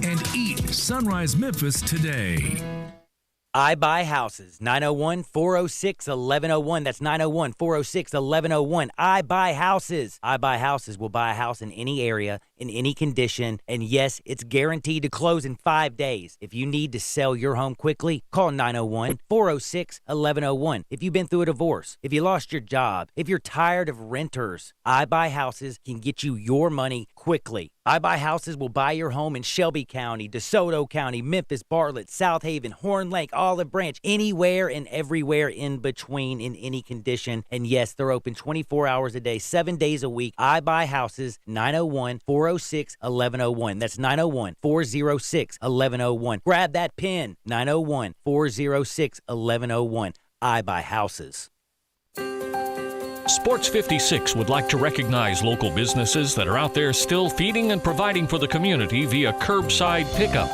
and eat Sunrise Memphis today. I Buy Houses, 901-406-1101. That's 901-406-1101. I Buy Houses. I Buy Houses will buy a house in any area, in any condition, and yes, it's guaranteed to close in 5 days. If you need to sell your home quickly, call 901-406-1101. If you've been through a divorce, if you lost your job, if you're tired of renters, I Buy Houses can get you your money quickly. I Buy Houses will buy your home in Shelby County, DeSoto County, Memphis, Bartlett, South Haven, Horn Lake, Olive Branch, anywhere and everywhere in between in any condition. And yes, they're open 24 hours a day, 7 days a week. I Buy Houses, 901-406-1101. That's 901-406-1101. Grab that pen, 901-406-1101. I Buy Houses. Sports 56 would like to recognize local businesses that are out there still feeding and providing for the community via curbside pickup.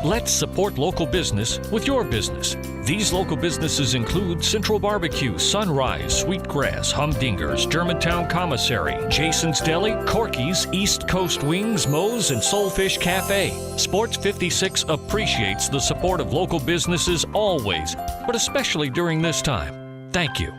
Let's support local business with your business. These local businesses include Central Barbecue, Sunrise, Sweetgrass, Humdingers, Germantown Commissary, Jason's Deli, Corky's, East Coast Wings, Moe's, and Soulfish Cafe. Sports 56 appreciates the support of local businesses always, but especially during this time. Thank you.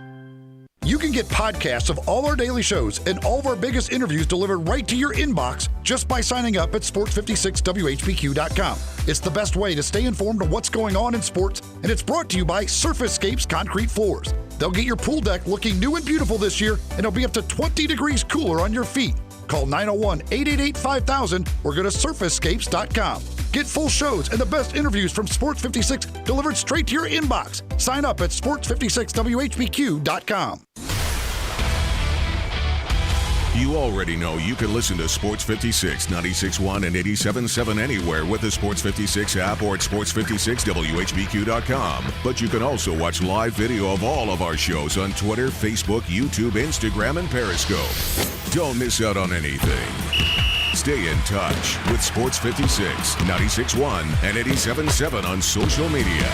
You can get podcasts of all our daily shows and all of our biggest interviews delivered right to your inbox just by signing up at sports56whbq.com. It's the best way to stay informed of what's going on in sports, and it's brought to you by SurfaceScapes Concrete Floors. They'll get your pool deck looking new and beautiful this year, and it'll be up to 20 degrees cooler on your feet. Call 901-888-5000 or go to surfacescapes.com. Get full shows and the best interviews from Sports 56 delivered straight to your inbox. Sign up at sports56whbq.com. You already know you can listen to Sports 56, 96.1 and 87.7 anywhere with the Sports 56 app or at sports56whbq.com. But you can also watch live video of all of our shows on Twitter, Facebook, YouTube, Instagram, and Periscope. Don't miss out on anything. Stay in touch with Sports 56, 96.1 and 87.7 on social media.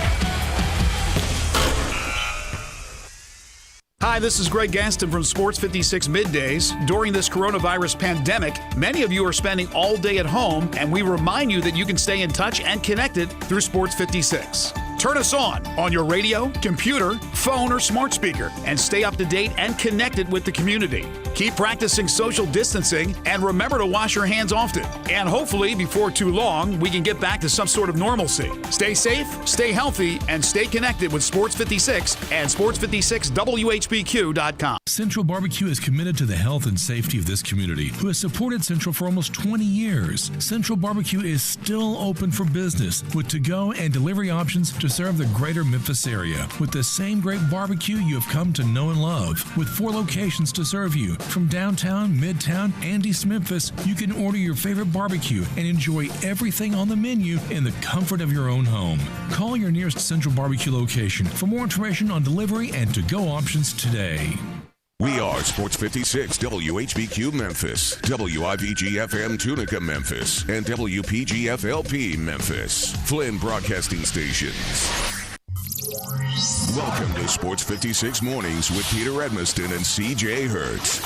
Hi, this is Greg Gaston from Sports 56 Middays. During this coronavirus pandemic, many of you are spending all day at home, and we remind you that you can stay in touch and connected through Sports 56. Turn us on your radio, computer, phone, or smart speaker, and stay up to date and connected with the community. Keep practicing social distancing, and remember to wash your hands often. And hopefully, before too long, we can get back to some sort of normalcy. Stay safe, stay healthy, and stay connected with Sports 56 and sports56whbq.com. Central Barbecue is committed to the health and safety of this community, who has supported Central for almost 20 years. Central Barbecue is still open for business with to-go and delivery options to serve the greater Memphis area with the same great barbecue you have come to know and love. With 4 locations to serve you, from downtown, midtown, and East Memphis, you can order your favorite barbecue and enjoy everything on the menu in the comfort of your own home. Call your nearest Central Barbecue location for more information on delivery and to-go options today. We are Sports 56 WHBQ Memphis, WIVG-FM Tunica Memphis, and WPG-FLP Memphis, Flynn Broadcasting Stations. Welcome to Sports 56 Mornings with Peter Edmiston and CJ Hertz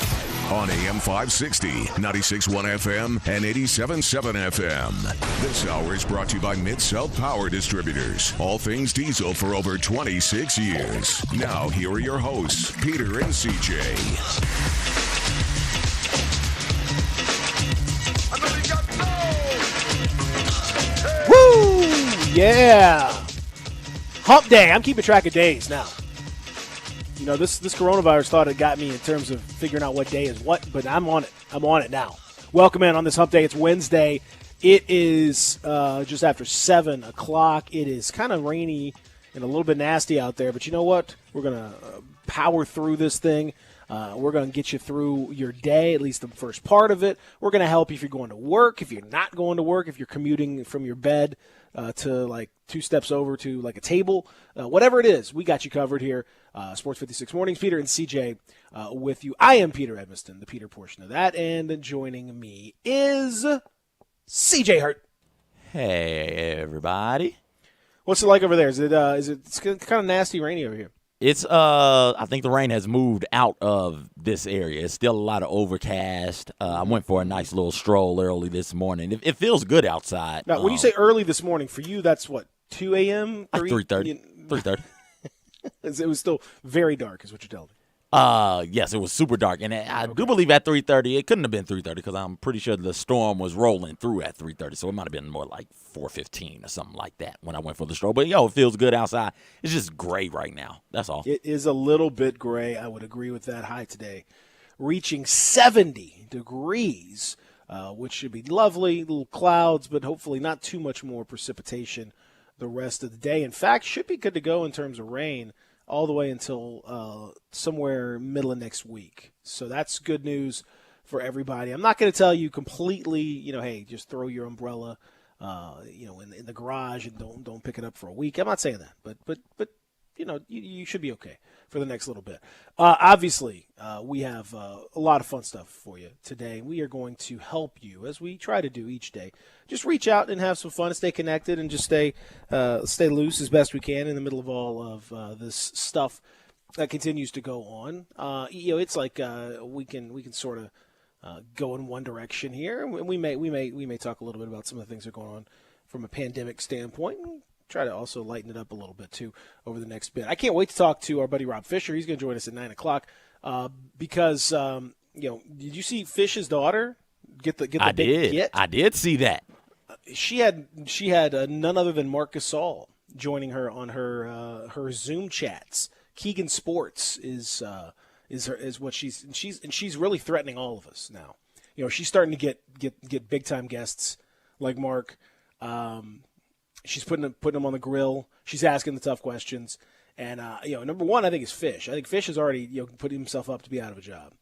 on AM 560, 96.1 FM, and 87.7 FM. This hour is brought to you by Mid-South Power Distributors. All things diesel for over 26 years. Now, here are your hosts, Peter and CJ. Woo! Yeah! Hump day. I'm keeping track of days now. You know, this coronavirus thought it got me in terms of figuring out what day is what, but I'm on it. I'm on it now. Welcome in on this hump day. It's Wednesday. It is just after 7 o'clock. It is kind of rainy and a little bit nasty out there, but you know what? We're going to power through this thing. We're going to get you through your day, at least the first part of it. We're going to help you if you're going to work, if you're not going to work, if you're commuting from your bed to like 2 steps over to like a table. Whatever it is, we got you covered here. Sports 56 Mornings, Peter and CJ with you. I am Peter Edmiston, the Peter portion of that, and joining me is CJ Hurt. Hey, everybody. What's it like over there? Is it it's kind of nasty rainy over here? It's I think the rain has moved out of this area. It's still a lot of overcast. I went for a nice little stroll early this morning. It feels good outside. Now, when you say early this morning, for you, that's what, 2 a.m.? 3:30. 3:30. It was still very dark, is what you're telling me. Yes, it was super dark, and I do believe at 3:30 it couldn't have been 3:30 because I'm pretty sure the storm was rolling through at 3:30, so it might have been more like 4:15 or something like that when I went for the stroll. But it feels good outside. It's just gray right now. That's all. It is a little bit gray. I would agree with that. High today, reaching 70 degrees, which should be lovely. Little clouds, but hopefully not too much more precipitation the rest of the day. In fact, should be good to go in terms of rain all the way until somewhere middle of next week. So that's good news for everybody. I'm not going to tell you completely, hey, just throw your umbrella, in the garage and don't pick it up for a week. I'm not saying that, but you should be okay for the next little bit. Obviously, we have a lot of fun stuff for you today. We are going to help you, as we try to do each day. Just reach out and have some fun and stay connected and just stay loose as best we can in the middle of all of this stuff that continues to go on. It's like we can sort of go in one direction here. We may talk a little bit about some of the things that are going on from a pandemic standpoint. Try to also lighten it up a little bit too over the next bit. I can't wait to talk to our buddy Rob Fisher. He's going to join us at 9:00 because did you see Fish's daughter get the big get? I did see that. She had none other than Marc Gasol joining her on her Zoom chats. Keegan Sports is what she's really threatening all of us now. She's starting to get big time guests like Mark. She's putting them on the grill. She's asking the tough questions. And, number one, I think is Fish. I think Fish has already, put himself up to be out of a job,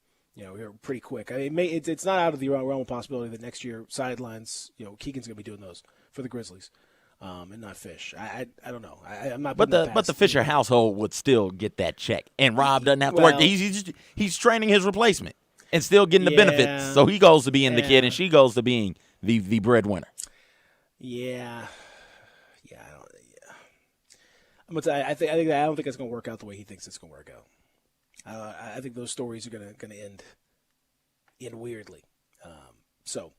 pretty quick. I mean, it's not out of the realm of possibility that next year sidelines, Keegan's going to be doing those for the Grizzlies and not Fish. I don't know. I'm not. But the Fisher household would still get that check. And Rob doesn't have to work. He's training his replacement and still getting the benefits. So he goes to being the kid and she goes to being the breadwinner. Yeah. I don't think it's going to work out the way he thinks it's going to work out. I think those stories are going to end weirdly. So,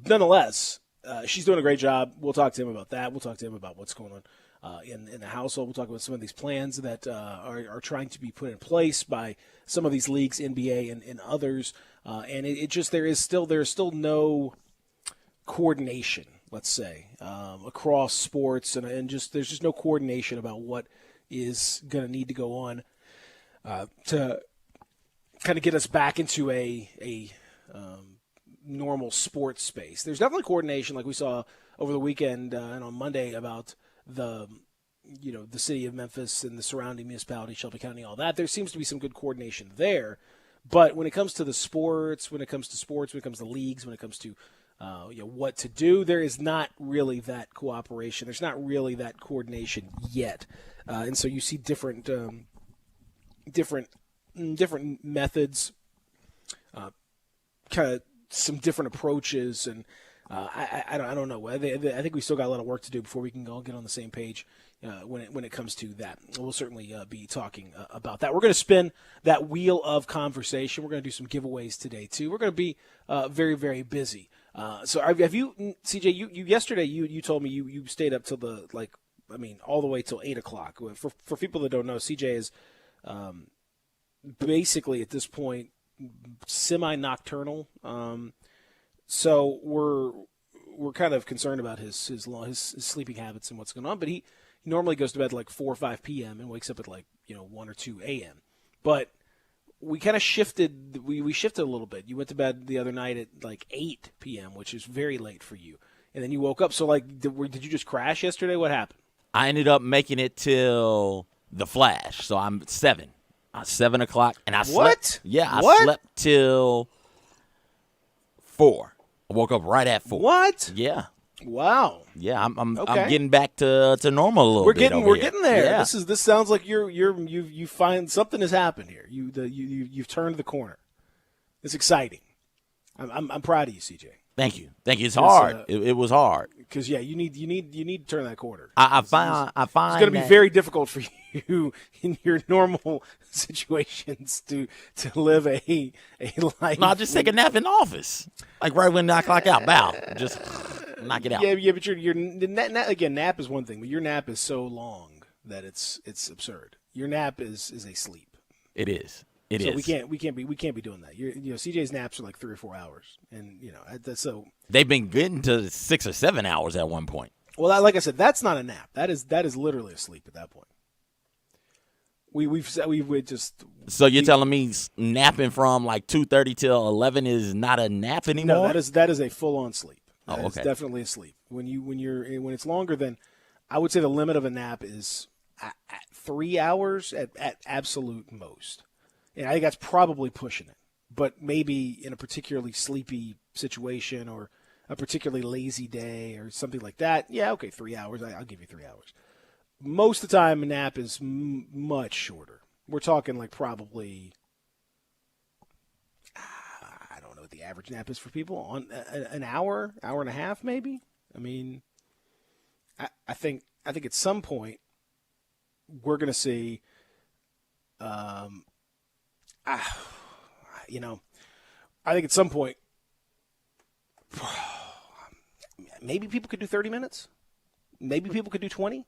nonetheless, she's doing a great job. We'll talk to him about that. We'll talk to him about what's going on in the household. We'll talk about some of these plans that are trying to be put in place by some of these leagues, NBA and others. And there is still no coordination, let's say, across sports, and there's just no coordination about what is going to need to go on to kind of get us back into a normal sports space. There's definitely coordination, like we saw over the weekend and on Monday about the city of Memphis and the surrounding municipalities, Shelby County, all that. There seems to be some good coordination there, but when it comes to the sports, when it comes to leagues, when it comes to what to do, there is not really that cooperation. There's not really that coordination yet, and so you see different methods, kind of some different approaches, and I don't know. I think we still got a lot of work to do before we can all get on the same page when it comes to that. We'll certainly be talking about that. We're going to spin that wheel of conversation. We're going to do some giveaways today too. We're going to be very, very busy. So have you, CJ? You yesterday you told me you stayed up till all the way till 8:00. For people that don't know, CJ is basically at this point semi-nocturnal. So we're kind of concerned about his sleeping habits and what's going on. But he normally goes to bed like 4 or 5 p.m. and wakes up at 1 or 2 a.m. But we kind of shifted. We shifted a little bit. You went to bed the other night at 8 p.m., which is very late for you. And then you woke up. So did you just crash yesterday? What happened? I ended up making it till the flash. So I'm 7. 7 o'clock, and I slept. Yeah, I slept till 4. I woke up right at 4. What? Yeah. Wow. Yeah, I'm okay. I'm getting back to normal a little bit. We're getting there. Yeah. This sounds like you find something has happened here. You've turned the corner. It's exciting. I'm proud of you, CJ. Thank you. It's hard. It was hard. Because you need to turn that quarter. I find it's going to be very difficult for you in your normal situations to live a life. No, just take a nap in the office, like right when I clock out. Bow, just knock it out. Yeah, but again, nap is one thing, but your nap is so long that it's absurd. Your nap is a sleep. It is. So we can't be doing that. CJ's naps are like 3 or 4 hours, and so they've been getting to 6 or 7 hours at one point. Well, like I said, that's not a nap. That is literally a sleep at that point. We just. So you're telling me napping from like 2:30 till 11 is not a nap anymore? No, that is a full on sleep. That is definitely a sleep. When it's longer than, I would say the limit of a nap is at 3 hours at absolute most. And I think that's probably pushing it. But maybe in a particularly sleepy situation or a particularly lazy day or something like that, 3 hours. I'll give you 3 hours. Most of the time, a nap is much shorter. We're talking like probably, I don't know what the average nap is for people, on an hour and a half maybe. I mean, I think at some point we're going to see, I think at some point, maybe people could do 30 minutes. Maybe people could do 20.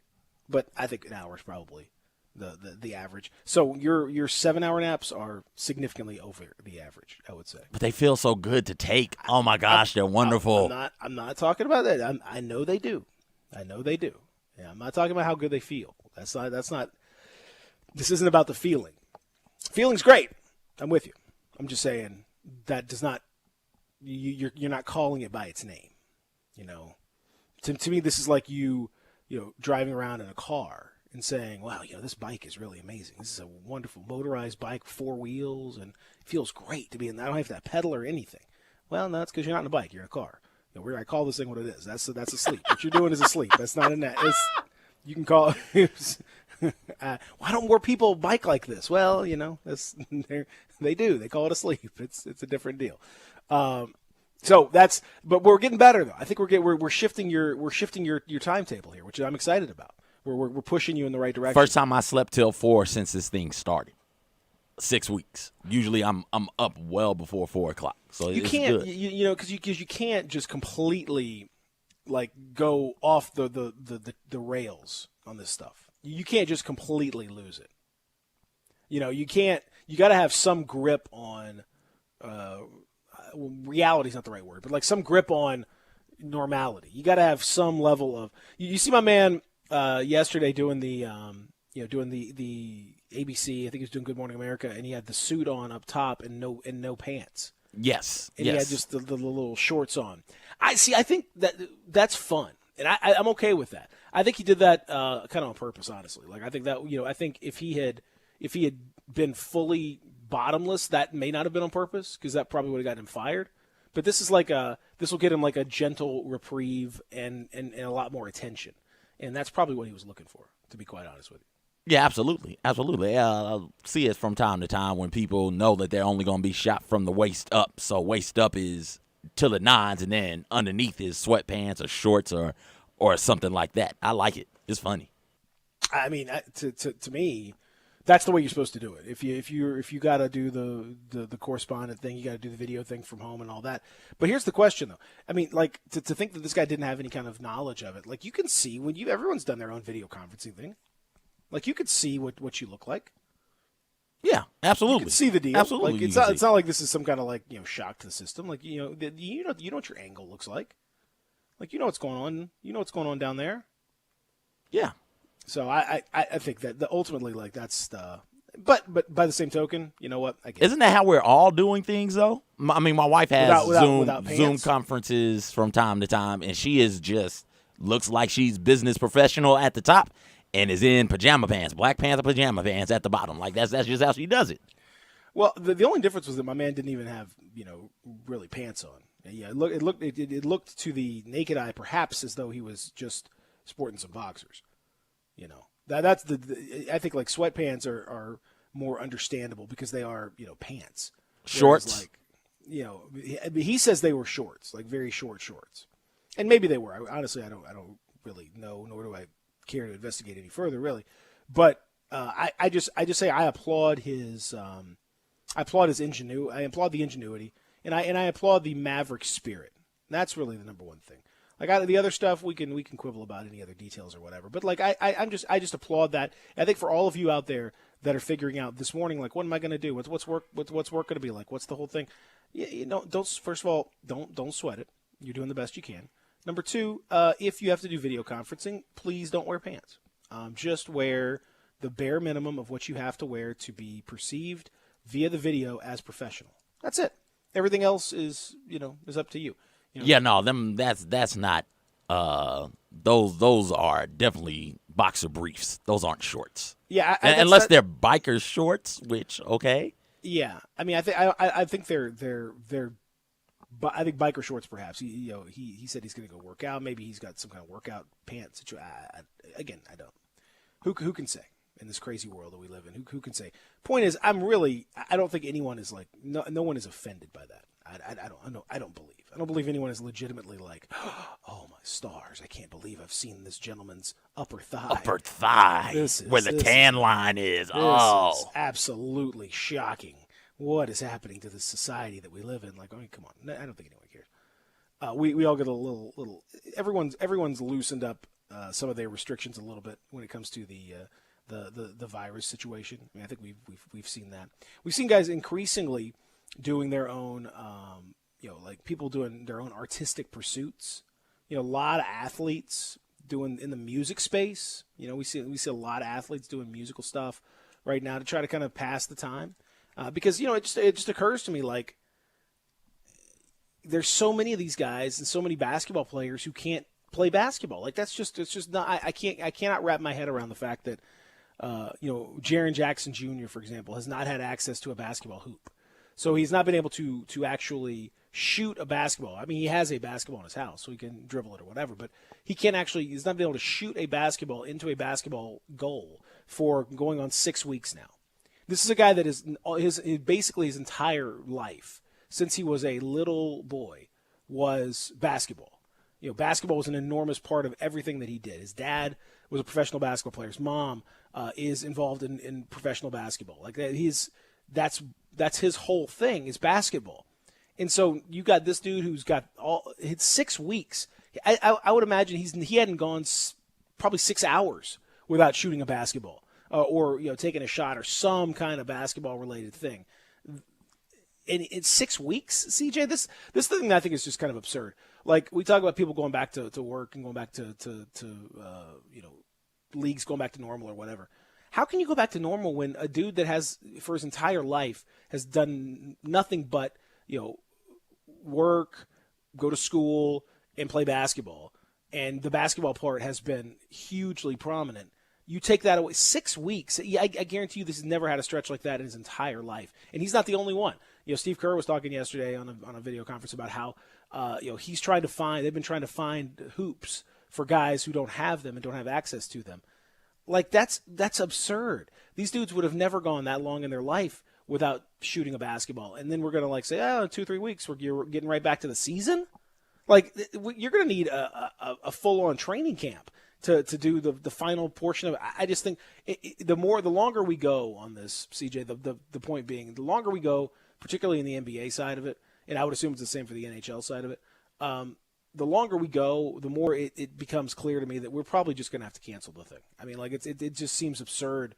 But I think an hour is probably the average. So your 7-hour naps are significantly over the average, I would say. But they feel so good to take. Oh my gosh, they're wonderful. I'm not talking about that. I know they do. Yeah, I'm not talking about how good they feel. That's not. This isn't about the feeling. Feeling's great. I'm with you. I'm just saying that does not. You're not calling it by its name. To me, this is like you driving around in a car and saying, wow, this bike is really amazing. This is a wonderful motorized bike, 4 wheels, and it feels great to be in. I don't have to pedal or anything. Well, no, that's because you're not in a bike. You're in a car. I call this thing what it is. That's a sleep. What you're doing is a sleep. That's not a nap. You can call it. Why don't more people bike like this? Well, they do. They call it a sleep. It's a different deal. But we're getting better though. I think we're shifting your timetable here, which I'm excited about. We're pushing you in the right direction. First time I slept till 4 since this thing started. 6 weeks. Usually I'm up well before 4 o'clock. So you can't, because you can't just completely like go off the rails on this stuff. You can't just completely lose it. You can't. You got to have some grip on. Reality is not the right word, but like some grip on normality. You got to have some level of. You see my man yesterday doing the ABC. I think he was doing Good Morning America, and he had the suit on up top and no pants. Yes, and he had just the little shorts on. I think that's fun, and I'm okay with that. I think he did that kind of on purpose, honestly. Like I think that I think if he had been fully bottomless, that may not have been on purpose because that probably would have gotten him fired. But this is this will get him like a gentle reprieve and a lot more attention, and that's probably what he was looking for. To be quite honest with you. Yeah, absolutely. I'll see it from time to time when people know that they're only going to be shot from the waist up. So waist up is till the nines, and then underneath is sweatpants or shorts or something like that. I like it. It's funny. I mean, to me, that's the way you're supposed to do it. If you got to do the correspondent thing, you got to do the video thing from home and all that. But here's the question, though. I mean, like to think that this guy didn't have any kind of knowledge of it. Like you can see when everyone's done their own video conferencing thing. Like you could see what you look like. Yeah, absolutely. You can see the deal. Absolutely, like it's not like this is some kind of like shock to the system. Like you know what your angle looks like. Like you know what's going on. You know what's going on down there. Yeah. So I think that ultimately like that's but by the same token, you know what? Isn't that how we're all doing things though? I mean, my wife has Zoom conferences from time to time, and she is just looks like she's business professional at the top. And is in pajama pants, Black Panther pajama pants at the bottom. Like that's just how she does it. Well, the only difference was that my man didn't even have really pants on. Yeah, it looked to the naked eye perhaps as though he was just sporting some boxers. That's I think like sweatpants are more understandable because they are pants. Shorts. he says they were shorts, like very short shorts, and maybe they were. Honestly, I don't really know, nor do I care to investigate any further, really. But I just say I applaud his ingenuity. I applaud the ingenuity, and I applaud the maverick spirit. That's really the number one thing. Like the other stuff, we can quibble about any other details or whatever. But like I just applaud that. I think for all of you out there that are figuring out this morning, like, what am I going to do? What's work going to be like? What's the whole thing? Don't first of all, don't sweat it. You're doing the best you can. Number two, if you have to do video conferencing, please don't wear pants. Just wear the bare minimum of what you have to wear to be perceived via the video as professional. That's it. Everything else is up to you. Yeah, no, that's not. Those are definitely boxer briefs. Those aren't shorts. Yeah, unless they're biker shorts, which okay. Yeah, I mean, I think they're I think biker shorts perhaps. He said he's going to go work out. Maybe he's got some kind of workout pants. Again, I don't. Who can say in this crazy world that we live in? Who can say? Point is, I don't think anyone is like no one is offended by that. I don't believe. I don't believe anyone is legitimately like, oh my stars! I can't believe I've seen this gentleman's upper thigh. Upper thigh, where the tan line is. This is absolutely shocking. What is happening to this society that we live in? Like, I mean, come on! I don't think anyone cares. We all get a little. Everyone's loosened up some of their restrictions a little bit when it comes to the virus situation. I mean, I think we've seen that. We've seen guys increasingly doing their own, like people doing their own artistic pursuits. A lot of athletes doing in the music space. We see a lot of athletes doing musical stuff right now to try to kind of pass the time. Because it just occurs to me, like, there's so many of these guys and so many basketball players who can't play basketball. Like, it's just not. I cannot wrap my head around the fact that Jaren Jackson Jr., for example, has not had access to a basketball hoop. So he's not been able to actually shoot a basketball. I mean, he has a basketball in his house, so he can dribble it or whatever. But he's not been able to shoot a basketball into a basketball goal for going on 6 weeks now. This is a guy that is basically his entire life, since he was a little boy, was basketball. Basketball was an enormous part of everything that he did. His dad was a professional basketball player. His mom is involved in professional basketball. Like that's his whole thing is basketball. And so you got this dude who's got it's 6 weeks. I would imagine he hadn't gone probably 6 hours without shooting a basketball or taking a shot or some kind of basketball related thing. And it's 6 weeks, CJ. This thing I think is just kind of absurd. Like, we talk about people going back to work and going back to leagues going back to normal or whatever. How can you go back to normal when a dude that has, for his entire life, has done nothing but, work, go to school, and play basketball, and the basketball part has been hugely prominent? You take that away, 6 weeks. I guarantee you this has never had a stretch like that in his entire life. And he's not the only one. Steve Kerr was talking yesterday on a video conference about how, they've been trying to find hoops for guys who don't have them and don't have access to them. Like, that's absurd. These dudes would have never gone that long in their life without shooting a basketball. And then we're going to say, 2-3 weeks, you're getting right back to the season? Like, you're going to need a full-on training camp to do the final portion of it. I just think the longer we go on this, CJ, the point being, the longer we go, particularly in the NBA side of it, and I would assume it's the same for the NHL side of it, the longer we go, the more it becomes clear to me that we're probably just going to have to cancel the thing. I mean, like, it just seems absurd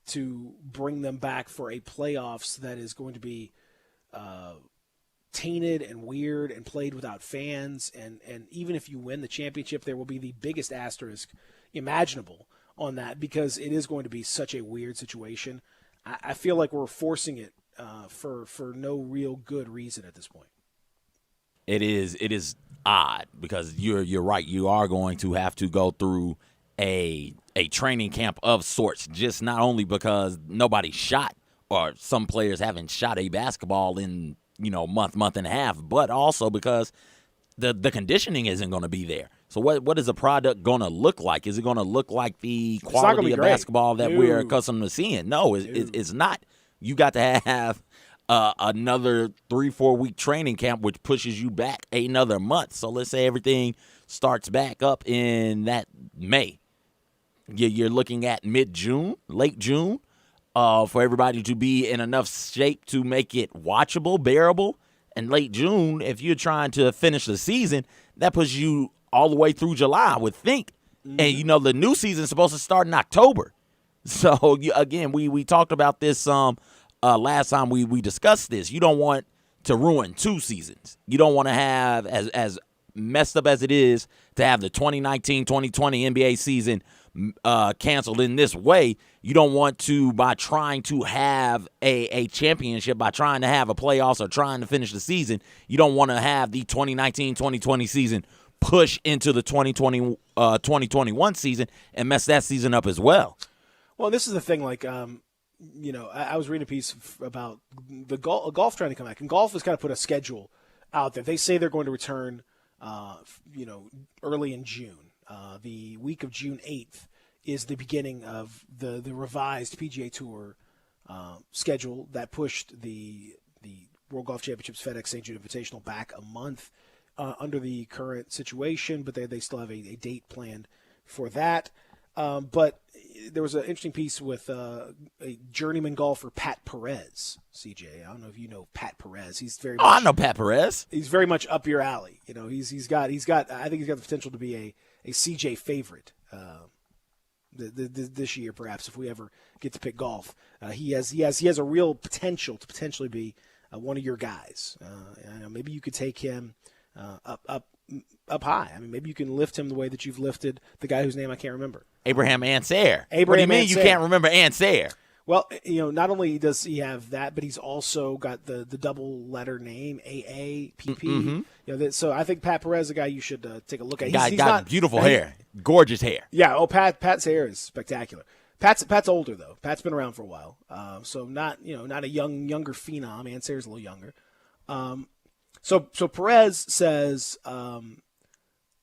to bring them back for a playoffs that is going to be tainted and weird and played without fans. And even if you win the championship, there will be the biggest asterisk imaginable on that, because it is going to be such a weird situation. I feel like we're forcing it for no real good reason at this point. It is odd, because you're right. You are going to have to go through a training camp of sorts, just not only because nobody shot, or some players haven't shot a basketball in month and a half, but also because the conditioning isn't going to be there. So what is the product going to look like? Is it going to look like the quality of basketball that we're accustomed to seeing? No, it's not. You got to have another 3-4 week training camp, which pushes you back another month. So let's say everything starts back up in that May. You're looking at mid-June, late June, for everybody to be in enough shape to make it watchable, bearable. And late June, if you're trying to finish the season, that puts you all the way through July, I would think. Mm-hmm. And, the new season is supposed to start in October. So, again, we talked about this last time we discussed this. You don't want to ruin 2 seasons. You don't want to have, as messed up as it is, to have the 2019-2020 NBA season canceled in this way. You don't want to, by trying to have a championship, by trying to have a playoffs or trying to finish the season, you don't want to have the 2019-2020 season push into the 2021 season and mess that season up as well. Well, this is the thing, I was reading a piece about the golf trying to come back, and golf has kind of put a schedule out there. They say they're going to return, early in June. The week of June 8th is the beginning of the revised PGA Tour schedule that pushed the World Golf Championships FedEx St. Jude Invitational back a month under the current situation, but they still have a date planned for that. But there was an interesting piece with a journeyman golfer, Pat Perez. CJ, I don't know if you know Pat Perez. He's very. I know Pat Perez. He's very much up your alley. He's got. I think he's got the potential to be a CJ favorite this year, perhaps, if we ever get to pick golf. He has a real potential to potentially be one of your guys. Maybe you could take him up high. I mean, maybe you can lift him the way that you've lifted the guy whose name I can't remember. Abraham Ansair. What do you mean you can't remember Ansair? Well, not only does he have that, but he's also got the double letter name, AAPP. Mm-hmm. So I think Pat Perez is a guy you should take a look at. He's got beautiful hair, gorgeous hair. Yeah. Pat's hair is spectacular. Pat's older though. Pat's been around for a while, so not a younger phenom. Ansair's a little younger. So Perez says,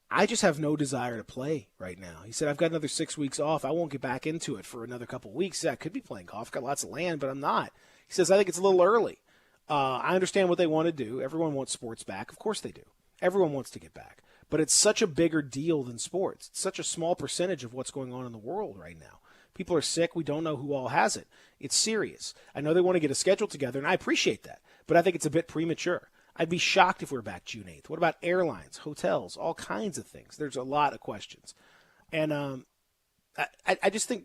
I just have no desire to play right now. He said, I've got another 6 weeks off. I won't get back into it for another couple of weeks. Yeah, I could be playing golf. I've got lots of land, but I'm not. He says, I think it's a little early. I understand what they want to do. Everyone wants sports back. Of course they do. Everyone wants to get back. But it's such a bigger deal than sports. It's such a small percentage of what's going on in the world right now. People are sick. We don't know who all has it. It's serious. I know they want to get a schedule together, and I appreciate that. But I think it's a bit premature. I'd be shocked if we're back June 8th. What about airlines, hotels, all kinds of things? There's a lot of questions. And I just think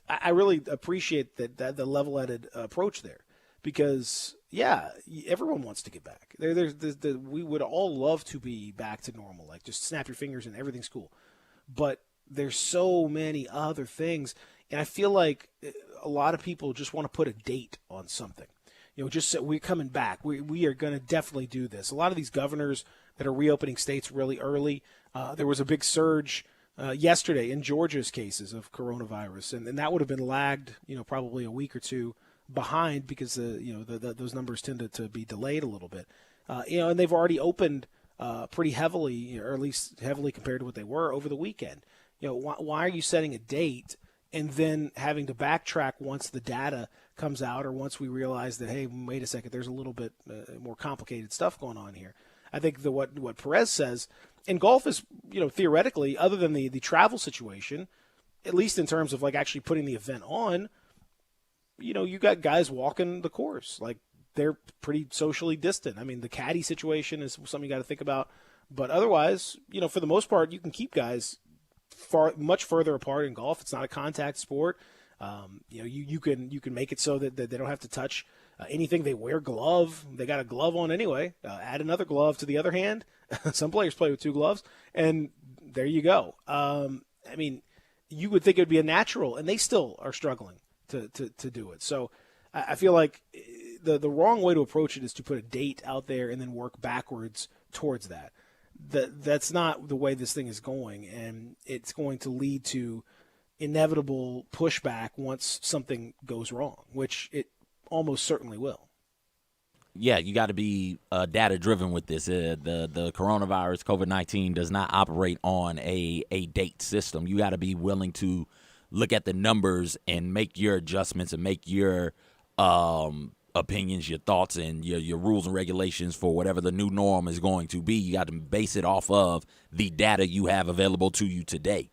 I really appreciate that the level-headed approach there because, yeah, everyone wants to get back. We would all love to be back to normal, like just snap your fingers and everything's cool. But there's so many other things, and I feel like a lot of people just want to put a date on something. Just so we're coming back. We are going to definitely do this. A lot of these governors that are reopening states really early, there was a big surge yesterday in Georgia's cases of coronavirus, and that would have been lagged, probably a week or two behind because those numbers tend to be delayed a little bit. And they've already opened pretty heavily, or at least heavily compared to what they were over the weekend. Why are you setting a date and then having to backtrack once the data comes out or once we realize that, hey, wait a second, there's a little bit more complicated stuff going on here? I think what Perez says, and golf is, theoretically, other than the travel situation, at least in terms of like actually putting the event on, you got guys walking the course. Like they're pretty socially distant. I mean, the caddy situation is something you got to think about. But otherwise, for the most part, you can keep guys much further apart in golf. It's not a contact sport. You can make it so that they don't have to touch anything. They wear glove. They got a glove on anyway. Add another glove to the other hand. Some players play with 2 gloves, and there you go. You would think it would be a natural, and they still are struggling to do it. So I feel like the wrong way to approach it is to put a date out there and then work backwards towards that. That's not the way this thing is going, and it's going to lead to inevitable pushback once something goes wrong, which it almost certainly will. Yeah, you got to be data-driven with this. The coronavirus, COVID-19, does not operate on a date system. You got to be willing to look at the numbers and make your adjustments and make your opinions, your thoughts, and your rules and regulations for whatever the new norm is going to be. You got to base it off of the data you have available to you today.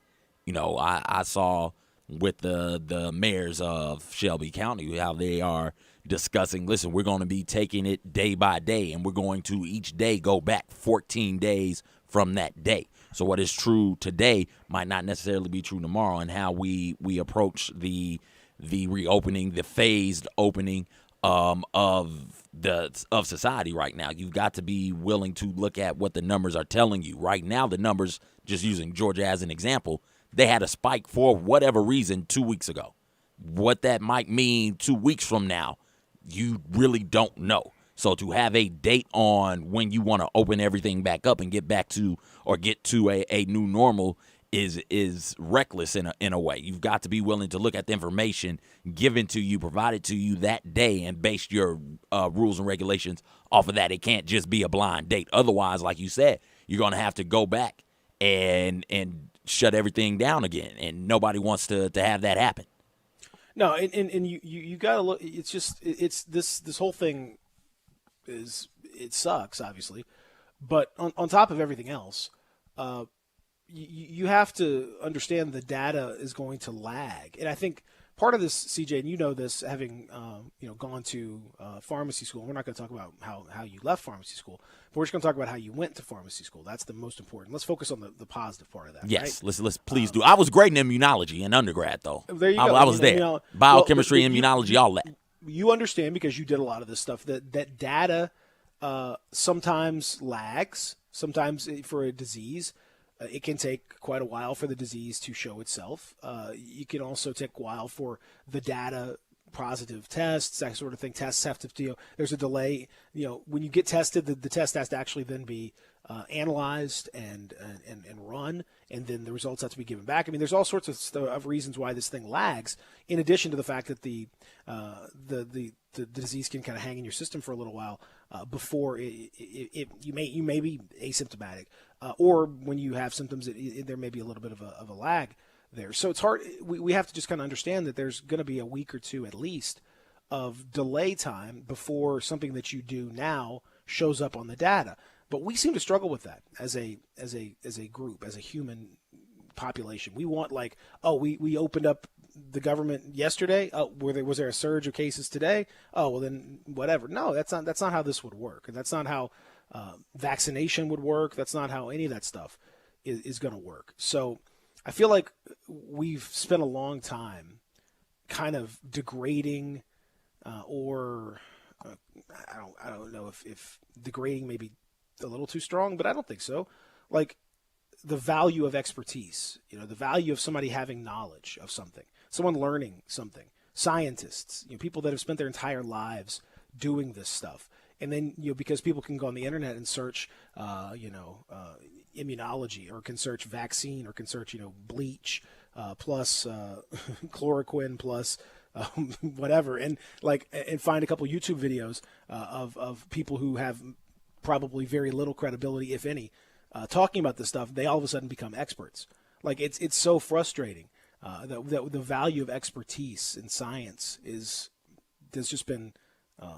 I saw with the mayors of Shelby County how they are discussing, listen, we're going to be taking it day by day, and we're going to each day go back 14 days from that day. So what is true today might not necessarily be true tomorrow, and how we approach the reopening, the phased opening of society right now. You've got to be willing to look at what the numbers are telling you. Right now, the numbers, just using Georgia as an example, they had a spike for whatever reason 2 weeks ago. What that might mean 2 weeks from now, you really don't know. So to have a date on when you want to open everything back up and get to a new normal is reckless in a way. You've got to be willing to look at the information given to you, provided to you that day, and base your rules and regulations off of that. It can't just be a blind date. Otherwise, like you said, you're going to have to go back and shut everything down again, and nobody wants to have that happen. No, and you got to look. It's this whole thing it sucks, obviously, but on top of everything else, you have to understand the data is going to lag. And I think part of this, CJ, and you know this, having gone to pharmacy school. We're not going to talk about how you left pharmacy school, but we're just going to talk about how you went to pharmacy school. That's the most important. Let's focus on the positive part of that. Yes, right? let's please do. I was great in immunology in undergrad, though. There you go. I was there. Biochemistry, immunology, all that. You understand, because you did a lot of this stuff, that data sometimes lags. Sometimes for a disease, it can take quite a while for the disease to show itself. It can also take a while for the data, positive tests, that sort of thing. Tests have to, there's a delay. When you get tested, the test has to actually then be analyzed and run, and then the results have to be given back. I mean, there's all sorts of reasons why this thing lags, in addition to the fact that the disease can kind of hang in your system for a little while before you may be asymptomatic, or when you have symptoms, there may be a little bit of a lag there. So it's hard. We have to just kind of understand that there's going to be a week or two at least of delay time before something that you do now shows up on the data. But we seem to struggle with that as a group, as a human population. We want we opened up the government yesterday. Was there a surge of cases today? Oh, well then whatever. No, that's not how this would work. And that's not how vaccination would work. That's not how any of that stuff is going to work. So I feel like we've spent a long time kind of degrading or I don't know if degrading may be a little too strong, but I don't think so. Like the value of expertise, the value of somebody having knowledge of something, someone learning something, scientists, people that have spent their entire lives doing this stuff. And then, because people can go on the internet and search, immunology, or can search vaccine, or can search, bleach, plus chloroquine, plus whatever, and find a couple YouTube videos of people who have probably very little credibility, if any, talking about this stuff. They all of a sudden become experts. Like it's so frustrating. The value of expertise in science has just been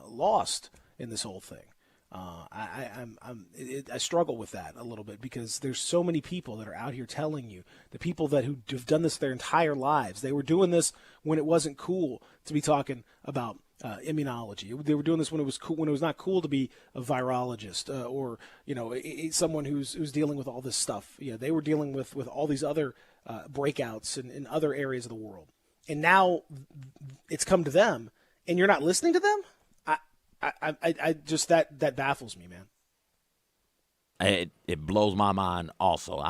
lost in this whole thing. I struggle with that a little bit, because there's so many people that are out here telling you, the people who have done this their entire lives. They were doing this when it wasn't cool to be talking about immunology. They were doing this when it was cool, when it was not cool to be a virologist or someone who's dealing with all this stuff. They were dealing with all these other breakouts in other areas of the world, and now it's come to them, and you're not listening to them. I just that baffles me, man. It blows my mind. Also,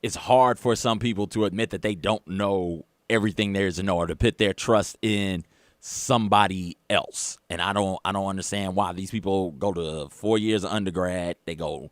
it's hard for some people to admit that they don't know everything there is to know, or to put their trust in somebody else. And I don't understand why these people go to 4 years of undergrad, they go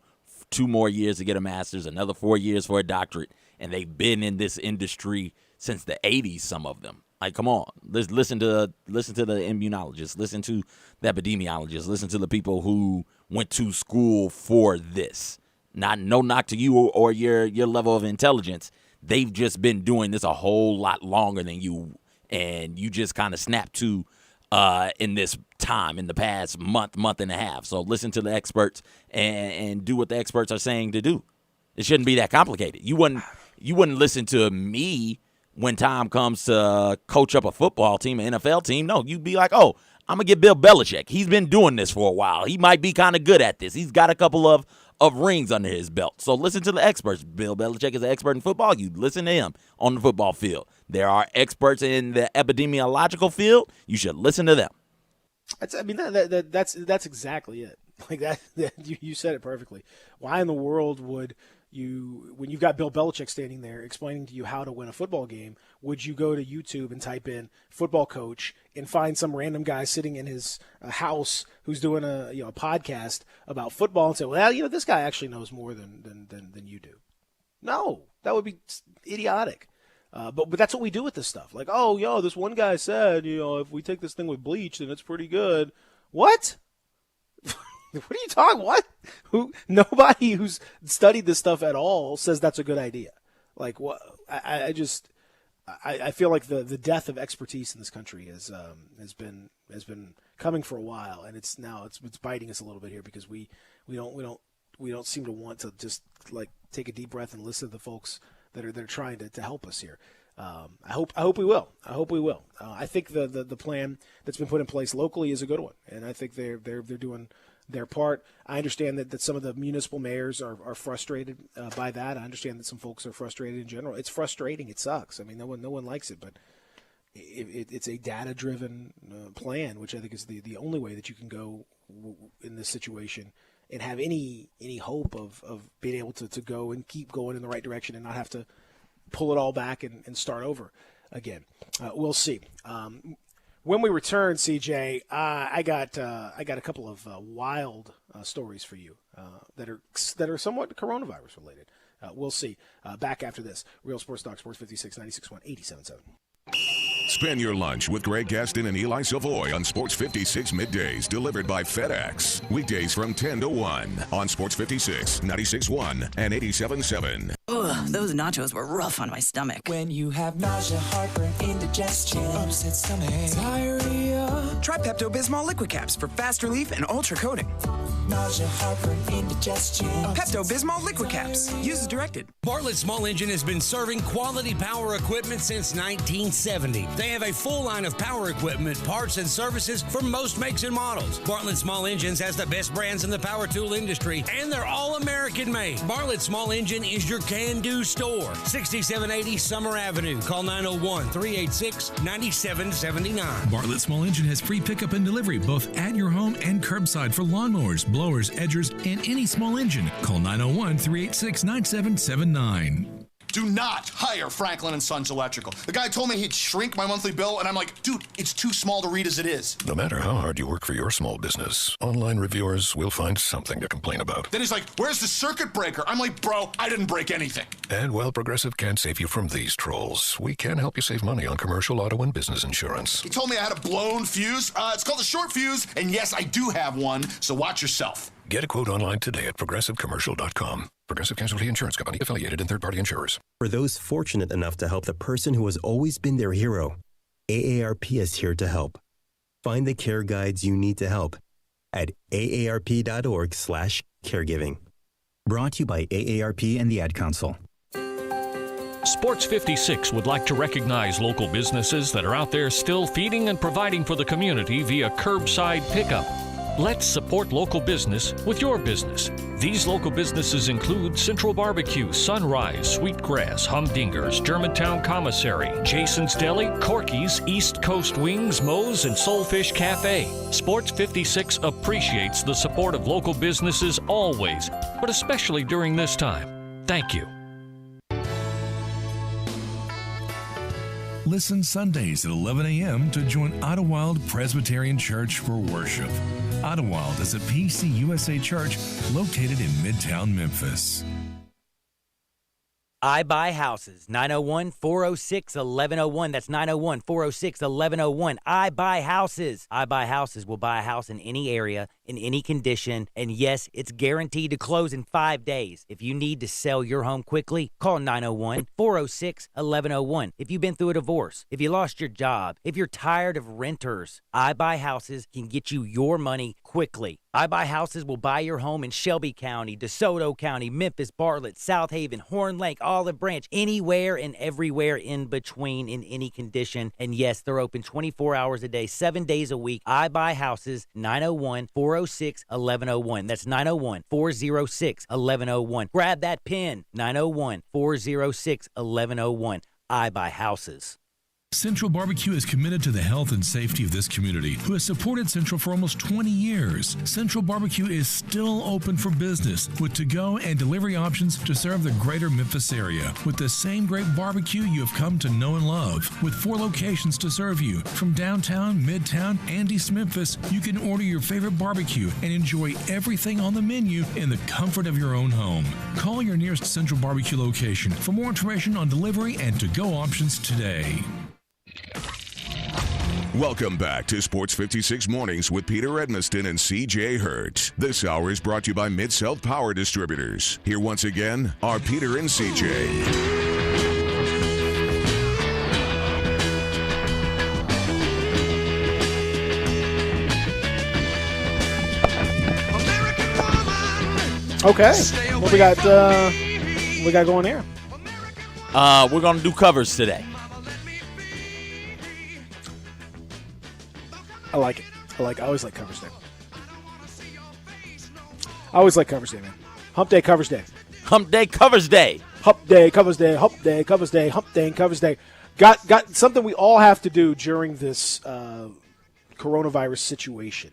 2 more years to get a master's, another 4 years for a doctorate, and they've been in this industry since the 80s, some of them. Like, come on, listen to the immunologists, listen to the epidemiologists, listen to the people who went to school for this. No knock to you or your level of intelligence. They've just been doing this a whole lot longer than you, and you just kind of snap to in this time, in the past month and a half. So listen to the experts and do what the experts are saying to do. It shouldn't be that complicated. You wouldn't listen to me when time comes to coach up a football team, an NFL team. No, you'd be like, oh, I'm going to get Bill Belichick. He's been doing this for a while. He might be kind of good at this. He's got a couple of rings under his belt. So listen to the experts. Bill Belichick is an expert in football. You listen to him on the football field. There are experts in the epidemiological field. You should listen to them. That's exactly it. Like that you said it perfectly. Why in the world would you, when you've got Bill Belichick standing there explaining to you how to win a football game, would you go to YouTube and type in football coach and find some random guy sitting in his house who's doing a podcast about football and say, well, this guy actually knows more than you do? No, that would be idiotic. But that's what we do with this stuff. Like, this one guy said, if we take this thing with bleach, then it's pretty good. What? What are you talking? What? Nobody who's studied this stuff at all says that's a good idea. Like, what? I feel like the death of expertise in this country has been coming for a while, and it's biting us a little bit here because we don't seem to want to just like take a deep breath and listen to the folks that are trying to help us here. I hope we will. I think the plan that's been put in place locally is a good one, and I think they're doing their part. I understand that some of the municipal mayors are frustrated by that. I understand that some folks are frustrated in general. It's frustrating. It sucks. I mean, no one likes it, but it's a data-driven plan, which I think is the only way that you can go in this situation and have any hope of being able to go and keep going in the right direction and not have to pull it all back and start over again. We'll see. When we return, CJ, I got a couple of wild stories for you that are somewhat coronavirus related. We'll see. Back after this. Real Sports Talk, Sports 56, 96.1, 87.7. Spend your lunch with Greg Gaston and Eli Savoy on Sports 56 middays, delivered by FedEx. Weekdays from 10 to 1 on Sports 56, 96.1, and 87.7. Ugh, those nachos were rough on my stomach. When you have nausea, heartburn, indigestion, upset stomach, diarrhea, try Pepto-Bismol liquid caps for fast relief and ultra coating. Nausea, heartburn, indigestion, Pepto-Bismol liquid caps. Use as directed. Bartlett Small Engine has been serving quality power equipment since 1970. They have a full line of power equipment, parts, and services for most makes and models. Bartlett Small Engines has the best brands in the power tool industry, and they're all American made. Bartlett Small Engine is your can-do store. 6780 Summer Avenue. Call 901-386-9779. Bartlett Small Engine has free pickup and delivery both at your home and curbside for lawnmowers, blowers, edgers, and any small engine. Call 901-386-9779. Do not hire Franklin & Sons Electrical. The guy told me he'd shrink my monthly bill, and I'm like, dude, it's too small to read as it is. No matter how hard you work for your small business, online reviewers will find something to complain about. Then he's like, where's the circuit breaker? I'm like, bro, I didn't break anything. And while Progressive can't save you from these trolls, we can help you save money on commercial, auto, and business insurance. He told me I had a blown fuse. It's called a short fuse, and yes, I do have one, so watch yourself. Get a quote online today at progressivecommercial.com. Progressive Casualty Insurance Company, affiliated and third-party insurers. For those fortunate enough to help the person who has always been their hero, AARP is here to help. Find the care guides you need to help at aarp.org/caregiving. Brought to you by AARP and the Ad Council. Sports 56 would like to recognize local businesses that are out there still feeding and providing for the community via curbside pickup. Let's support local business with your business. These local businesses include Central Barbecue, Sunrise, Sweetgrass, Humdinger's, Germantown Commissary, Jason's Deli, Corky's, East Coast Wings, Moe's, and Soulfish Cafe. Sports 56 appreciates the support of local businesses always, but especially during this time. Thank you. Listen Sundays at 11 a.m. to join Idlewild Presbyterian Church for worship. Idlewild is a PCUSA church located in Midtown Memphis. I Buy Houses, 901-406-1101. That's 901-406-1101. I Buy Houses. I Buy Houses will buy a house in any area, in any condition, and yes, it's guaranteed to close in 5 days. If you need to sell your home quickly, call 901-406-1101. If you've been through a divorce, if you lost your job, if you're tired of renters, I Buy Houses can get you your money quickly. I Buy Houses will buy your home in Shelby County, DeSoto County, Memphis, Bartlett, South Haven, Horn Lake, Olive Branch, anywhere and everywhere in between in any condition. And yes, they're open 24 hours a day, 7 days a week. I Buy Houses, 901-406-1101. That's 901-406-1101. Grab that pen, 901-406-1101. I Buy Houses. Central Barbecue is committed to the health and safety of this community, who has supported Central for almost 20 years. Central Barbecue is still open for business with to-go and delivery options to serve the greater Memphis area with the same great barbecue you have come to know and love. With 4 locations to serve you, from downtown, midtown, and East Memphis, you can order your favorite barbecue and enjoy everything on the menu in the comfort of your own home. Call your nearest Central Barbecue location for more information on delivery and to-go options today. Welcome back to Sports 56 Mornings with Peter Edmiston and CJ Hurt. This hour is brought to you by Mid-South Power Distributors. Here once again are Peter and CJ. Okay, what we got going here? We're going to do covers today. I like it. I always like covers day. I always like covers day, man. Hump day, covers day. Hump day, covers day. Hump day, covers day. Hump day, covers day. Hump day, and covers day. Got something we all have to do during this coronavirus situation.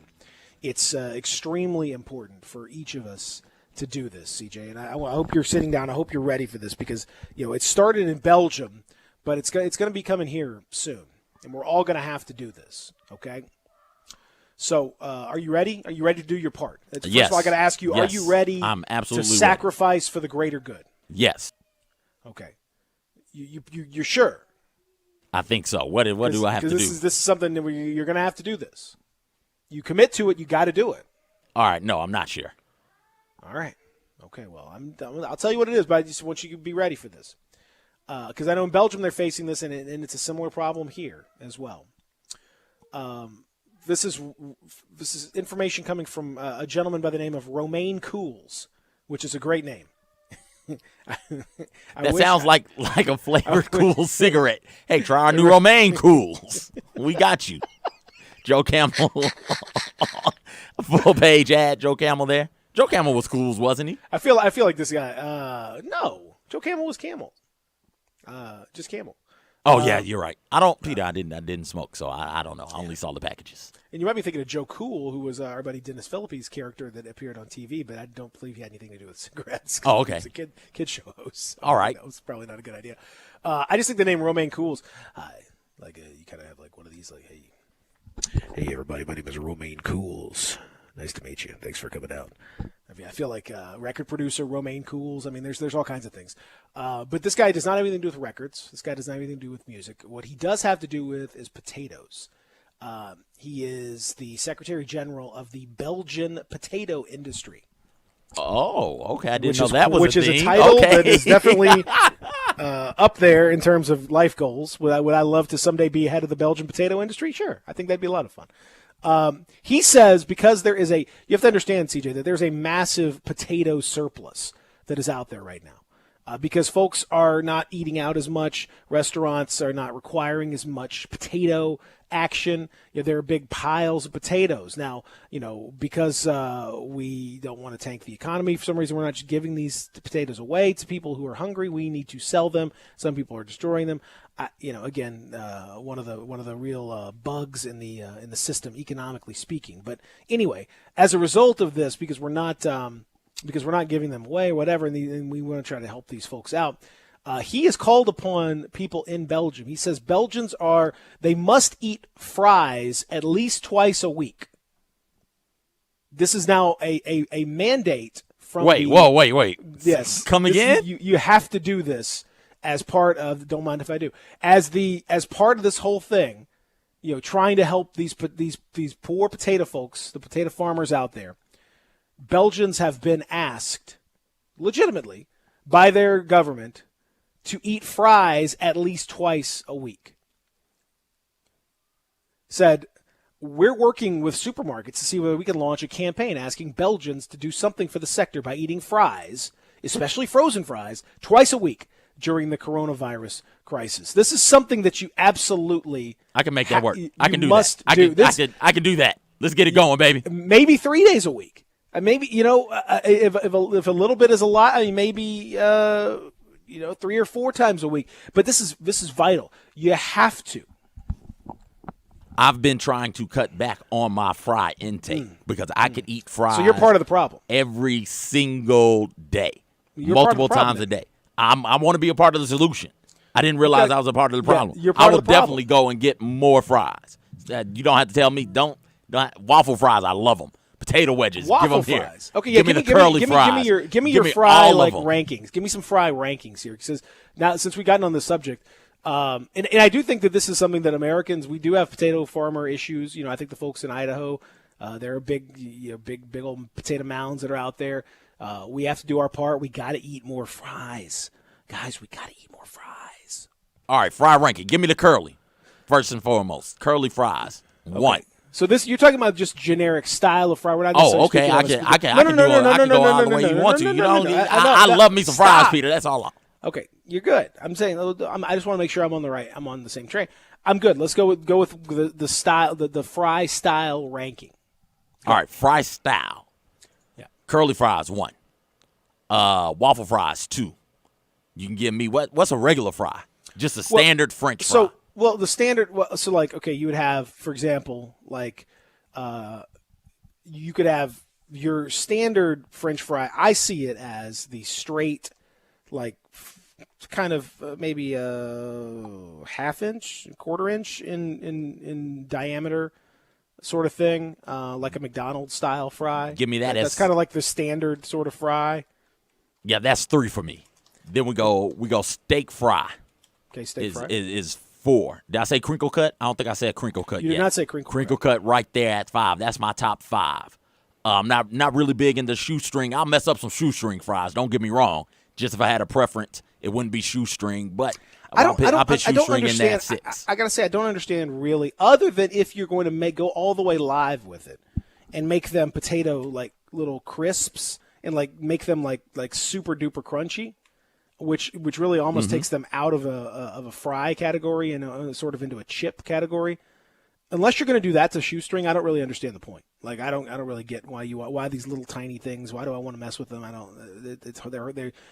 It's extremely important for each of us to do this, CJ. And I hope you're sitting down. I hope you're ready for this because it started in Belgium, but it's going to be coming here soon, and we're all going to have to do this. Okay. So, are you ready? Are you ready to do your part? First of all, I got to ask you: Are you ready? I'm absolutely to sacrifice for the greater good? Yes. Okay. You're sure? I think so. What do I have to do? This is something that you're going to have to do. This. You commit to it. You got to do it. All right. No, I'm not sure. All right. Okay. Well, I'll tell you what it is, but I just want you to be ready for this because I know in Belgium they're facing this, and it's a similar problem here as well. This is information coming from a gentleman by the name of Romaine Cools, which is a great name. That sounds like a flavored Cool cigarette. Hey, try our new Romaine Cools. We got you. Joe Camel. Full page ad. Joe Camel there. Joe Camel was Cools, wasn't he? I feel like this guy. No, Joe Camel was Camel. Just Camel. Oh yeah, you're right. Peter. I didn't smoke, so I don't know. I only saw the packages. And you might be thinking of Joe Cool, who was our buddy Dennis Phillippe's character that appeared on TV, but I don't believe he had anything to do with cigarettes. Oh, okay. He was a kid show host. So all right, that was probably not a good idea. I just think the name Romaine Cools, you kind of have like one of these, like, hey everybody, my name is Romaine Cools. Nice to meet you. Thanks for coming out. I feel like record producer Romaine Cools. I mean, there's all kinds of things. But this guy does not have anything to do with records. This guy does not have anything to do with music. What he does have to do with is potatoes. He is the Secretary General of the Belgian potato industry. Oh, okay. I didn't know that was which a thing. Which is a title okay. that is definitely up there in terms of life goals. Would I love to someday be head of the Belgian potato industry? Sure. I think that'd be a lot of fun. He says because you have to understand, CJ, that there's a massive potato surplus that is out there right now. Because folks are not eating out as much, restaurants are not requiring as much potato action. There are big piles of potatoes. Now, because we don't want to tank the economy, for some reason we're not just giving these potatoes away to people who are hungry. We need to sell them. Some people are destroying them. One of the real bugs in the system, economically speaking. But anyway, as a result of this, because we're not giving them away or whatever, and we want to try to help these folks out, he has called upon people in Belgium. He says Belgians they must eat fries at least twice a week. This is now a mandate from Wait. Yes. Come again? You have to do this as part of, don't mind if I do, as part of this whole thing, trying to help these poor potato folks, the potato farmers out there. Belgians have been asked, legitimately, by their government to eat fries at least twice a week. Said, we're working with supermarkets to see whether we can launch a campaign asking Belgians to do something for the sector by eating fries, especially frozen fries, twice a week during the coronavirus crisis. This is something that you absolutely I can make that work. I can do must that. do. I can do that. Let's get it going, baby. Maybe 3 days a week. Maybe, if a little bit is a lot, I mean, maybe 3 or 4 times a week. But this is vital. You have to. I've been trying to cut back on my fry intake because I could eat fries. So you're part of the problem. Every single day, You're multiple part of the problem, times a day. I want to be a part of the solution. I didn't realize I was a part of the problem. You're part I will of the problem. definitely go and get more fries. You don't have to tell me. Don't waffle fries. I love them. Potato wedges. Waffle give them fries. Here. Okay, yeah, give me the curly fries. Give me your fry all like of them. rankings. Give me some fry rankings here. Because now, since we've gotten on this subject, and I do think that this is something that Americans, we do have potato farmer issues. I think the folks in Idaho, there are big old potato mounds that are out there. We have to do our part. We got to eat more fries, guys. We got to eat more fries. All right, fry ranking. Give me the curly first and foremost. Curly fries. Okay. 1. So you're talking about just generic style of fry. We're not necessarily okay. I can go all the way you want to. I love me some fries, Peter. That's all. Okay, you're good. I'm saying I just want to make sure I'm on the same train. I'm good. Let's go with the style, the fry style ranking. All right, fry style. Yeah. Curly fries 1. Waffle fries 2. You can give me what's a regular fry? Just a standard French fry. Well, the standard. So like, okay, you would have, for example, like, you could have your standard French fry. I see it as the straight, like, kind of maybe a half-inch, quarter-inch in diameter, sort of thing, like a McDonald's style fry. Give me that. That's kind of like the standard sort of fry. Yeah, that's 3 for me. Then we go steak fry. Okay, steak fry is 4. Did I say crinkle cut? I don't think I said crinkle cut yet. You did not say crinkle cut. Crinkle cut right there at 5. That's my top 5. I'm not really big into shoestring. I'll mess up some shoestring fries. Don't get me wrong. Just if I had a preference, it wouldn't be shoestring. But I'll put shoestring in that 6. I got to say, I don't understand really, other than if you're going to go all the way live with it and make them potato, like, little crisps and, like, make them, like super duper crunchy. Which really almost takes them out of a fry category and sort of into a chip category. Unless you're going to do that to shoestring, I don't really understand the point. Like, I don't really get why these little tiny things. Why do I want to mess with them? I don't.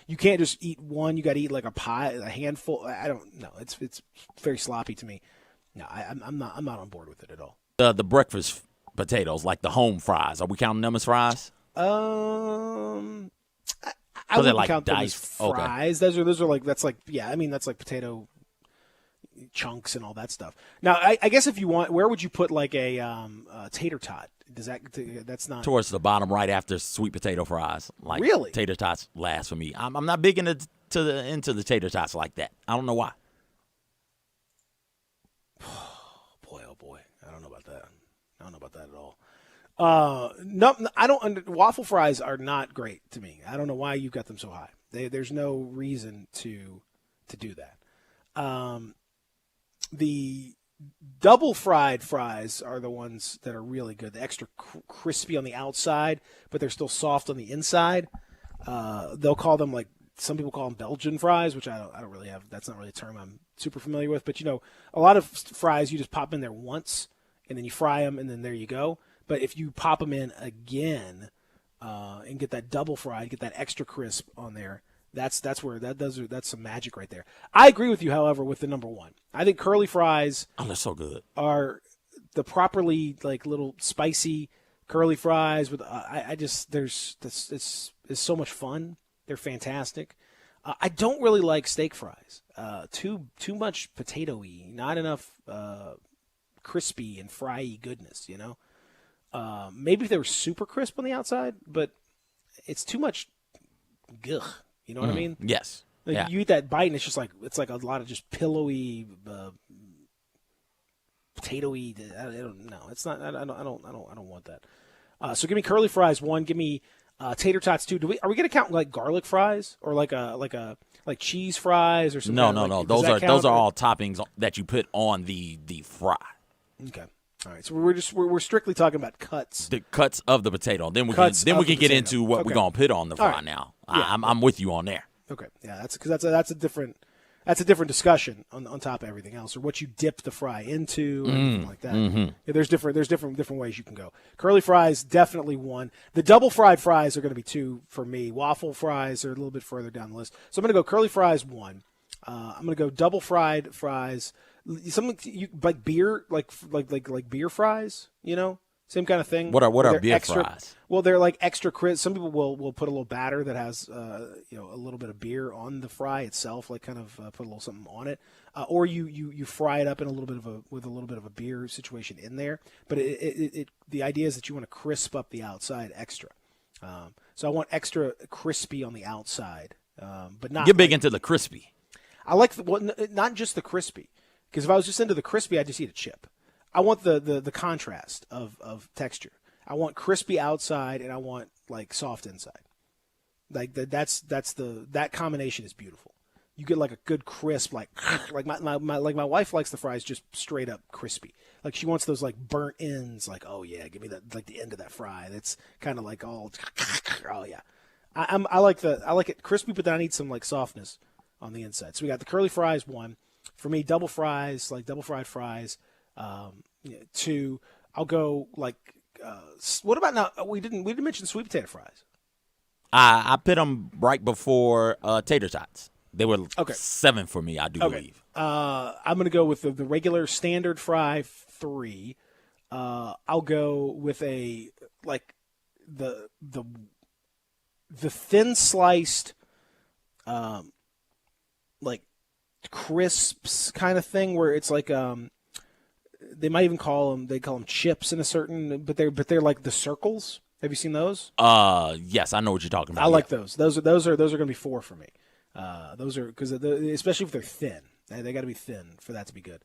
You can't just eat one. You got to eat like a pie, a handful. I don't know. It's very sloppy to me. No, I'm not on board with it at all. The breakfast potatoes, like the home fries, are we counting them as fries? I wouldn't like count them as diced fries. Okay. Those are like, that's like, yeah, I mean, that's like potato chunks and all that stuff. Now, I guess if you want, where would you put like a tater tot? That's not towards the bottom right after sweet potato fries. Like, really? Tater tots last for me. I'm not big into the tater tots like that. I don't know why. Oh boy, I don't know about that. I don't know about that at all. No, I don't. Waffle fries are not great to me. I don't know why you've got them so high. There's no reason to do that. The double fried fries are the ones that are really good. The extra crispy on the outside, but they're still soft on the inside. They'll call them, like, some people call them Belgian fries, which I don't really have. That's not really a term I'm super familiar with. But a lot of fries you just pop in there once and then you fry them and then there you go. But if you pop them in again and get that double fried, get that extra crisp on there, that's some magic right there. I agree with you, however, with the number 1. I think curly fries they're so good. Are the properly, like, little spicy curly fries with it's so much fun. They're fantastic. I don't really like steak fries. Too much potato-y, not enough crispy and fry-y goodness, Maybe if they were super crisp on the outside, but it's too much. Ugh, you know what I mean? Yes. Like Yeah. you eat that bite, and it's like a lot of just pillowy, potatoey. I don't know. It's not. I don't want that. So give me curly fries 1. Give me tater tots 2. Are we gonna count like garlic fries or like cheese fries or something? No. Those are all toppings that you put on the fry. Okay. All right. So we're strictly talking about cuts. The cuts of the potato. Then we can get into what we're gonna put on the fry now. Yeah. I'm with you on there. Okay. Yeah. That's a different discussion on top of everything else, or what you dip the fry into, or anything like that. Mm-hmm. Yeah, there's different ways you can go. Curly fries definitely 1. The double fried fries are going to be 2 for me. Waffle fries are a little bit further down the list. So I'm going to go curly fries 1. I'm going to go double fried fries. Something like beer, like beer fries. You know, same kind of thing. What are beer extra, fries? Well, they're like extra crisp. Some people will put a little batter that has a little bit of beer on the fry itself, like kind of put a little something on it, or you fry it up in with a little bit of a beer situation in there. But the idea is that you want to crisp up the outside extra. So I want extra crispy on the outside, but not. Get big into the crispy. I like not just the crispy, because if I was just into the crispy, I'd just eat a chip. I want the contrast of texture. I want crispy outside, and I want like soft inside. Like that combination is beautiful. You get like a good crisp, like my wife likes the fries just straight up crispy. Like she wants those like burnt ends. Like, oh yeah, give me that, like the end of that fry. That's kind of like all. Oh yeah, I like it crispy, but then I need some like softness on the inside. So we got the curly fries 1. For me, double fries, like double fried fries. 2. I'll go like. What about now? We didn't mention sweet potato fries. I put them right before tater tots. They were 7 for me, I do believe. I'm going to go with the regular standard fry 3. I'll go with the thin sliced, like crisps kind of thing, where it's like they might even call them chips in a certain, but they're like the circles. Have you seen those? Yes, I know what you're talking about. I like those. Those are going to be 4 for me. Those are because especially if they're thin, they got to be thin for that to be good.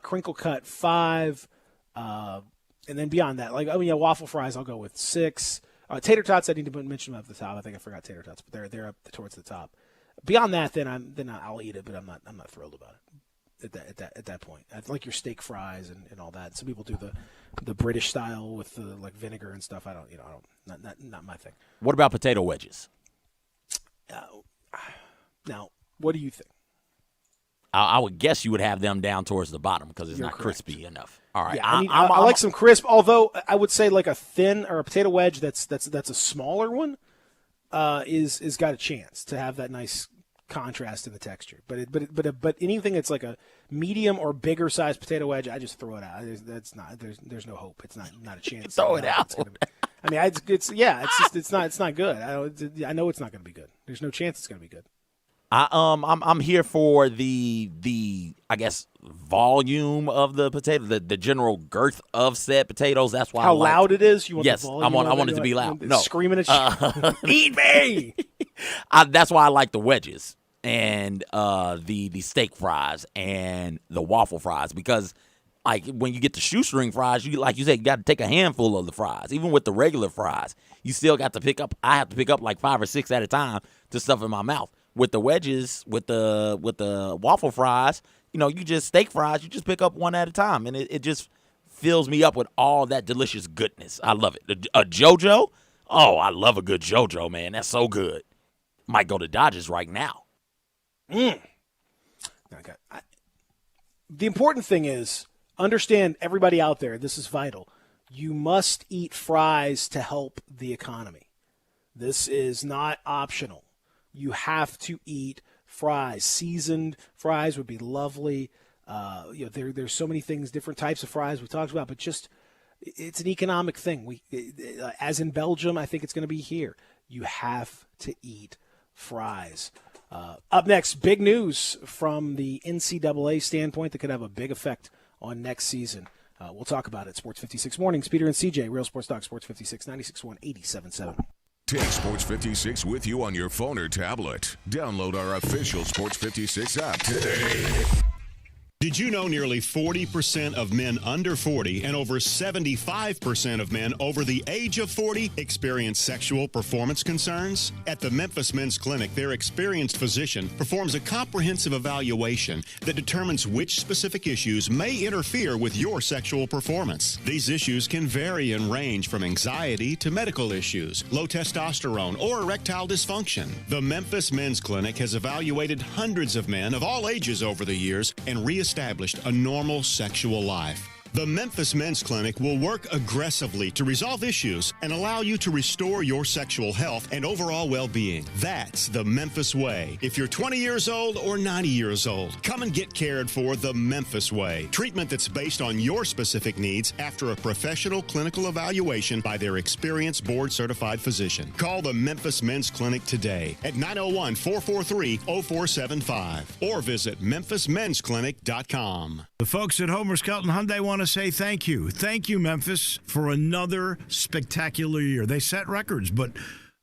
Crinkle cut 5, and then beyond that, waffle fries I'll go with 6. Tater tots I need to mention them at the top. I think I forgot tater tots, but they're up towards the top. Beyond that, then I'll eat it, but I'm not thrilled about it. At that point, I like your steak fries and all that. Some people do the British style with the like vinegar and stuff. Not my thing. What about potato wedges? Now, what do you think? I would guess you would have them down towards the bottom because it's not crispy enough. All right, yeah, I like some crisp. Although I would say like a thin or a potato wedge that's a smaller one is got a chance to have that nice contrast in the texture, but anything that's like a medium or bigger size potato wedge, I just throw it out. There's no hope. It's not a chance. Throw it out. It's not good. I know it's not going to be good. There's no chance it's going to be good. I'm here for the I guess volume of the potato, the general girth of said potatoes. That's why how loud it is. You want yes, the volume I want it to be loud. No, screaming at you. Eat me. That's why I like the wedges and the steak fries and the waffle fries, because like when you get the shoestring fries, like you said, you got to take a handful of the fries. Even with the regular fries, you still got to pick up. I have to pick up like 5 or 6 at a time to stuff in my mouth. With the wedges, with the waffle fries, you just steak fries, you just pick up one at a time, and it just fills me up with all that delicious goodness. I love it. A JoJo, oh, I love a good JoJo, man. That's so good. Might go to Dodgers right now. The important thing is, understand, everybody out there, this is vital. You must eat fries to help the economy. This is not optional. You have to eat fries. Seasoned fries would be lovely. There's so many things, different types of fries we talked about, but just it's an economic thing. As in Belgium, I think it's going to be here. You have to eat fries. Up next, big news from the NCAA standpoint that could have a big effect on next season. We'll talk about it. Sports 56 Mornings, Peter and CJ, Real Sports Talk, Sports 56, 96.1, 87.7. Take Sports 56 with you on your phone or tablet. Download our official Sports 56 app today. Did you know nearly 40% of men under 40 and over 75% of men over the age of 40 experience sexual performance concerns? At the Memphis Men's Clinic, their experienced physician performs a comprehensive evaluation that determines which specific issues may interfere with your sexual performance. These issues can vary and range from anxiety to medical issues, low testosterone, or erectile dysfunction. The Memphis Men's Clinic has evaluated hundreds of men of all ages over the years and reestablished a normal sexual life. The Memphis Men's Clinic will work aggressively to resolve issues and allow you to restore your sexual health and overall well-being. That's the Memphis way. If you're 20 years old or 90 years old, come and get cared for the Memphis way. Treatment that's based on your specific needs after a professional clinical evaluation by their experienced board-certified physician. Call the Memphis Men's Clinic today at 901-443-0475 or visit memphismensclinic.com. The folks at Homer Skelton Hyundai want to say thank you. Thank you, Memphis, for another spectacular year. They set records, but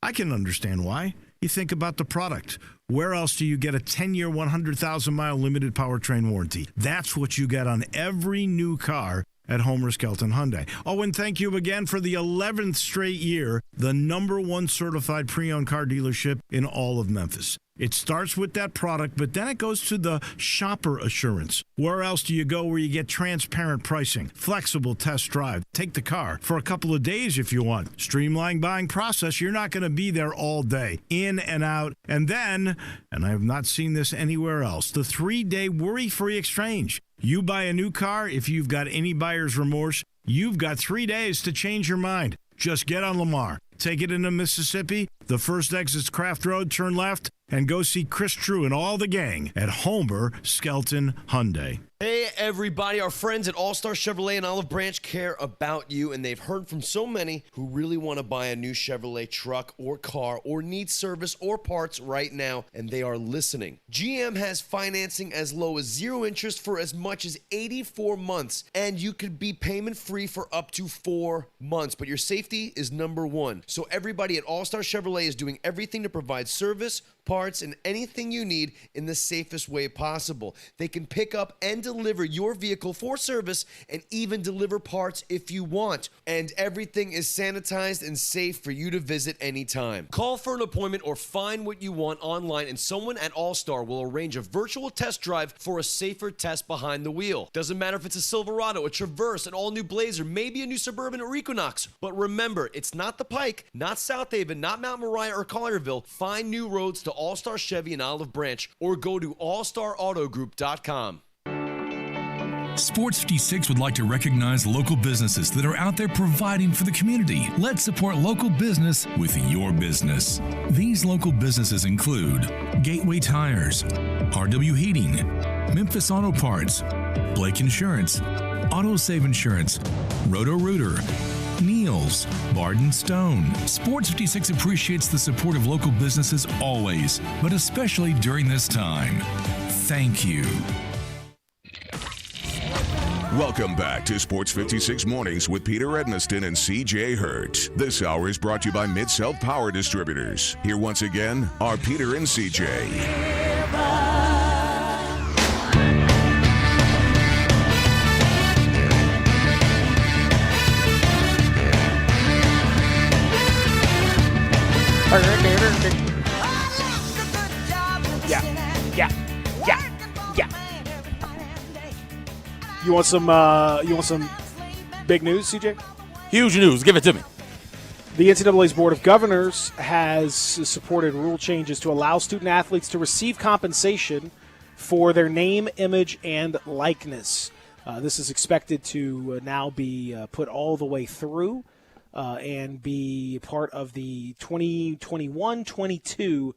I can understand why. You think about the product. Where else do you get a 10-year, 100,000-mile limited powertrain warranty? That's what you get on every new car at Homer Skelton Hyundai. Oh, and thank you again for the 11th straight year, the #1 certified pre-owned car dealership in all of Memphis. It starts with that product, but then it goes to the shopper assurance. Where else do you go where you get transparent pricing, flexible test drive, take the car for a couple of days if you want, streamlined buying process? You're not going to be there all day, in and out. And then, and I have not seen this anywhere else, the 3-day worry-free exchange. You buy a new car, if you've got any buyer's remorse, you've got 3 days to change your mind. Just get on Lamar, take it into Mississippi, the first exit's Craft Road, turn left, and go see Chris True and all the gang at Homer Skelton Hyundai. Hey, everybody. Our friends at All-Star Chevrolet and Olive Branch care about you, and they've heard from so many who really want to buy a new Chevrolet truck or car or need service or parts right now, and they are listening. GM has financing as low as 0 interest for as much as 84 months, and you could be payment-free for up to 4 months, but your safety is number one. So everybody at All-Star Chevrolet is doing everything to provide service, parts, and anything you need in the safest way possible. They can pick up and deliver your vehicle for service and even deliver parts if you want. And everything is sanitized and safe for you to visit anytime. Call for an appointment or find what you want online, and someone at All-Star will arrange a virtual test drive for a safer test behind the wheel. Doesn't matter if it's a Silverado, a Traverse, an all-new Blazer, maybe a new Suburban or Equinox. But remember, it's not the Pike, not South Haven, not Mount Moriah or Collierville. Find new roads to All-Star Chevy and Olive Branch, or go to allstarautogroup.com. Sports 56 would like to recognize local businesses that are out there providing for the community. Let's support local business with your business. These local businesses include Gateway Tires, RW Heating, Memphis Auto Parts, Blake Insurance, AutoSave Insurance, Roto-Rooter, Neil's, Barden Stone. Sports 56 appreciates the support of local businesses always, but especially during this time. Thank you. Welcome back to Sports 56 Mornings with Peter Edmiston and CJ Hurt. This hour is brought to you by Mid-South Power Distributors. Here once again are Peter and CJ. Yeah. You want some big news, CJ? Huge news. Give it to me. The NCAA's Board of Governors has supported rule changes to allow student athletes to receive compensation for their name, image, and likeness. This is expected to now be put all the way through and be part of the 2021-22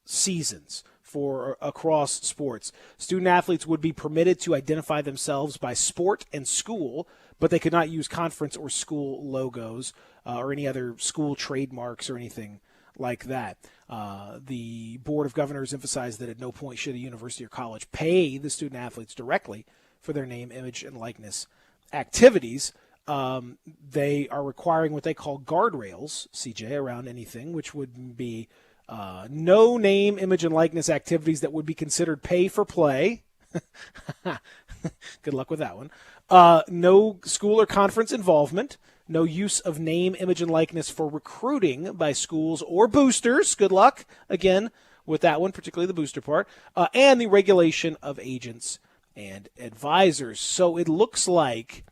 seasons for across sports. Student athletes would be permitted to identify themselves by sport and school, but they could not use conference or school logos or any other school trademarks or anything like that. The Board of Governors emphasized that at no point should a university or college pay the student athletes directly for their name, image, and likeness activities. they are requiring what they call guardrails, CJ, around anything, which would be no name, image, and likeness activities that would be considered pay for play. Good luck with that one. No school or conference involvement. No use of name, image, and likeness for recruiting by schools or boosters. Good luck, again, with that one, particularly the booster part. And the regulation of agents and advisors. So it looks like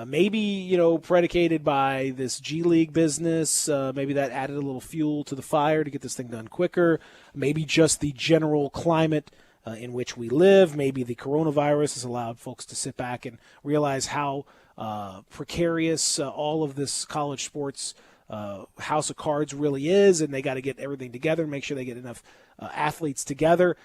maybe, predicated by this G League business, maybe that added a little fuel to the fire to get this thing done quicker. Maybe just the general climate in which we live. Maybe the coronavirus has allowed folks to sit back and realize how precarious all of this college sports house of cards really is, and they got to get everything together and make sure they get enough athletes together.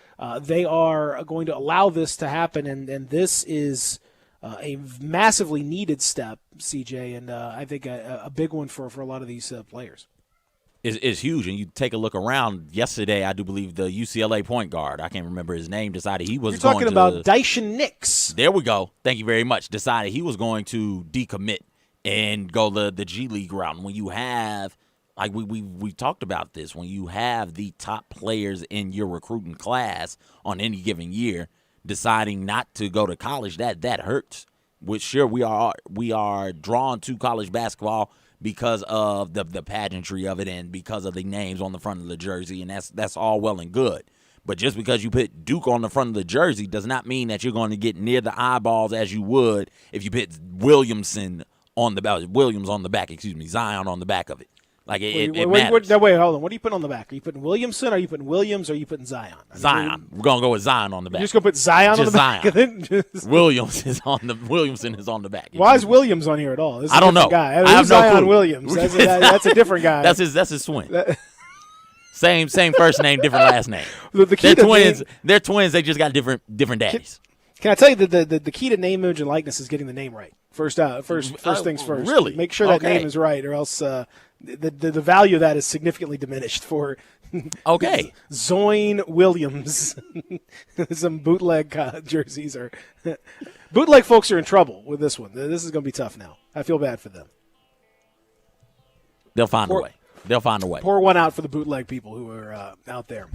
They are going to allow this to happen, and this is a massively needed step, CJ, and I think a big one for a lot of these players. Is huge, and you take a look around. Yesterday, I do believe the UCLA point guard, I can't remember his name, decided he was You're talking about Dyson Nix. There we go. Thank you very much. Decided he was going to decommit and go the G League route. And when you have, like we talked about this, when you have the top players in your recruiting class on any given year deciding not to go to college, that hurts. Which sure we are drawn to college basketball because of the pageantry of it and because of the names on the front of the jersey, and that's all well and good. But just because you put Duke on the front of the jersey does not mean that you're going to get near the eyeballs as you would if you put Williams on the back, Zion on the back of it. Like it matters. Wait, hold on. What are you putting on the back? Are you putting Williamson? Are you putting Williams? Or are you putting Zion? Zion. We're gonna go with Zion on the back. You're just gonna put Zion on the back. Williamson is on the back. Why is Williams on here at all? This is I don't know. Guy. I have Zion no clue. Williams. That's a different guy. That's his twin. Same first name, different last name. They're twins. They're twins. They just got different daddies. Can I tell you that the key to name, image, and likeness is getting the name right? First things first. Really? Make sure that name is right, or else the value of that is significantly diminished for Zoin Williams. Some bootleg jerseys or bootleg folks are in trouble with this one. This is going to be tough now. I feel bad for them. They'll find a way. Pour one out for the bootleg people who are out there.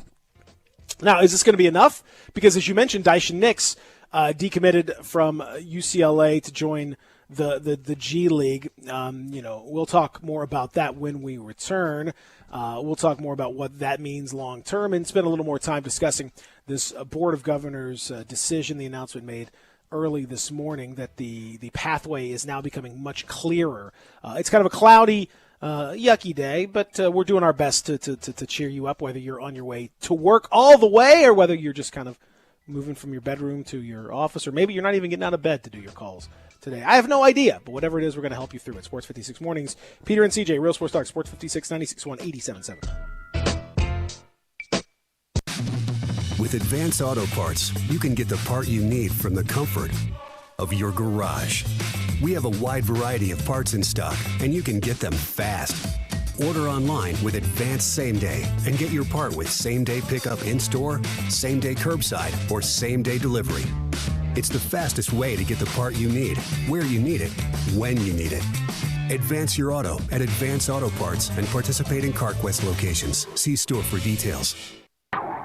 Now, is this going to be enough? Because as you mentioned, Dyson Nix decommitted from UCLA to join the G League. We'll talk more about that when we return. We'll talk more about what that means long term and spend a little more time discussing this Board of Governors decision, the announcement made early this morning that the pathway is now becoming much clearer. It's kind of a cloudy, yucky day, but we're doing our best to cheer you up, whether you're on your way to work all the way or whether you're just kind of moving from your bedroom to your office, or maybe you're not even getting out of bed to do your calls today. I have no idea, but whatever it is, we're going to help you through it. Sports 56 Mornings. Peter and CJ, Real Sports Talk, Sports 56, 96.1, 87.7. With Advance Auto Parts, you can get the part you need from the comfort of your garage. We have a wide variety of parts in stock, and you can get them fast. Order online with Advance Same Day and get your part with same-day pickup in-store, same-day curbside, or same-day delivery. It's the fastest way to get the part you need, where you need it, when you need it. Advance your auto at Advance Auto Parts and participating CarQuest locations. See store for details.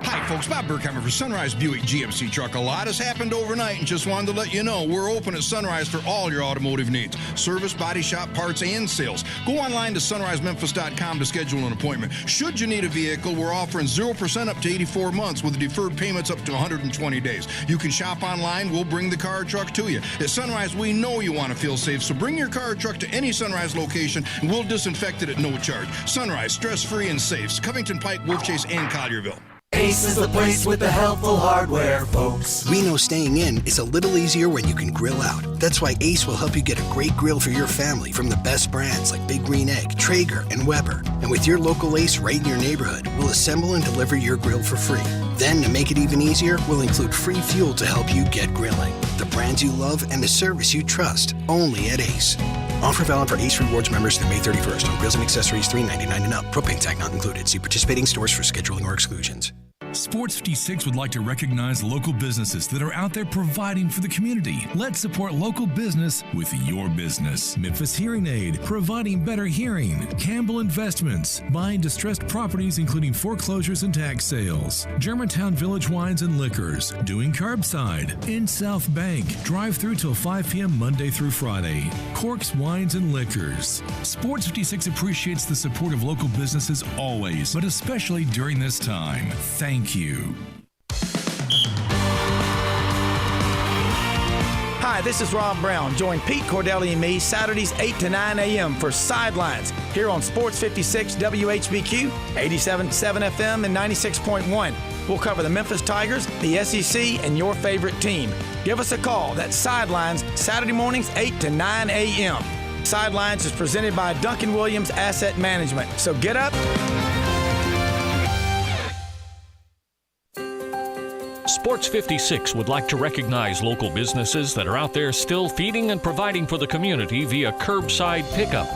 Hi, folks. Bob Burkheimer for Sunrise Buick GMC Truck. A lot has happened overnight and just wanted to let you know we're open at Sunrise for all your automotive needs. Service, body shop, parts, and sales. Go online to sunrisememphis.com to schedule an appointment. Should you need a vehicle, we're offering 0% up to 84 months with deferred payments up to 120 days. You can shop online. We'll bring the car or truck to you. At Sunrise, we know you want to feel safe, so bring your car or truck to any Sunrise location and we'll disinfect it at no charge. Sunrise, stress-free and safe. Covington Pike, Wolf Chase, and Collierville. Ace is the place with the helpful hardware, folks. We know staying in is a little easier when you can grill out. That's why Ace will help you get a great grill for your family from the best brands like Big Green Egg, Traeger, and Weber. And with your local Ace right in your neighborhood, we'll assemble and deliver your grill for free. Then, to make it even easier, we'll include free fuel to help you get grilling. The brands you love and the service you trust, only at Ace. Offer valid for Ace Rewards members through May 31st on grills and accessories $3.99 and up. Propane tank not included. See participating stores for scheduling or exclusions. Sports 56 would like to recognize local businesses that are out there providing for the community. Let's support local business with your business. Memphis Hearing Aid, providing better hearing. Campbell Investments, buying distressed properties including foreclosures and tax sales. Germantown Village Wines and Liquors, doing curbside. In South Bank, drive through till 5 p.m. Monday through Friday. Corks Wines and Liquors. Sports 56 appreciates the support of local businesses always, but especially during this time. Thank you. Hi, this is Rob Brown. Join Pete Cordelli and me Saturdays 8 to 9 a.m. for Sidelines here on Sports 56 WHBQ, 87.7 FM and 96.1. We'll cover the Memphis Tigers, the SEC, and your favorite team. Give us a call. That's Sidelines, Saturday mornings 8 to 9 a.m. Sidelines is presented by Duncan Williams Asset Management. So get up. Sports 56 would like to recognize local businesses that are out there still feeding and providing for the community via curbside pickup.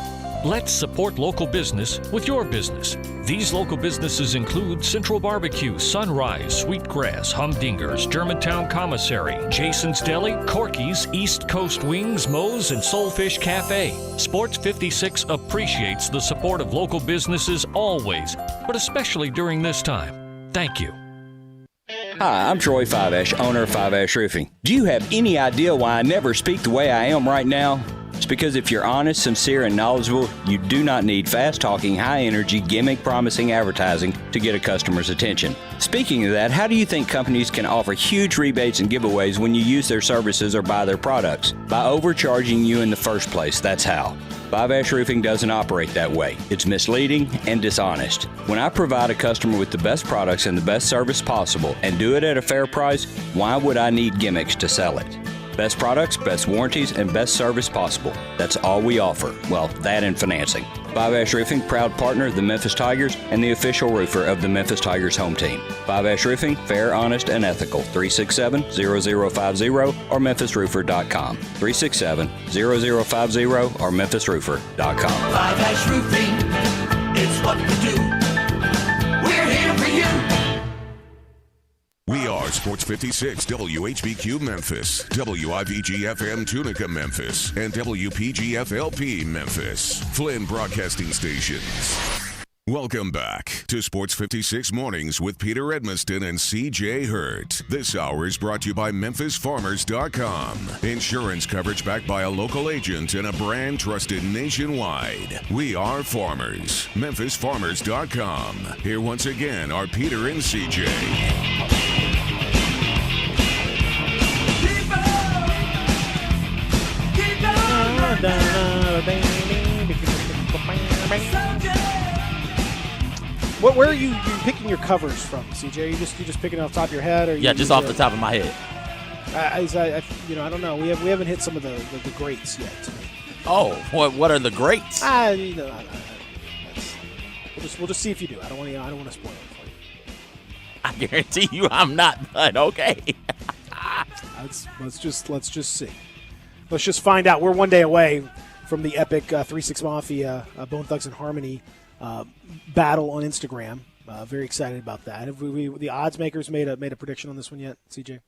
Let's support local business with your business. These local businesses include Central Barbecue, Sunrise, Sweetgrass, Humdingers, Germantown Commissary, Jason's Deli, Corky's, East Coast Wings, Moe's, and Soulfish Cafe. Sports 56 appreciates the support of local businesses always, but especially during this time. Thank you. Hi, I'm Troy Fiveash, owner of Fiveash Roofing. Do you have any idea why I never speak the way I am right now? It's because if you're honest, sincere, and knowledgeable, you do not need fast-talking, high-energy, gimmick-promising advertising to get a customer's attention. Speaking of that, how do you think companies can offer huge rebates and giveaways when you use their services or buy their products? By overcharging you in the first place, that's how. Fiveash Roofing doesn't operate that way. It's misleading and dishonest. When I provide a customer with the best products and the best service possible and do it at a fair price, why would I need gimmicks to sell it? Best products, best warranties, and best service possible. That's all we offer. Well, that and financing. Fiveash Roofing, proud partner of the Memphis Tigers and the official roofer of the Memphis Tigers home team. Fiveash Roofing, fair, honest, and ethical. 367-0050 or memphisroofer.com. 367-0050 or memphisroofer.com. Fiveash Roofing, it's what we do. We're here for you. We are Sports 56 WHBQ Memphis, WIVG-FM Tunica Memphis, and WPG-FLP Memphis, Flynn Broadcasting Stations. Welcome back to Sports 56 Mornings with Peter Edmiston and C.J. Hurt. This hour is brought to you by MemphisFarmers.com. Insurance coverage backed by a local agent and a brand trusted nationwide. We are farmers. MemphisFarmers.com. Here once again are Peter and C.J. Where are you picking your covers from, CJ? Are you just picking it off the top of your head, or just off the top of my head. I don't know. We haven't hit some of the greats yet. Oh, what are the greats? We'll just see if you do. I don't want to spoil it for you. I guarantee you, I'm not. But okay. Let's just see. Let's just find out. We're one day away from the epic 3-6 Mafia Bone Thugs and Harmony battle on Instagram. Very excited about that. Have the odds makers made a prediction on this one yet, CJ?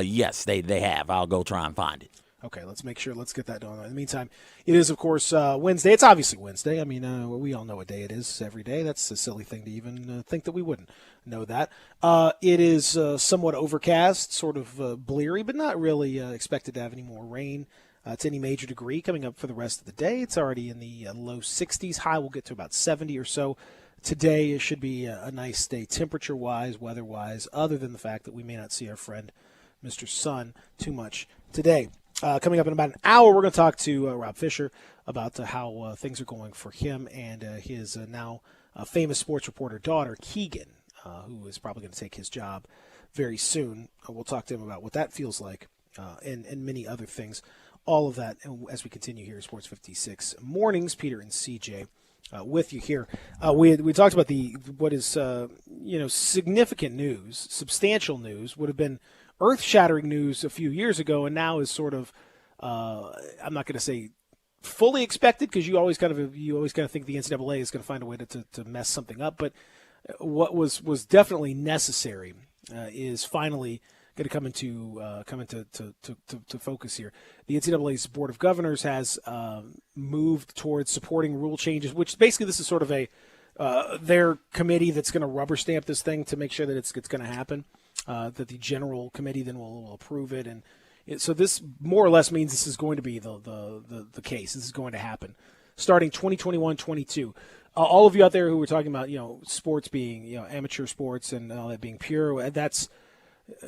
Yes, they have. I'll go try and find it. Okay, let's make sure. Let's get that done. In the meantime, it is, of course, Wednesday. It's obviously Wednesday. I mean, we all know what day it is every day. That's a silly thing to even think that we wouldn't know that. It is somewhat overcast, sort of bleary, but not really expected to have any more rain to any major degree coming up for the rest of the day. It's already in the low 60s. High will get to about 70 or so. Today it should be a nice day temperature-wise, weather-wise, other than the fact that we may not see our friend Mr. Sun too much today. Coming up in about an hour, we're going to talk to Rob Fisher about how things are going for him and his now famous sports reporter daughter, Keegan, who is probably going to take his job very soon. We'll talk to him about what that feels like and many other things. All of that as we continue here at Sports 56 Mornings. Peter and CJ with you here. We talked about what is significant news, substantial news, would have been earth-shattering news a few years ago, and now is sort of I'm not going to say fully expected, because you always kind of think the NCAA is going to find a way to mess something up, but what was definitely necessary is finally going to come into focus here. The NCAA's Board of Governors has moved towards supporting rule changes, which basically this is sort of their committee that's going to rubber stamp this thing to make sure that it's going to happen. That the general committee then will approve it, and so this more or less means this is going to be the case. This is going to happen starting 2021-22. All of you out there who were talking about sports being amateur sports and all that being pure, that's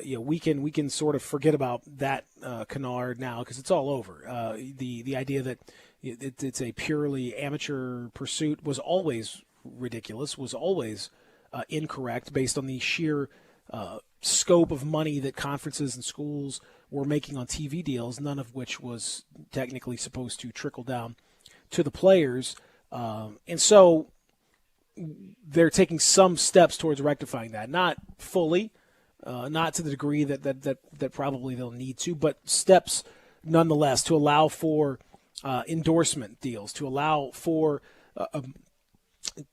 we can sort of forget about that canard now because it's all over. The idea that it's a purely amateur pursuit was always ridiculous, was always incorrect based on the sheer scope of money that conferences and schools were making on TV deals, none of which was technically supposed to trickle down to the players. And so they're taking some steps towards rectifying that, not fully, not to the degree that probably they'll need to, but steps nonetheless to allow for endorsement deals, to allow for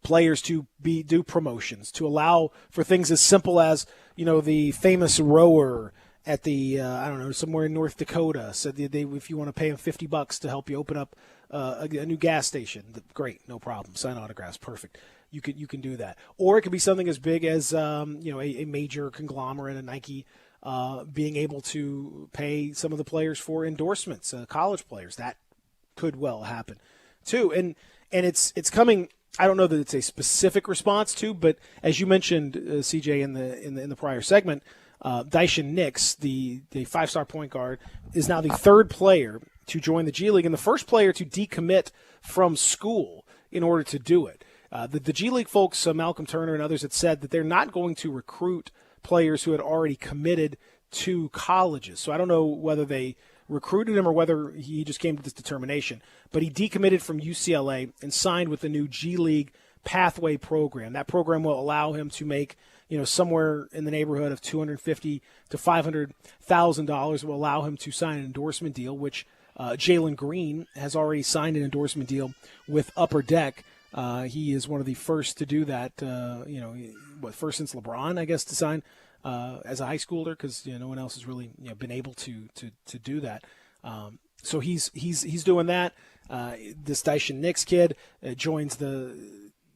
players to do promotions, to allow for things as simple as the famous rower at the somewhere in North Dakota said if you want to pay him $50 to help you open up a new gas station, great, no problem, sign autographs, perfect. You can do that, or it could be something as big as a major conglomerate, a Nike, being able to pay some of the players for endorsements, college players. That could well happen too, and it's coming. I don't know that it's a specific response to, but as you mentioned, CJ, in the prior segment, Daishin Nix, the 5-star point guard, is now the third player to join the G League and the first player to decommit from school in order to do it. The G League folks, Malcolm Turner and others, had said that they're not going to recruit players who had already committed to colleges. So I don't know whether they recruited him or whether he just came to this determination. But he decommitted from UCLA and signed with the new G League Pathway program. That program will allow him to make somewhere in the neighborhood of $250,000 to $500,000. Will allow him to sign an endorsement deal, which Jalen Green has already signed an endorsement deal with Upper Deck. He is one of the first to do that. First since LeBron, I guess, to sign as a high schooler, because no one else has really been able to do that. So he's doing that. This Daishin Nix kid joins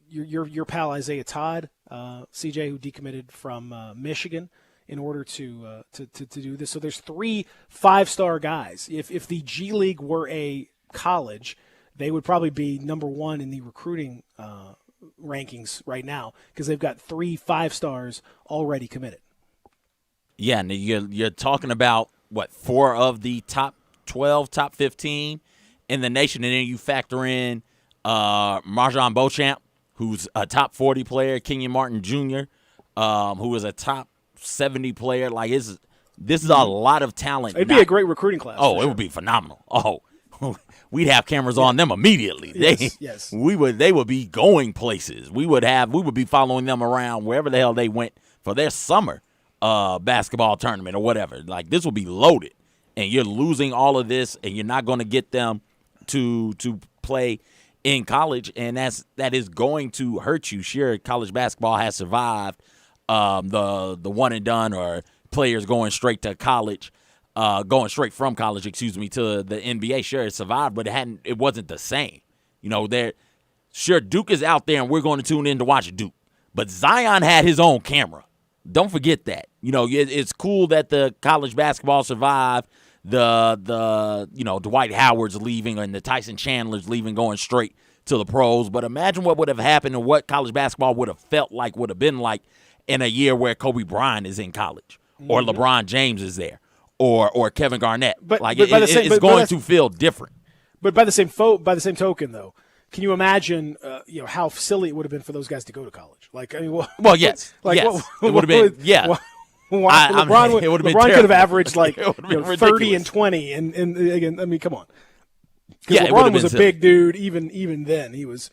your pal Isaiah Todd, CJ, who decommitted from Michigan in order to do this. So there's 3 5-star guys. If the G League were a college, they would probably be number 1 in the recruiting rankings right now because they've got 3 5-stars already committed. Yeah, and you're talking about, 4 of the top 12, top 15 in the nation, and then you factor in Marjon Beauchamp, who's a top 40 player, Kenyon Martin Jr., who is a top 70 player. Like, this is a lot of talent. It'd be a great recruiting class. Oh, it would be phenomenal. Oh, we'd have cameras on them immediately. Yes. They would be going places. We would be following them around wherever the hell they went for their summer basketball tournament or whatever. Like, this will be loaded, and you're losing all of this, and you're not going to get them to play in college, and that is going to hurt you. Sure, college basketball has survived the one and done, or players going straight to college, going straight from college, to the NBA. Sure, it survived, but it wasn't the same. Sure, Duke is out there, and we're going to tune in to watch Duke, but Zion had his own camera. Don't forget that. It's cool that the college basketball survived. The Dwight Howard's leaving and the Tyson Chandler's leaving, going straight to the pros. But imagine what would have happened and what college basketball would have felt like, would have been like in a year where Kobe Bryant is in college, or LeBron James is there, or Kevin Garnett. It's going to feel different. But by the same token, though, can you imagine how silly it would have been for those guys to go to college? Yes. It would have been, yeah. LeBron could have averaged 30 and 20, and again, I mean, come on. Because LeBron was a big dude even then. He was,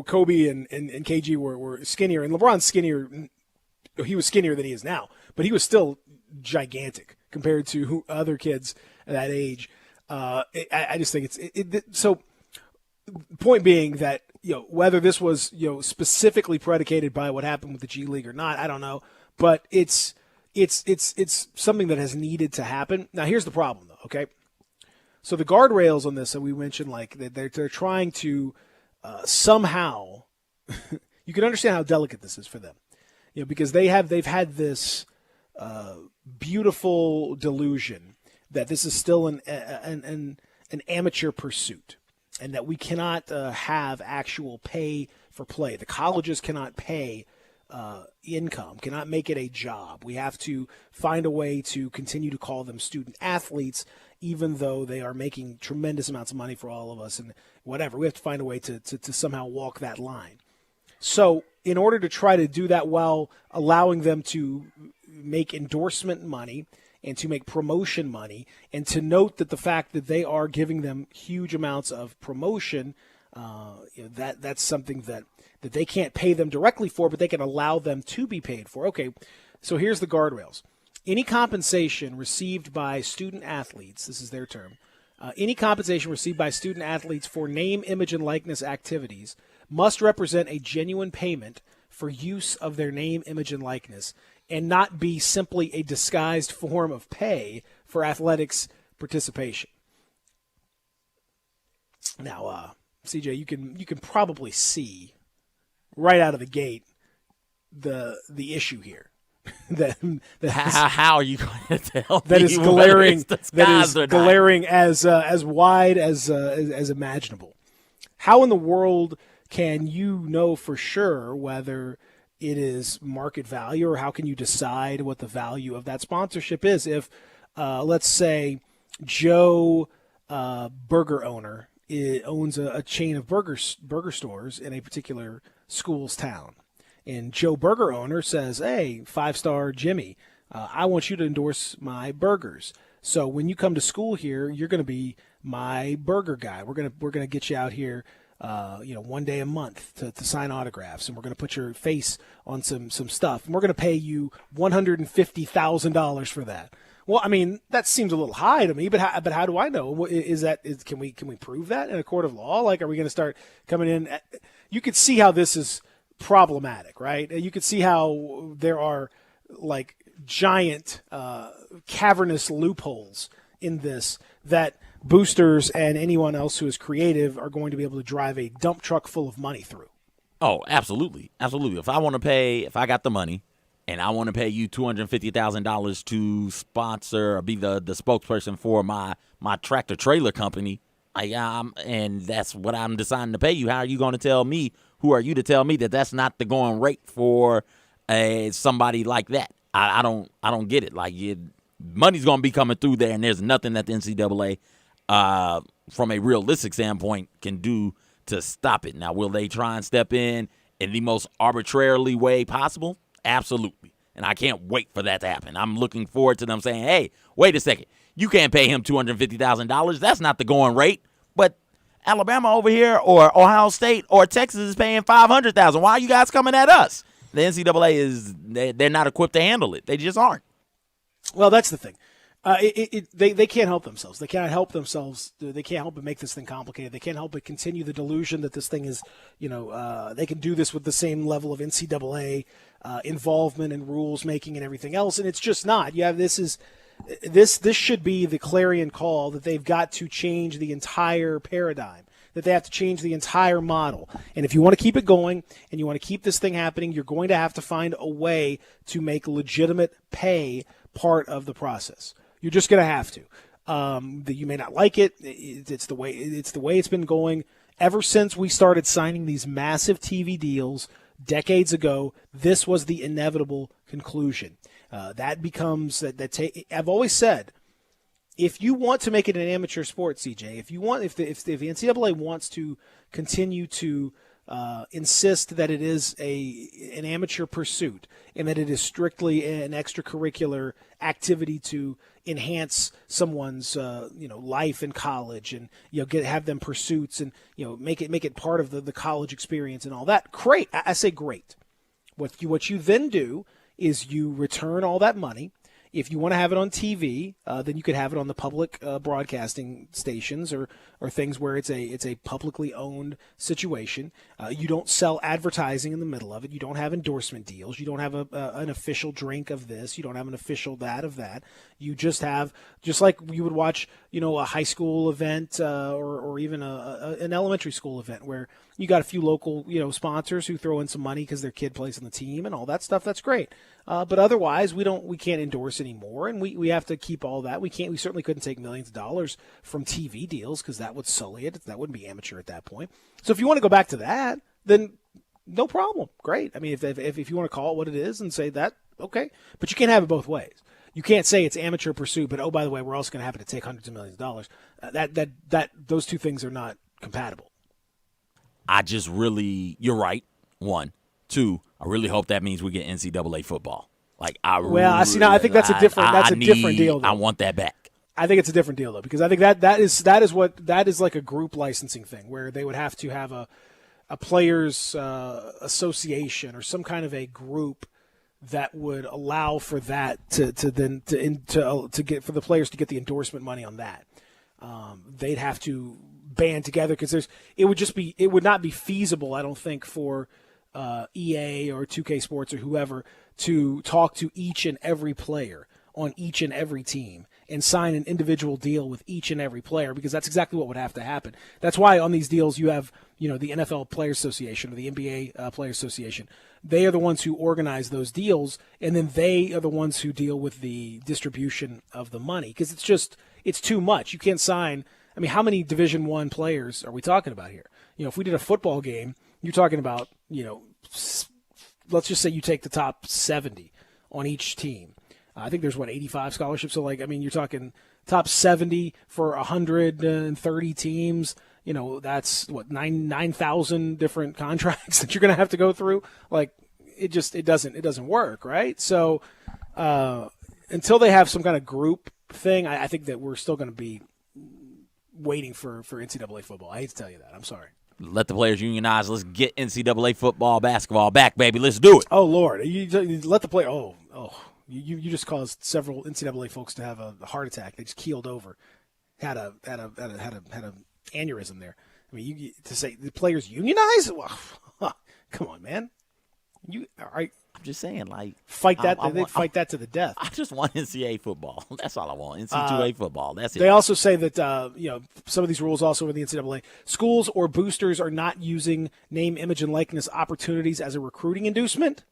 Kobe and KG were skinnier, and LeBron's skinnier. He was skinnier than he is now, but he was still gigantic compared to other kids at that age. I just think so. Point being that whether this was specifically predicated by what happened with the G League or not, I don't know. But it's something that has needed to happen. Now, here's the problem, though. Okay, so the guardrails on this that we mentioned, like they're trying to somehow. You can understand how delicate this is for them, because they've had this beautiful delusion that this is still an amateur pursuit, and that we cannot have actual pay for play. The colleges cannot pay income, cannot make it a job. We have to find a way to continue to call them student athletes, even though they are making tremendous amounts of money for all of us and whatever. We have to find a way to somehow walk that line. So in order to try to do that while allowing them to make endorsement money and to make promotion money, and to note that the fact that they are giving them huge amounts of promotion, that's something that they can't pay them directly for, but they can allow them to be paid for. Okay, so here's the guardrails. Any compensation received by student athletes, this is their term, any compensation received by student athletes for name, image, and likeness activities must represent a genuine payment for use of their name, image, and likeness, and not be simply a disguised form of pay for athletics participation. Now, CJ, you can probably see right out of the gate the issue here. How are you going to tell that me is glaring? That is glaring not? as wide as imaginable. How in the world can you know for sure whether it is market value, or how can you decide what the value of that sponsorship is? If, let's say, Joe, burger owner, owns a chain of burger stores in a particular school's town, and Joe burger owner says, "Hey, 5-Star Jimmy, I want you to endorse my burgers. So when you come to school here, you're going to be my burger guy. We're gonna get you out here." One day a month to sign autographs, and we're going to put your face on some stuff, and we're going to pay you $150,000 for that. Well, I mean, that seems a little high to me, but how do I know? Can we prove that in a court of law? Like, are we going to start coming in? You could see how this is problematic, right? You could see how there are like giant cavernous loopholes in this that boosters and anyone else who is creative are going to be able to drive a dump truck full of money through. Oh, absolutely. Absolutely. If I got the money and I want to pay you $250,000 to sponsor or be the spokesperson for my tractor trailer company, and that's what I'm deciding to pay you, how are you going to tell me, who are you to tell me that that's not the going rate for somebody like that? I don't get it. Like, money's going to be coming through there, and there's nothing that the NCAA from a realistic standpoint can do to stop it. Now, will they try and step in the most arbitrarily way possible? Absolutely. And I can't wait for that to happen. I'm looking forward to them saying, hey, wait a second. You can't pay him $250,000. That's not the going rate. But Alabama over here or Ohio State or Texas is paying $500,000. Why are you guys coming at us? The NCAA they're not equipped to handle it. They just aren't. Well, that's the thing. They can't help themselves. They can't help themselves. They can't help but make this thing complicated. They can't help but continue the delusion that this thing is, they can do this with the same level of NCAA involvement and rules making and everything else, and it's just not. This should be the clarion call that they've got to change the entire paradigm, that they have to change the entire model. And if you want to keep it going and you want to keep this thing happening, you're going to have to find a way to make legitimate pay part of the process. You're just going to have to. That you may not like it. It's the way it's been going ever since we started signing these massive TV deals decades ago. This was the inevitable conclusion. That becomes I've always said, if you want to make it an amateur sport, CJ, if the NCAA wants to continue to insist that it is an amateur pursuit and that it is strictly an extracurricular activity to enhance someone's life in college and have them pursuits and make it part of the college experience and all that, great. I say great. What you then do is you return all that money If you want to have it on TV, then you could have it on the public broadcasting stations or things where it's a publicly owned situation. You don't sell advertising in the middle of it. You don't have endorsement deals. You don't have an official drink of this. You don't have an official that of that. You just have, just like you would watch, a high school event or even an elementary school event where you got a few local, sponsors who throw in some money because their kid plays on the team and all that stuff. That's great. But otherwise, we can't endorse anymore, and we have to keep all that. We certainly couldn't take millions of dollars from TV deals because that would sully it. That wouldn't be amateur at that point. So if you want to go back to that, then no problem. Great. I mean, if you want to call it what it is and say that, okay. But you can't have it both ways. You can't say it's amateur pursuit, but, oh, by the way, we're also going to have to take hundreds of millions of dollars. Those two things are not compatible. You're right, one. Two, I really hope that means we get NCAA football. I think that's a different deal, though. I want that back. I think it's a different deal, though, because I think that is like a group licensing thing where they would have to have a players association or some kind of a group that would allow for that to get for the players to get the endorsement money on that. They'd have to band together because it would not be feasible, I don't think, for EA or 2K Sports or whoever to talk to each and every player on each and every team and sign an individual deal with each and every player, because that's exactly what would have to happen. That's why on these deals you have, the NFL Players Association or the NBA Players Association. They are the ones who organize those deals, and then they are the ones who deal with the distribution of the money, because it's too much. You can't sign. I mean, how many Division I players are we talking about here? If we did a football game, you're talking about, let's just say you take the top 70 on each team. I think there's 85 scholarships. So you're talking top 70 for 130 teams. That's 9,000 different contracts that you're going to have to go through. It doesn't work, right? So until they have some kind of group thing, I think that we're still going to be waiting for NCAA football. I hate to tell you that. I'm sorry. Let the players unionize. Let's get NCAA football, basketball back, baby. Let's do it. Oh, Lord. You let the player. You just caused several NCAA folks to have a heart attack. They just keeled over, had a aneurysm there. I mean, to say the players unionize? Well, come on, man. I'm just saying, fight that. They fight that to the death. I just want NCAA football. That's all I want. NCAA football. That's it. They also say that some of these rules also in the NCAA, schools or boosters are not using name, image, and likeness opportunities as a recruiting inducement.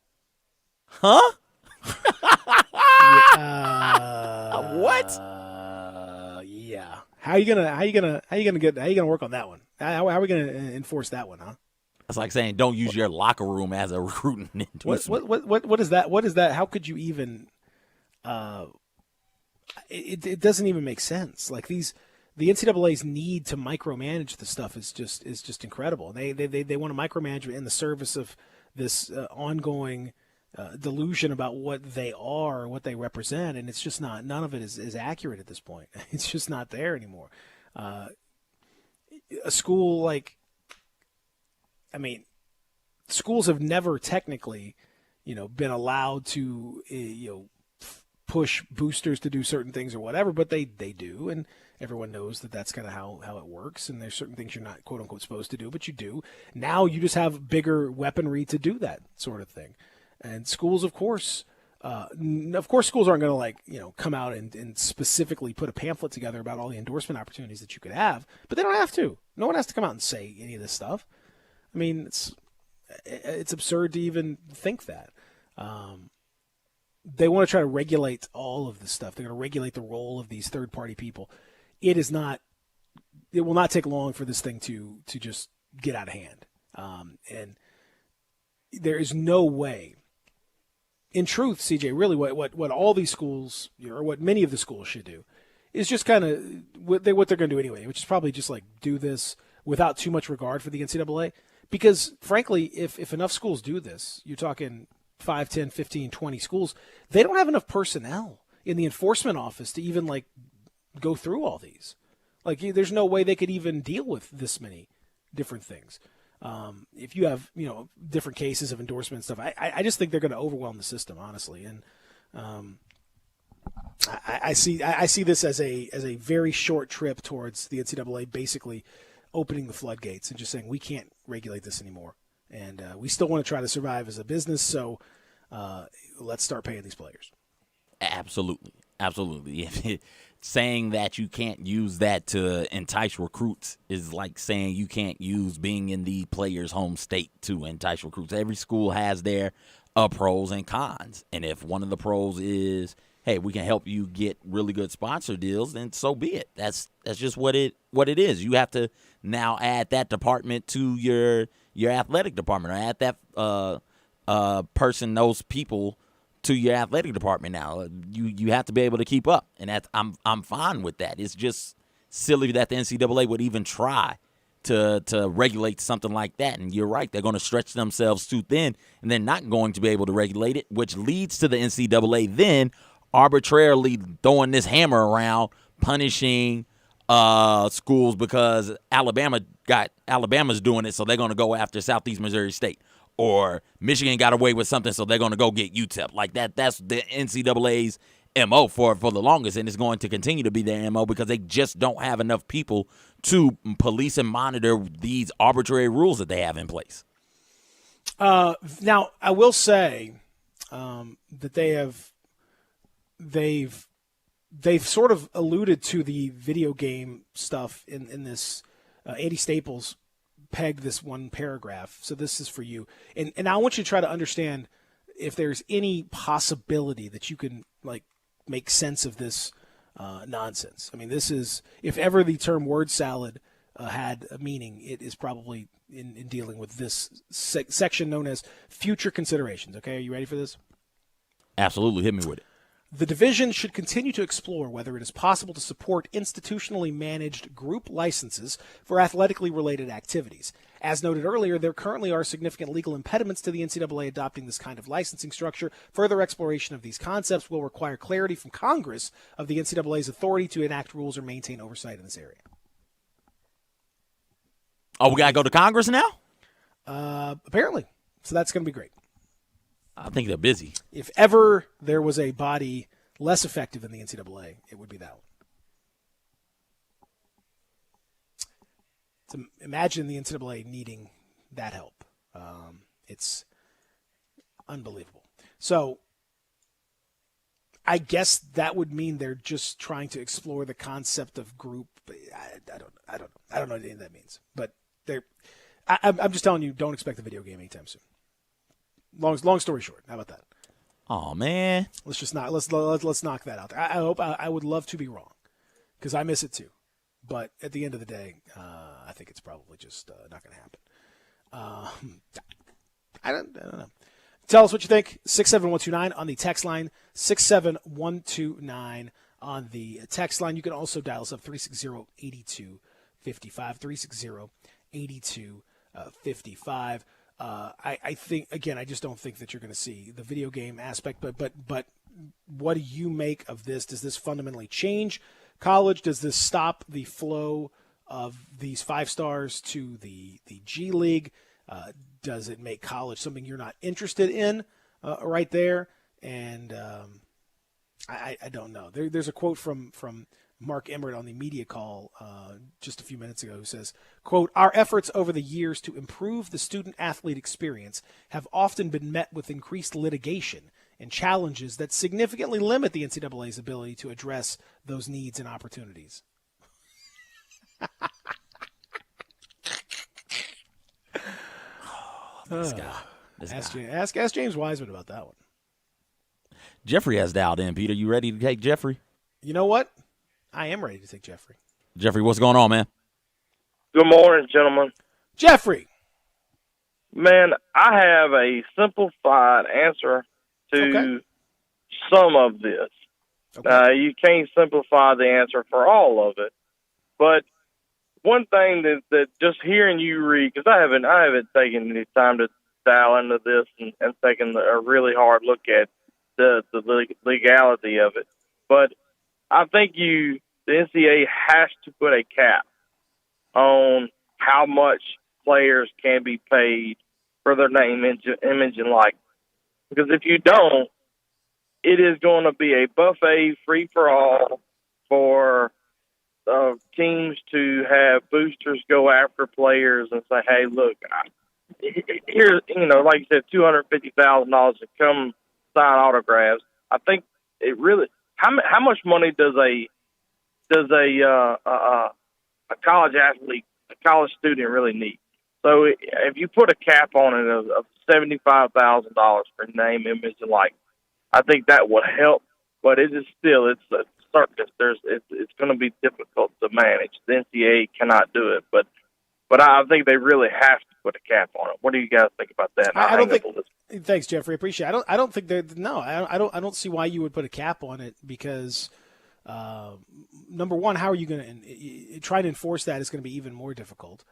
Huh? What? Yeah. How are you gonna work on that one? How are we gonna enforce that one, huh? It's like saying don't use your locker room as a recruiting endorsement. What is that? What is that? How could you even? It doesn't even make sense. The NCAA's need to micromanage the stuff is just incredible. They want to micromanage in the service of this ongoing delusion about what they are, what they represent, and it's just not. None of it is accurate at this point. It's just not there anymore. A school schools have never technically, been allowed to, push boosters to do certain things or whatever, but they do, and everyone knows that that's kind of how it works, and there's certain things you're not, quote-unquote, supposed to do, but you do. Now you just have bigger weaponry to do that sort of thing. And schools, of course, schools aren't going to, come out and specifically put a pamphlet together about all the endorsement opportunities that you could have, but they don't have to. No one has to come out and say any of this stuff. I mean, it's absurd to even think that. They want to try to regulate all of this stuff. They're going to regulate the role of these third-party people. It will not take long for this thing to just get out of hand. And there is no way. In truth, CJ, really what all these schools, or what many of the schools should do, is just kind of what they're going to do anyway, which is probably just do this without too much regard for the NCAA. Because, frankly, if enough schools do this, you're talking 5, 10, 15, 20 schools, they don't have enough personnel in the enforcement office to even, go through all these. There's no way they could even deal with this many different things. If you have, different cases of endorsement and stuff, I just think they're going to overwhelm the system, honestly. And I see this as a very short trip towards the NCAA basically opening the floodgates and just saying we can't regulate this anymore, and we still want to try to survive as a business. So let's start paying these players. Absolutely. Saying that you can't use that to entice recruits is like saying you can't use being in the player's home state to entice recruits. Every school has their pros and cons, and if one of the pros is, hey, we can help you get really good sponsor deals, then so be it. That's just what it is. You have to now add that department to your athletic department, or add that person, those people, to your athletic department. Now you have to be able to keep up, and I'm fine with that. It's just silly that the NCAA would even try to regulate something like that. And you're right, they're going to stretch themselves too thin, and they're not going to be able to regulate it, which leads to the NCAA then arbitrarily throwing this hammer around, punishing schools because Alabama's doing it, so they're going to go after Southeast Missouri State. Or Michigan got away with something, so they're going to go get UTEP. Like that. That's the NCAA's MO for the longest, and it's going to continue to be their MO because they just don't have enough people to police and monitor these arbitrary rules that they have in place. Now, I will say that they've sort of alluded to the video game stuff in this. Andy Staples pegged this one paragraph, so this is for you. And I want you to try to understand if there's any possibility that you can make sense of this nonsense. I mean, this is, if ever the term word salad had a meaning, it is probably in dealing with this section known as future considerations. Okay, are you ready for this? Absolutely, hit me with it. The division should continue to explore whether it is possible to support institutionally managed group licenses for athletically related activities. As noted earlier, there currently are significant legal impediments to the NCAA adopting this kind of licensing structure. Further exploration of these concepts will require clarity from Congress of the NCAA's authority to enact rules or maintain oversight in this area. Oh, we got to go to Congress now? Apparently. So that's going to be great. I think they're busy. If ever there was a body less effective than the NCAA, it would be that one. So imagine the NCAA needing that help. It's unbelievable. So I guess that would mean they're just trying to explore the concept of group. I don't know what any of that means. But I'm just telling you, don't expect a video game anytime soon. Long story short, how about that? Oh man, let's knock that out there. I would love to be wrong because I miss it too, but at the end of the day, I think it's probably just not going to happen. I don't know. Tell us what you think. 67129 on the text line. 67129 on the text line. You can also dial us up 360-8255. 360-8255. I think, again, I just don't think that you're going to see the video game aspect, but what do you make of this? Does this fundamentally change college? Does this stop the flow of these 5 stars to the G League? Does it make college something you're not interested in right there? And I don't know. There's a quote from Mark Emmert on the media call just a few minutes ago who says, quote, "Our efforts over the years to improve the student-athlete experience have often been met with increased litigation and challenges that significantly limit the NCAA's ability to address those needs and opportunities." This guy. Ask James Wiseman about that one. Jeffrey has dialed in. Peter, you ready to take Jeffrey? You know what? I am ready to take Jeffrey. Jeffrey, what's going on, man? Good morning, gentlemen. Jeffrey. Man, I have a simplified answer to some of this. You can't simplify the answer for all of it. But one thing that just hearing you read, because I haven't taken any time to dial into this and taken a really hard look at the legality of it. But I think the NCAA has to put a cap on how much players can be paid for their name, image, and likeness. Because if you don't, it is going to be a buffet free-for-all for teams to have boosters go after players and say, hey, look, here's, like you said, $250,000 to come sign autographs. I think it really, how much money does a college athlete, a college student really need? So if you put a cap on it of $75,000 for name, image, and likeness, I think that would help. But it's a circus. It's going to be difficult to manage. The NCAA cannot do it, but I think they really have to put a cap on it. What do you guys think about that? I don't think. Thanks, Jeffrey. Appreciate it. I don't think that. No, I don't see why you would put a cap on it because. Number one, how are you going to try to enforce that is going to be even more difficult.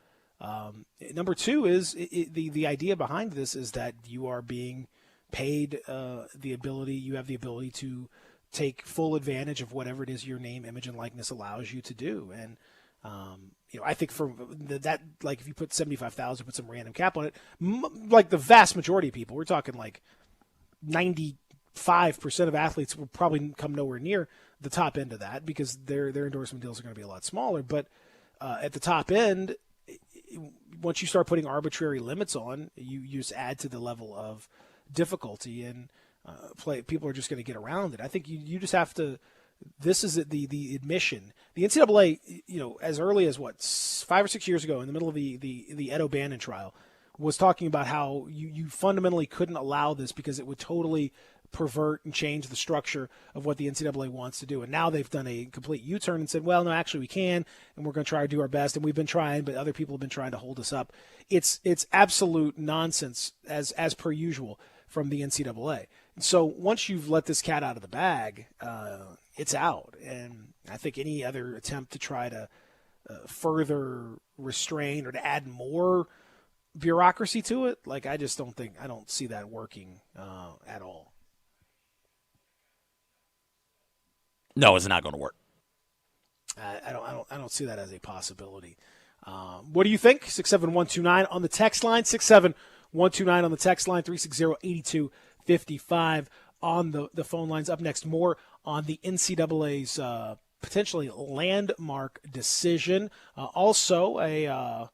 Number two is the idea behind this is that you are being paid you have the ability to take full advantage of whatever it is your name, image, and likeness allows you to do. And, I think for that, like if you put 75,000, put some random cap on it, like the vast majority of people, we're talking like 95% of athletes will probably come nowhere near the top end of that because their endorsement deals are going to be a lot smaller. But at the top end, once you start putting arbitrary limits on, you just add to the level of difficulty, and people are just going to get around it. I think you just have to. This is the admission. The NCAA, as early as 5 or 6 years ago, in the middle of the Ed O'Bannon trial, was talking about how you fundamentally couldn't allow this because it would totally pervert and change the structure of what the NCAA wants to do. And now they've done a complete U-turn and said, well, no, actually we can, and we're going to try to do our best. And we've been trying, but other people have been trying to hold us up. It's absolute nonsense as per usual from the NCAA. So once you've let this cat out of the bag, it's out. And I think any other attempt to try to further restrain or to add more bureaucracy to it, I don't see that working at all. No, it's not going to work. I don't see that as a possibility. What do you think? 67129 on the text line. 67129 on the text line. 360-8255 on the phone lines. Up next, more on the NCAA's potentially landmark decision. Also, a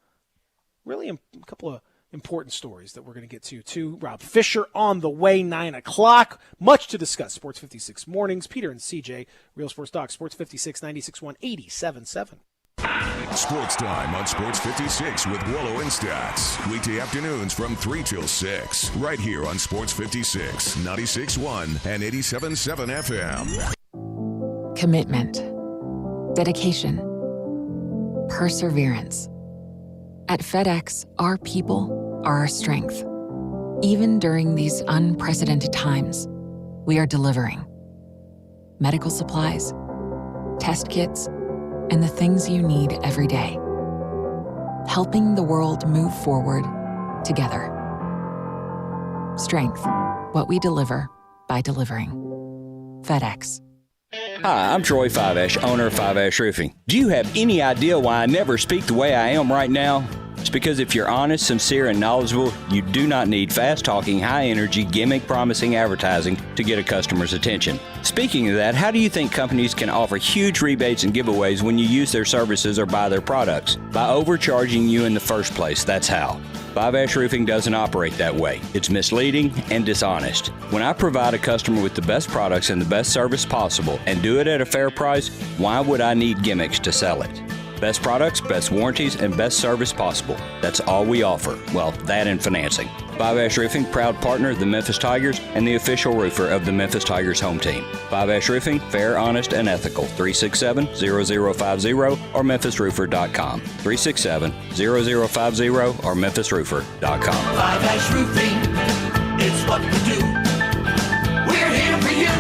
couple of important stories that we're going to get to. Rob Fisher on the way, 9 o'clock. Much to discuss. Sports 56 mornings. Peter and CJ, Real Sports Doc, Sports 56, 96.1, 87.7. Sports Time on Sports 56 with Wallow and Stats. Weekday afternoons from 3 till 6. Right here on Sports 56, 96.1 and 87.7 FM. Commitment. Dedication. Perseverance. At FedEx, our people are our strength. Even during these unprecedented times, we are delivering medical supplies, test kits, and the things you need every day. Helping the world move forward together. Strength, what we deliver by delivering. FedEx. Hi, I'm Troy Fiveash, owner of Fiveash Roofing. Do you have any idea why I never speak the way I am right now? It's because if you're honest, sincere, and knowledgeable, you do not need fast-talking, high-energy, gimmick-promising advertising to get a customer's attention. Speaking of that, how do you think companies can offer huge rebates and giveaways when you use their services or buy their products? By overcharging you in the first place, that's how. Fiveash Roofing doesn't operate that way. It's misleading and dishonest. When I provide a customer with the best products and the best service possible and do it at a fair price, why would I need gimmicks to sell it? Best products, best warranties, and best service possible. That's all we offer. Well, that and financing. Fiveash Roofing, proud partner of the Memphis Tigers and the official roofer of the Memphis Tigers home team. Fiveash Roofing, fair, honest, and ethical. 367-0050 or memphisroofer.com. 367-0050 or memphisroofer.com. Fiveash Roofing, it's what we do. We're here for you.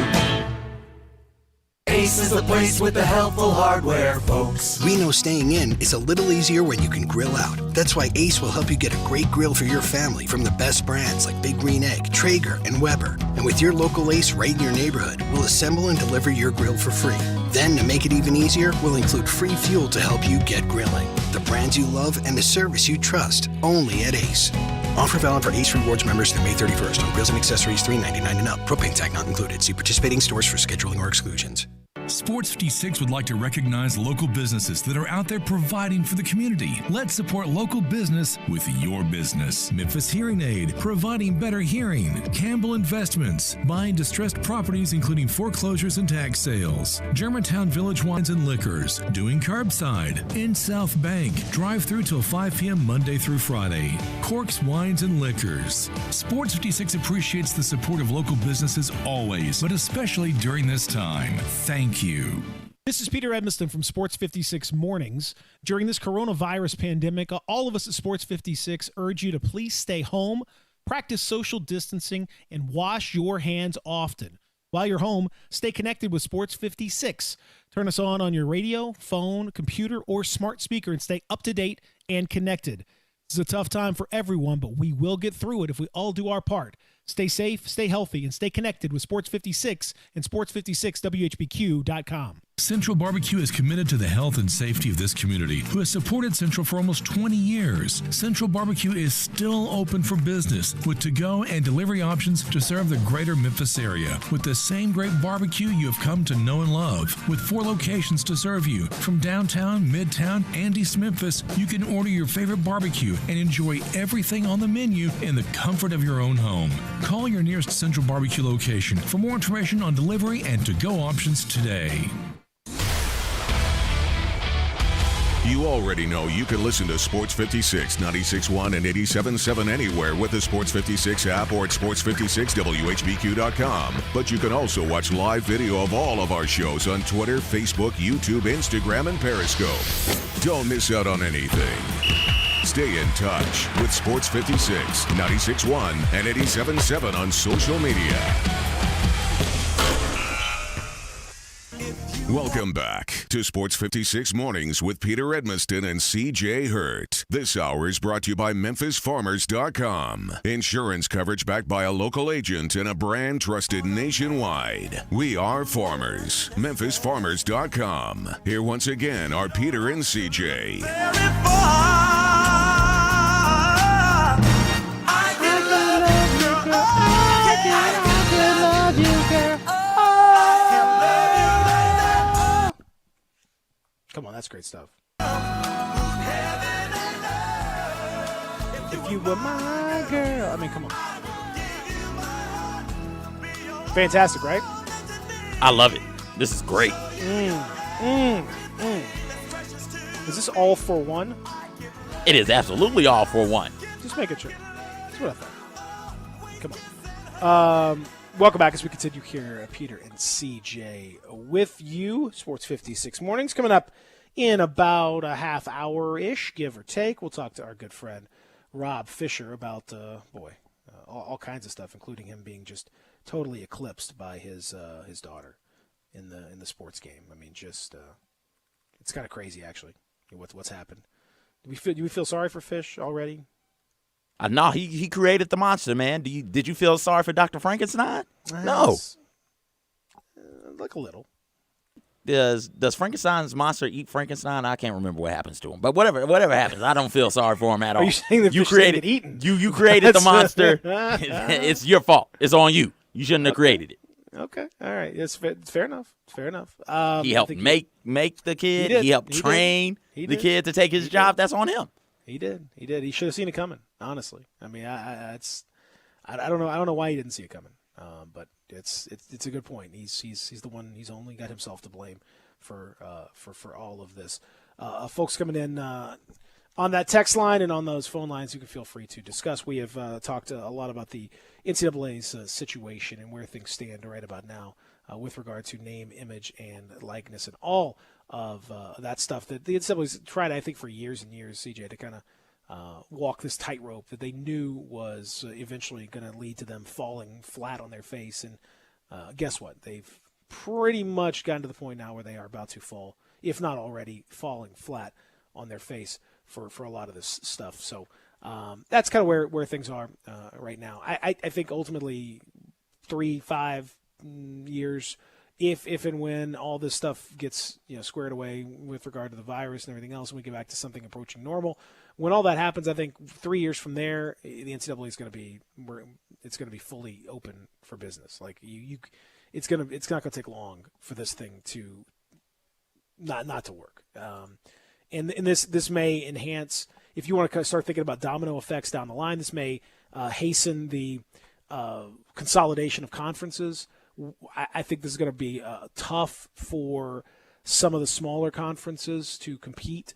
Ace is the place with the helpful hardware, folks. We know staying in is a little easier when you can grill out. That's why Ace will help you get a great grill for your family from the best brands like Big Green Egg, Traeger, and Weber. And with your local Ace right in your neighborhood, we'll assemble and deliver your grill for free. Then, to make it even easier, we'll include free fuel to help you get grilling. The brands you love and the service you trust, only at Ace. Offer valid for Ace Rewards members through May 31st on grills and accessories $3.99 and up. Propane tank not included. See participating stores for scheduling or exclusions. Sports 56 would like to recognize local businesses that are out there providing for the community. Let's support local business with your business. Memphis Hearing Aid, providing better hearing. Campbell Investments, buying distressed properties including foreclosures and tax sales. Germantown Village Wines and Liquors, doing curbside. In South Bank, drive through till 5 p.m. Monday through Friday. Corks Wines and Liquors. Sports 56 appreciates the support of local businesses always, but especially during this time. Thank you. This is Peter Edmiston from Sports 56 Mornings. During this coronavirus pandemic, all of us at Sports 56 urge you to please stay home, practice social distancing, and wash your hands often. While you're home, stay connected with Sports 56. Turn us on your radio, phone, computer, or smart speaker and stay up to date and connected. This is a tough time for everyone, but we will get through it if we all do our part. Stay safe, stay healthy, and stay connected with Sports 56 and Sports56WHBQ.com. Central Barbecue is committed to the health and safety of this community, who has supported Central for almost 20 years. Central Barbecue is still open for business with to-go and delivery options to serve the greater Memphis area with the same great barbecue you have come to know and love. With 4 locations to serve you, from downtown, midtown, and East Memphis, you can order your favorite barbecue and enjoy everything on the menu in the comfort of your own home. Call your nearest Central Barbecue location for more information on delivery and to-go options today. You already know you can listen to Sports 56, 96.1 and 87.7 anywhere with the Sports 56 app or at sports56whbq.com. But you can also watch live video of all of our shows on Twitter, Facebook, YouTube, Instagram, and Periscope. Don't miss out on anything. Stay in touch with Sports 56, 96.1 and 87.7 on social media. Welcome back to Sports 56 Mornings with Peter Edmiston and CJ Hurt. This hour is brought to you by MemphisFarmers.com. Insurance coverage backed by a local agent and a brand trusted nationwide. We are farmers. MemphisFarmers.com. Here once again are Peter and CJ. Come on, that's great stuff. If you were my girl. I mean, come on. Fantastic, right? I love it. This is great. Is this all for one? It is absolutely all for one. Just make it sure. That's what I thought. Come on. Welcome back as we continue here. Peter and CJ with you. Sports 56 Mornings coming up in about a half hour-ish, give or take. We'll talk to our good friend Rob Fisher about, all kinds of stuff, including him being just totally eclipsed by his daughter in the sports game. I mean, just it's kind of crazy, actually, what's happened. Do we feel sorry for Fish already? No, he created the monster, man. Did you feel sorry for Dr. Frankenstein? No. Like a little. Does Frankenstein's monster eat Frankenstein? I can't remember what happens to him. But whatever happens, I don't feel sorry for him at all. Are you saying that you created eaten? You created the monster. It's your fault. It's on you. You shouldn't have created it. Okay. All right. It's fair enough. Fair enough. He helped make the kid. He helped train the kid to take his job. That's on him. He did. He should have seen it coming. Honestly, I mean, I don't know. I don't know why he didn't see it coming. But it's a good point. He's the one. He's only got himself to blame for all of this. Folks coming in on that text line and on those phone lines, you can feel free to discuss. We have talked a lot about the NCAA's situation and where things stand right about now with regard to name, image, and likeness, and all of that stuff that the NCAA's tried, I think, for years and years, CJ, to kind of walk this tightrope that they knew was eventually going to lead to them falling flat on their face. And guess what? They've pretty much gotten to the point now where they are about to fall, if not already falling flat on their face for a lot of this stuff. So that's kind of where things are right now. I think ultimately 3-5 years if and when all this stuff gets squared away with regard to the virus and everything else, and we get back to something approaching normal, when all that happens, I think 3 years from there, the NCAA is going to be fully open for business. Like it's not going to take long for this thing to not to work. And this may enhance, if you want to start thinking about domino effects down the line, this may hasten the consolidation of conferences. I think this is going to be tough for some of the smaller conferences to compete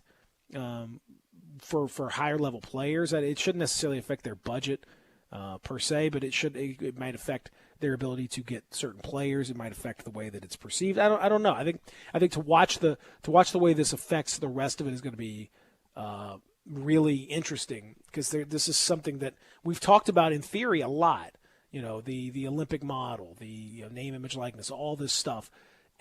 for higher level players. It shouldn't necessarily affect their budget per se, but it might affect their ability to get certain players. It might affect the way that it's perceived. I don't know. I think to watch the way this affects the rest of it is going to be really interesting, because this is something that we've talked about in theory a lot. The Olympic model, the name, image, likeness, all this stuff,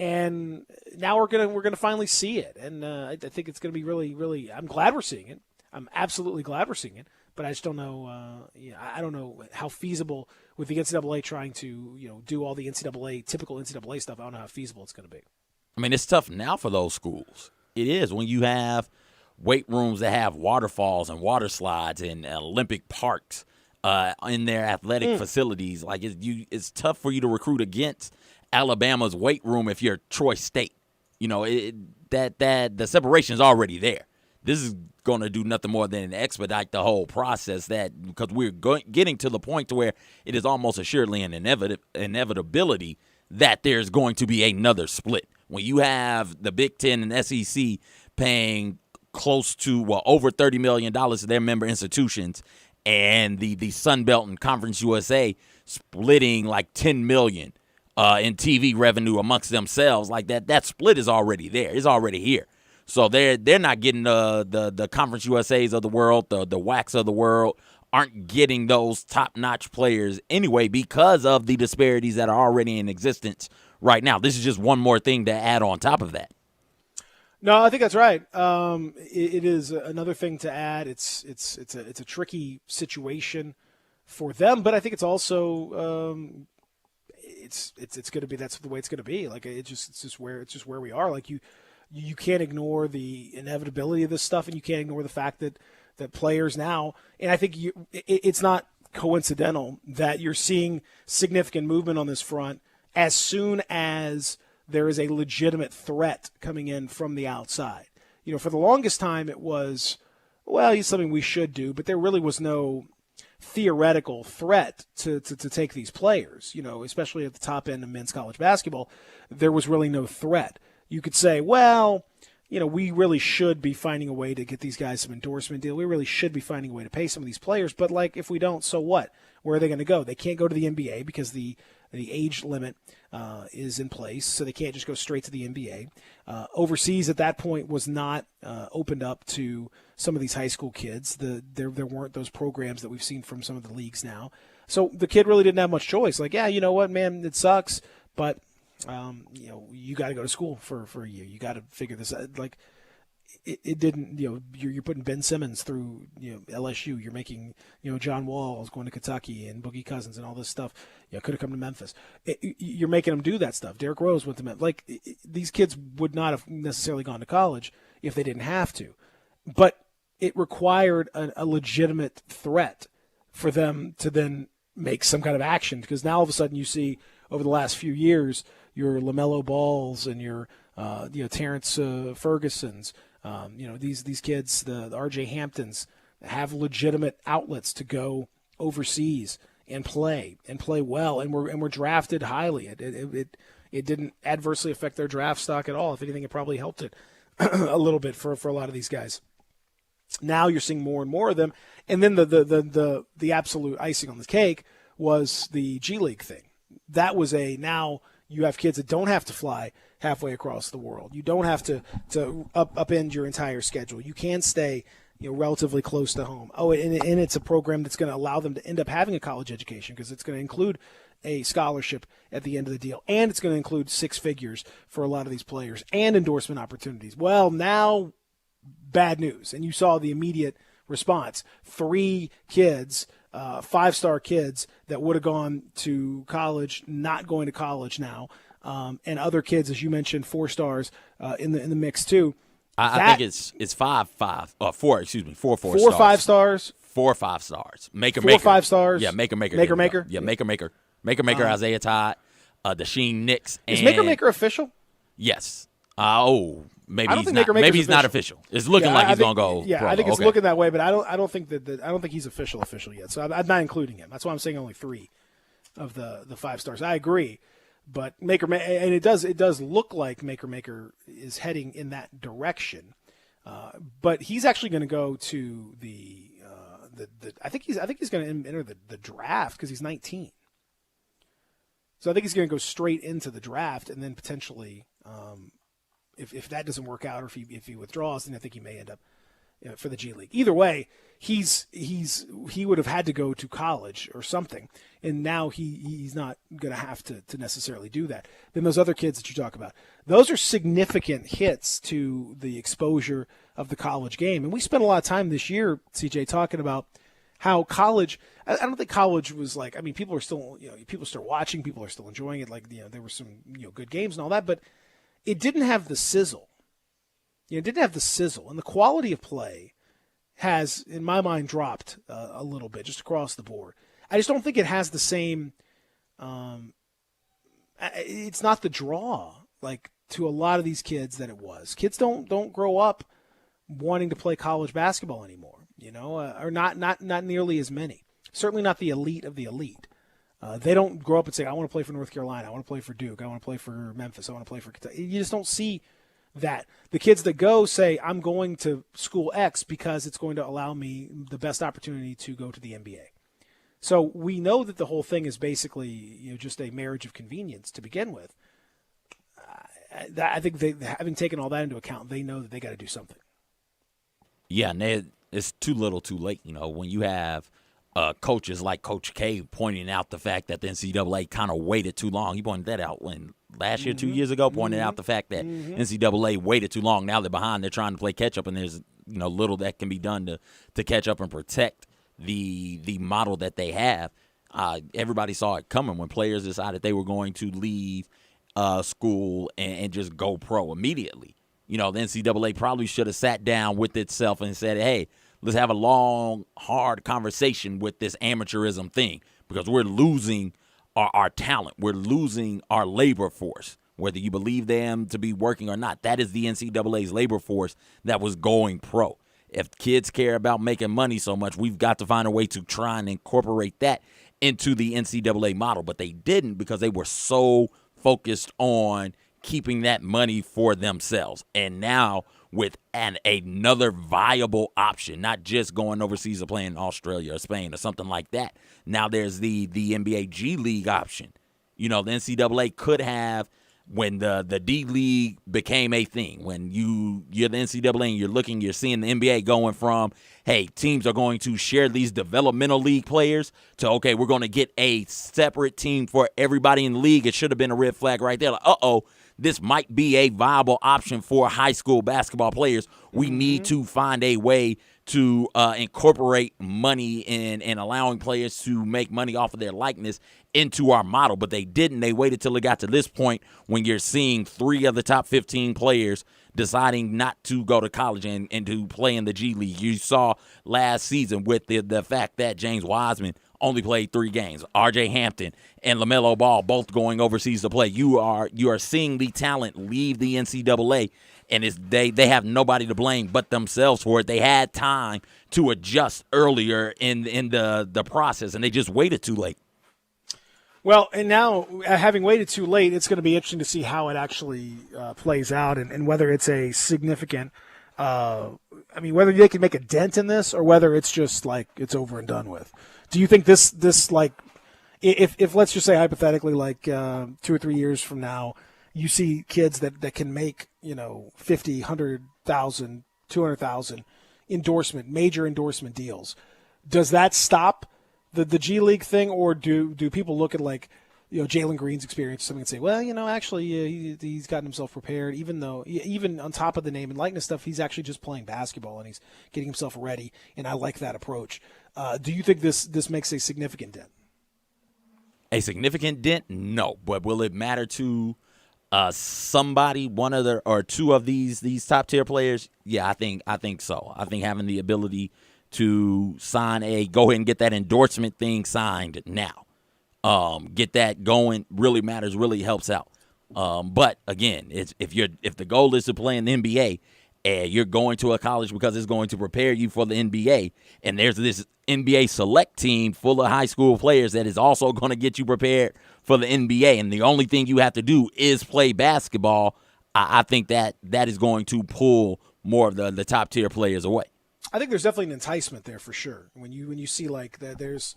and now we're gonna finally see it, and I think it's gonna be really, really. I'm glad we're seeing it. I'm absolutely glad we're seeing it, but I just don't know. I don't know how feasible, with the NCAA trying to do all the typical NCAA stuff. I don't know how feasible it's gonna be. I mean, it's tough now for those schools. It is, when you have weight rooms that have waterfalls and water slides and Olympic parks in their athletic facilities. Like it's tough for you to recruit against Alabama's weight room if you're Troy State. That the separation is already there. This is going to do nothing more than expedite the whole process, because we're getting to the point to where it is almost assuredly an inevitability that there's going to be another split. When you have the Big Ten and SEC paying close to over $30 million to their member institutions, and the Sun Belt and Conference USA splitting like $10 million in TV revenue amongst themselves, like that split is already there. It's already here. So they're not getting the Conference USAs of the world, the WACs of the world aren't getting those top-notch players anyway, because of the disparities that are already in existence right now. This is just one more thing to add on top of that. No, I think that's right. It is another thing to add. It's a tricky situation for them, but I think it's also it's going to be, that's the way it's going to be. Like it's just where we are. Like you can't ignore the inevitability of this stuff, and you can't ignore the fact that players now, and I think it's not coincidental that you're seeing significant movement on this front as soon as there is a legitimate threat coming in from the outside. For the longest time it was, well, it's something we should do, but there really was no theoretical threat to take these players, especially at the top end of men's college basketball. There was really no threat. You could say, well, we really should be finding a way to get these guys some endorsement deal. We really should be finding a way to pay some of these players, but if we don't, so what? Where are they going to go? They can't go to the NBA because the age limit is in place, so they can't just go straight to the NBA. Overseas at that point was not opened up to some of these high school kids. There weren't those programs that we've seen from some of the leagues now. So the kid really didn't have much choice. Like, yeah, you know what, man, it sucks, but you got to go to school for a year. You got to figure this out. Like, it didn't, you're putting Ben Simmons through, LSU. You're making, John Wall's going to Kentucky and Boogie Cousins and all this stuff. Could have come to Memphis. You're making them do that stuff. Derrick Rose went to Memphis. These kids would not have necessarily gone to college if they didn't have to. But it required a legitimate threat for them to then make some kind of action, because now all of a sudden you see over the last few years your LaMelo Balls and your Terrence Fergusons, these kids, the R.J. Hamptons, have legitimate outlets to go overseas and play well, and we're drafted highly. It didn't adversely affect their draft stock at all. If anything, it probably helped it a little bit for a lot of these guys. Now you're seeing more and more of them, and then the absolute icing on the cake was the G League thing. That was now you have kids that don't have to fly halfway across the world. You don't have to upend your entire schedule. You can stay relatively close to home. Oh, and it's a program that's going to allow them to end up having a college education, because it's going to include a scholarship at the end of the deal, and it's going to include six figures for a lot of these players and endorsement opportunities. Well, now bad news, and you saw the immediate response. 3 kids, 5-star kids that would have gone to college, not going to college now. and other kids, as you mentioned, 4 stars in the mix too. I think it's 4 4 4 5 stars. 4 5 stars. Maker 5 stars. Yeah, Maker. Yeah, Maker. Isaiah Todd, Dasheen Nix. Is Maker official? Yes. Maybe I don't he's think not. Maker Maybe he's not official. It's looking like he's gonna go. Yeah, pro. I think it's Okay. looking that way, but I don't think I don't think he's official yet. So I'm not including him. That's why I'm saying only 3 of the 5 stars. I agree, but Maker, and it does look like Maker is heading in that direction. But he's actually going to go to the I think he's going to enter the draft because he's 19. So I think he's going to go straight into the draft, and then potentially, if that doesn't work out, or if he withdraws, then I think he may end up for the G League. Either way, he would have had to go to college or something, and now he's not going to have to necessarily do that. Then those other kids that you talk about, those are significant hits to the exposure of the college game. And we spent a lot of time this year, CJ, talking about how college, I don't think college was like, I mean, people are still, people still watching, people are still enjoying it. Like, there were some, good games and all that, but it didn't have the sizzle. It didn't have the sizzle, and the quality of play has, in my mind, dropped a little bit just across the board. I just don't think it has the same. It's not the draw like to a lot of these kids that it was. Kids don't grow up wanting to play college basketball anymore, or not nearly as many. Certainly not the elite of the elite. They don't grow up and say, "I want to play for North Carolina. I want to play for Duke. I want to play for Memphis. I want to play for Kentucky." You just don't see that. The kids that go say, "I'm going to school X because it's going to allow me the best opportunity to go to the NBA." So we know that the whole thing is basically just a marriage of convenience to begin with. I think they, having taken all that into account, they know that they got to do something. Yeah, and it's too little, too late. When you have coaches like Coach K pointing out the fact that the NCAA kind of waited too long. He pointed that out last year, 2 years ago, pointed out the fact that NCAA waited too long. Now they're behind. They're trying to play catch up, and there's little that can be done to catch up and protect the model that they have. Everybody saw it coming when players decided they were going to leave school and just go pro immediately. The NCAA probably should have sat down with itself and said, "Hey, let's have a long, hard conversation with this amateurism thing, because we're losing our talent. We're losing our labor force, whether you believe them to be working or not. That is the NCAA's labor force that was going pro. If kids care about making money so much, we've got to find a way to try and incorporate that into the NCAA model." But they didn't, because they were so focused on keeping that money for themselves. And now with another viable option, not just going overseas or playing in Australia or Spain or something like that. Now there's the NBA G League option. The NCAA could have, when the D League became a thing, when you're the NCAA and you're seeing the NBA going from, hey, teams are going to share these developmental league players, to, okay, we're going to get a separate team for everybody in the league. It should have been a red flag right there. Like, this might be a viable option for high school basketball players. We need to find a way to incorporate money and allowing players to make money off of their likeness into our model. But they didn't. They waited till it got to this point when you're seeing 3 of the top 15 players deciding not to go to college and to play in the G League. You saw last season with the fact that James Wiseman only played 3 games. R.J. Hampton and LaMelo Ball both going overseas to play. You are seeing the talent leave the NCAA, and they have nobody to blame but themselves for it. They had time to adjust earlier in the process, and they just waited too late. Well, and now, having waited too late, it's going to be interesting to see how it actually plays out, and whether it's a significant whether they can make a dent in this, or whether it's just like it's over and done with. Do you think this like, if let's just say hypothetically, like 2 or 3 years from now, you see kids that can make, 50, 100,000, 200,000 major endorsement deals, does that stop the G League thing, or do people look at, like, Jalen Green's experience, something and say, well, actually he's gotten himself prepared, even on top of the name and likeness stuff, he's actually just playing basketball and he's getting himself ready, and I like that approach. Do you think this makes a significant dent? A significant dent? No. But will it matter to somebody, one of the or two of these top tier players, yeah, I think so. I think having the ability to go ahead and get that endorsement thing signed now, get that going really matters, really helps out. But again, if the goal is to play in the NBA and you're going to a college because it's going to prepare you for the NBA, and there's this NBA select team full of high school players that is also going to get you prepared for the NBA, and the only thing you have to do is play basketball, I think that is going to pull more of the top tier players away. I think there's definitely an enticement there for sure. When you see like that, there's,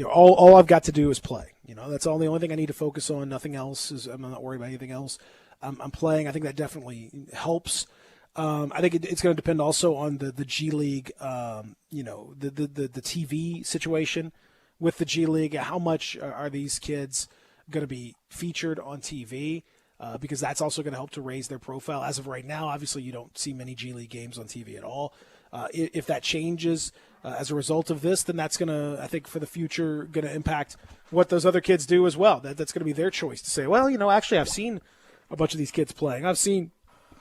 all I've got to do is play. That's the only thing I need to focus on. Nothing else I'm not worried about anything else. I'm playing. I think that definitely helps. I think it's going to depend also on the G League, the TV situation with the G League. How much are these kids going to be featured on TV? Because that's also going to help to raise their profile. As of right now, obviously you don't see many G League games on TV at all. If that changes as a result of this, then that's going to, I think for the future, going to impact what those other kids do as well. That's going to be their choice to say, well, actually I've seen a bunch of these kids playing. I've seen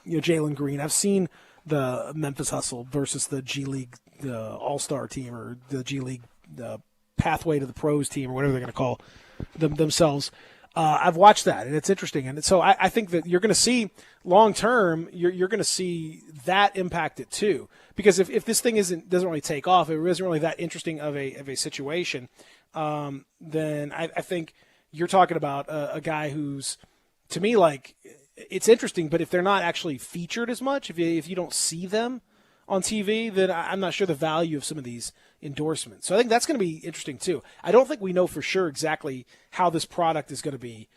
Jalen Green. I've seen the Memphis Hustle versus the G League, the All-Star team, or the G League, the Pathway to the Pros team, or whatever they're going to call themselves. I've watched that, and it's interesting. And so I think that you're going to see long-term, you're going to see that impact it too. Because if this thing doesn't really take off, it isn't really that interesting of a situation, then I think you're talking about a guy who's, to me, like, it's interesting, but if they're not actually featured as much, if you don't see them on TV, then I'm not sure the value of some of these endorsements. So I think that's going to be interesting too. I don't think we know for sure exactly how this product is going to be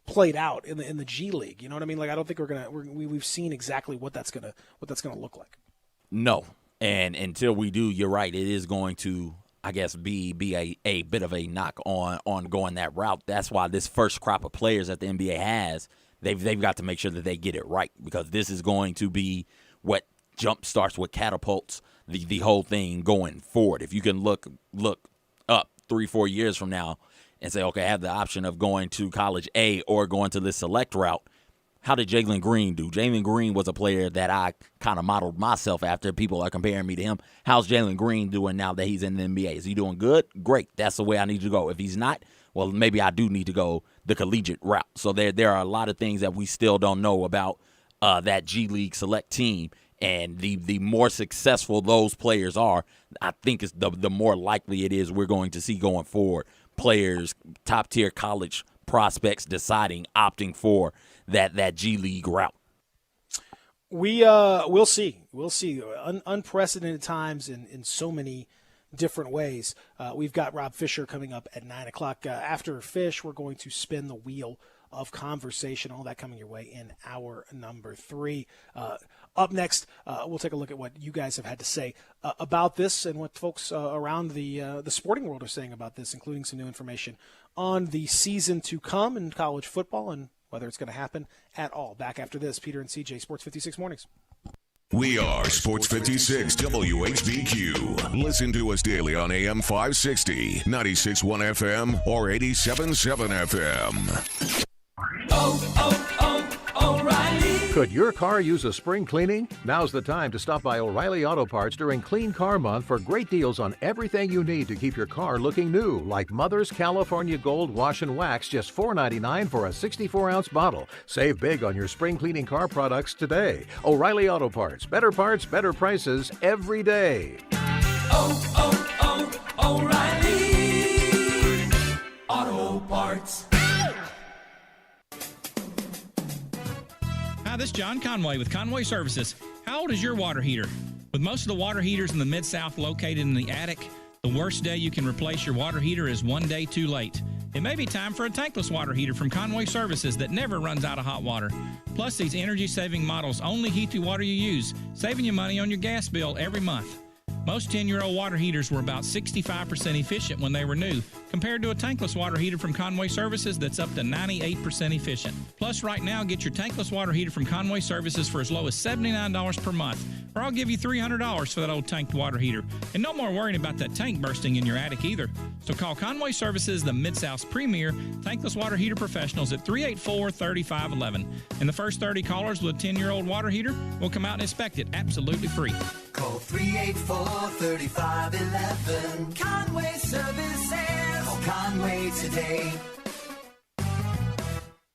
played out in the G League. You know what I mean? Like, I don't think we've seen exactly what that's going to look like. No, and until we do, you're right. It is going to, I guess, be a bit of a knock on going that route. That's why this first crop of players that the NBA has, they've got to make sure that they get it right, because this is going to be what jump starts, what catapults the whole thing going forward. If you can look up 3-4 years from now and say, okay, I have the option of going to college A or going to this select route, how did Jalen Green do? Jalen Green was a player that I kind of modeled myself after. People are comparing me to him. How's Jalen Green doing now that he's in the NBA? Is he doing good? Great. That's the way I need to go. If he's not, well, maybe I do need to go the collegiate route. So there are a lot of things that we still don't know about that G League select team. And the more successful those players are, I think is the more likely it is we're going to see going forward players, top-tier college prospects opting for that G League route. We'll see. Unprecedented times in so many different ways. We've got Rob Fisher coming up at 9 o'clock. After Fish, we're going to spin the wheel of conversation, all that coming your way in hour number 3. Up next, we'll take a look at what you guys have had to say about this and what folks around the sporting world are saying about this, including some new information on the season to come in college football and whether it's going to happen at all. Back after this, Peter and CJ, Sports 56 Mornings. We are Sports 56 WHBQ. Listen to us daily on AM 560, 96.1 FM, or 87.7 FM. O'Reilly. Could your car use a spring cleaning? Now's the time to stop by O'Reilly Auto Parts during Clean Car Month for great deals on everything you need to keep your car looking new, like Mother's California Gold Wash and Wax, just $4.99 for a 64-ounce bottle. Save big on your spring cleaning car products today. O'Reilly Auto Parts. Better parts, better prices every day. O'Reilly Auto Parts. Hi, this is John Conway with Conway Services. How old is your water heater? With most of the water heaters in the Mid-South located in the attic, the worst day you can replace your water heater is one day too late. It may be time for a tankless water heater from Conway Services that never runs out of hot water. Plus, these energy-saving models only heat the water you use, saving you money on your gas bill every month. Most 10-year-old water heaters were about 65% efficient when they were new, compared to a tankless water heater from Conway Services that's up to 98% efficient. Plus, right now, get your tankless water heater from Conway Services for as low as $79 per month, or I'll give you $300 for that old tanked water heater. And no more worrying about that tank bursting in your attic either. So call Conway Services, the Mid-South's premier tankless water heater professionals at 384-3511. And the first 30 callers with a 10-year-old water heater will come out and inspect it absolutely free. Call 384-3511. Conway Services. Call Conway today.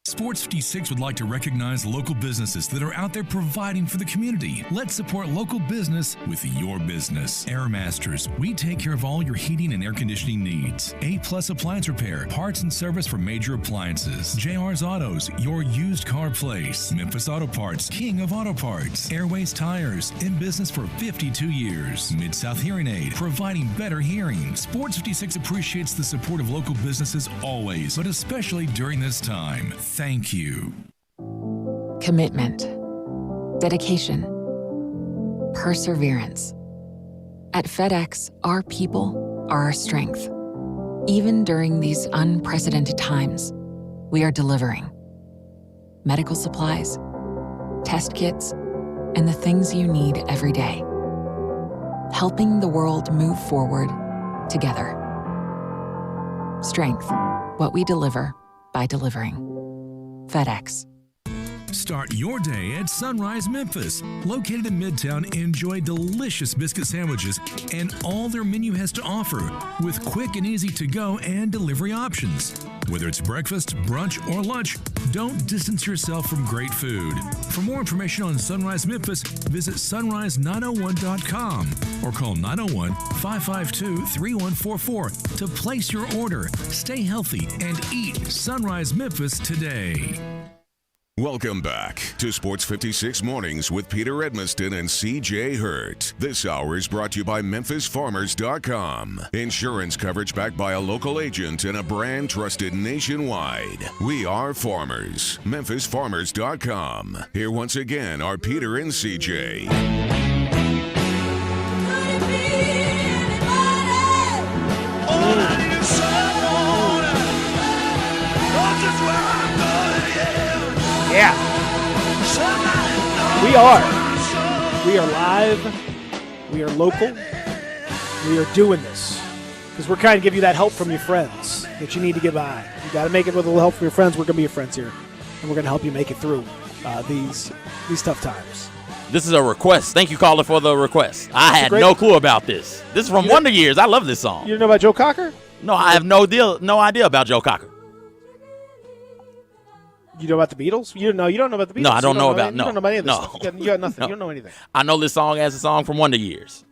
Sports 56 would like to recognize local businesses that are out there providing for the community. Let's support local business with your business. Airmasters, we take care of all your heating and air conditioning needs. A-Plus Appliance Repair, parts and service for major appliances. JR's Autos, your used car place. Memphis Auto Parts, king of auto parts. Airways Tires, in business for 52 years. Mid-South Hearing Aid, providing better hearing. Sports 56 appreciates the support of local businesses always, but especially during this time. Thank you. Commitment, dedication, perseverance. At FedEx, our people are our strength. Even during these unprecedented times, we are delivering medical supplies, test kits, and the things you need every day. Helping the world move forward together. Strength, what we deliver by delivering. FedEx. Start your day at Sunrise Memphis. Located in Midtown, enjoy delicious biscuit sandwiches and all their menu has to offer with quick and easy to-go and delivery options. Whether it's breakfast, brunch, or lunch, don't distance yourself from great food. For more information on Sunrise Memphis, visit sunrise901.com or call 901-552-3144 to place your order. Stay healthy and eat Sunrise Memphis today. Welcome back to Sports 56 Mornings with Peter Edmiston and CJ Hurt. This hour is brought to you by MemphisFarmers.com. Insurance coverage backed by a local agent and a brand trusted nationwide. We are farmers. MemphisFarmers.com. Here once again are Peter and CJ. Yeah. We are. We are live. We are local. We are doing this because we're trying to give you that help from your friends that you need to get by. You got to make it with a little help from your friends. We're going to be your friends here, and we're going to help you make it through these tough times. This is a request. Thank you, caller, for the request. I had no clue about this. This is from Wonder Years. I love this song. You didn't know about Joe Cocker? No, I have no idea about Joe Cocker. You know about the Beatles? You don't know about the Beatles? No, I don't know about You don't know about any of this no. stuff. You got nothing. No. You don't know anything. I know this song as a song from Wonder Years.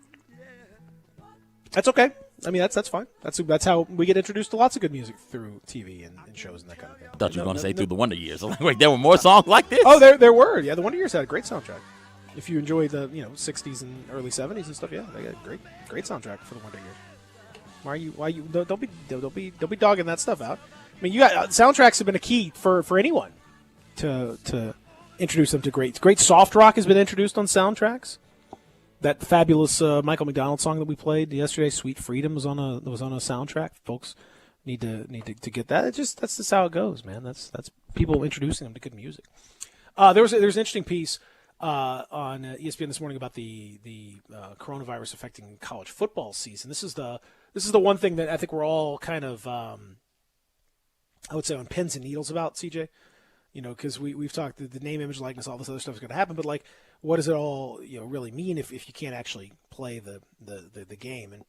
That's okay. I mean, that's fine. That's how we get introduced to lots of good music through TV and shows and that kind of thing. I thought you were going to say through the Wonder Years. I'm like, wait, there were more songs like this? Oh, there were. Yeah, the Wonder Years had a great soundtrack. If you enjoy the 60s and early 70s and stuff, yeah, they got a great soundtrack for the Wonder Years. Why you don't be dogging that stuff out. I mean, you got soundtracks have been a key for anyone to introduce them to great soft rock has been introduced on soundtracks. That fabulous Michael McDonald song that we played yesterday, "Sweet Freedom," was on a soundtrack. Folks need to get that. That's just how it goes, man. That's people introducing them to good music. There's an interesting piece on ESPN this morning about the coronavirus affecting college football season. This is the one thing that I think we're all kind of I would say on pins and needles about, CJ. Because we've talked the name, image, likeness, all this other stuff is going to happen, but like, what does it all really mean if you can't actually play the game? And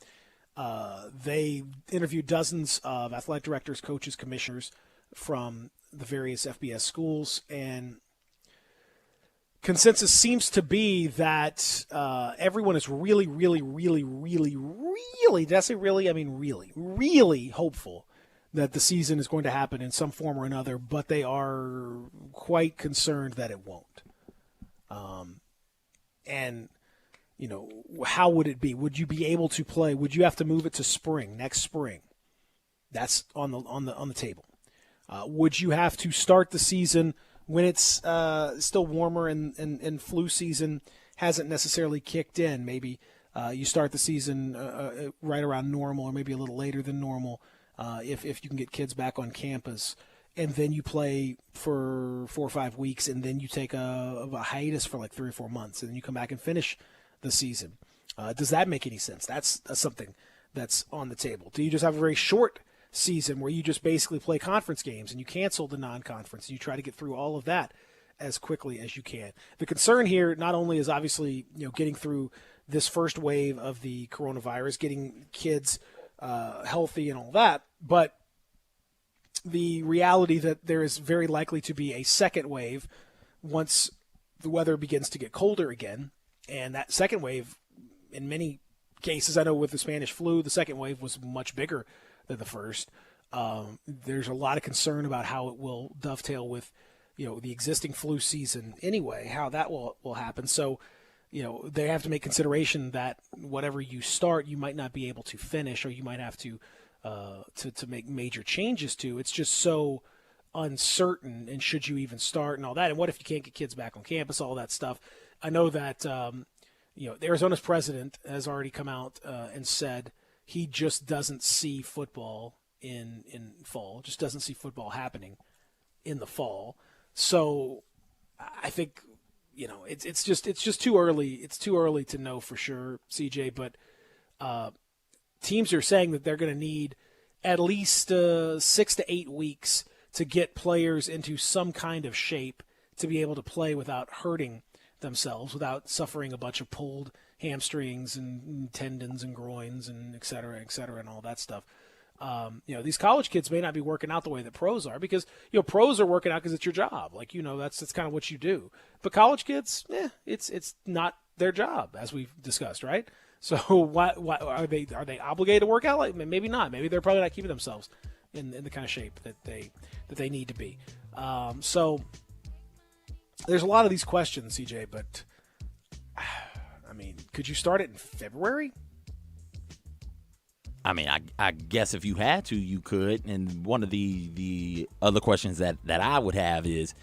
they interviewed dozens of athletic directors, coaches, commissioners from the various FBS schools, and consensus seems to be that everyone is really, really, really, really, really, did I say really? I mean really, really hopeful that the season is going to happen in some form or another, but they are quite concerned that it won't. And how would it be? Would you be able to play? Would you have to move it to next spring? That's on the table. Would you have to start the season when it's still warmer and flu season hasn't necessarily kicked in? Maybe you start the season right around normal, or maybe a little later than normal. If you can get kids back on campus, and then you play for 4 or 5 weeks, and then you take a hiatus for like 3 or 4 months, and then you come back and finish the season. Does that make any sense? That's something that's on the table. Do you just have a very short season where you just basically play conference games and you cancel the non-conference and you try to get through all of that as quickly as you can? The concern here not only is obviously getting through this first wave of the coronavirus, getting kids healthy and all that, but the reality that there is very likely to be a second wave once the weather begins to get colder again. And that second wave, in many cases, I know with the Spanish flu, the second wave was much bigger than the first. There's a lot of concern about how it will dovetail with, the existing flu season anyway, how that will happen. So, they have to make consideration that whatever you start, you might not be able to finish, or you might have to make major changes to. It's just so uncertain, and should you even start and all that, and what if you can't get kids back on campus, all that stuff. I know that Arizona's president has already come out and said he just doesn't see football in fall, just doesn't see football happening in the fall. So I think it's just too early. It's too early to know for sure, CJ, but teams are saying that they're going to need at least 6 to 8 weeks to get players into some kind of shape to be able to play without hurting themselves, without suffering a bunch of pulled hamstrings and tendons and groins and et cetera, and all that stuff. These college kids may not be working out the way that pros are, because pros are working out because it's your job. That's kind of what you do. But college kids, it's not their job, as we've discussed, right? So why are they obligated to work out? Like, maybe not. Maybe they're probably not keeping themselves in the kind of shape that they need to be. So there's a lot of these questions, CJ. But I mean, could you start it in February? I mean, I guess if you had to, you could. And one of the other questions that I would have is,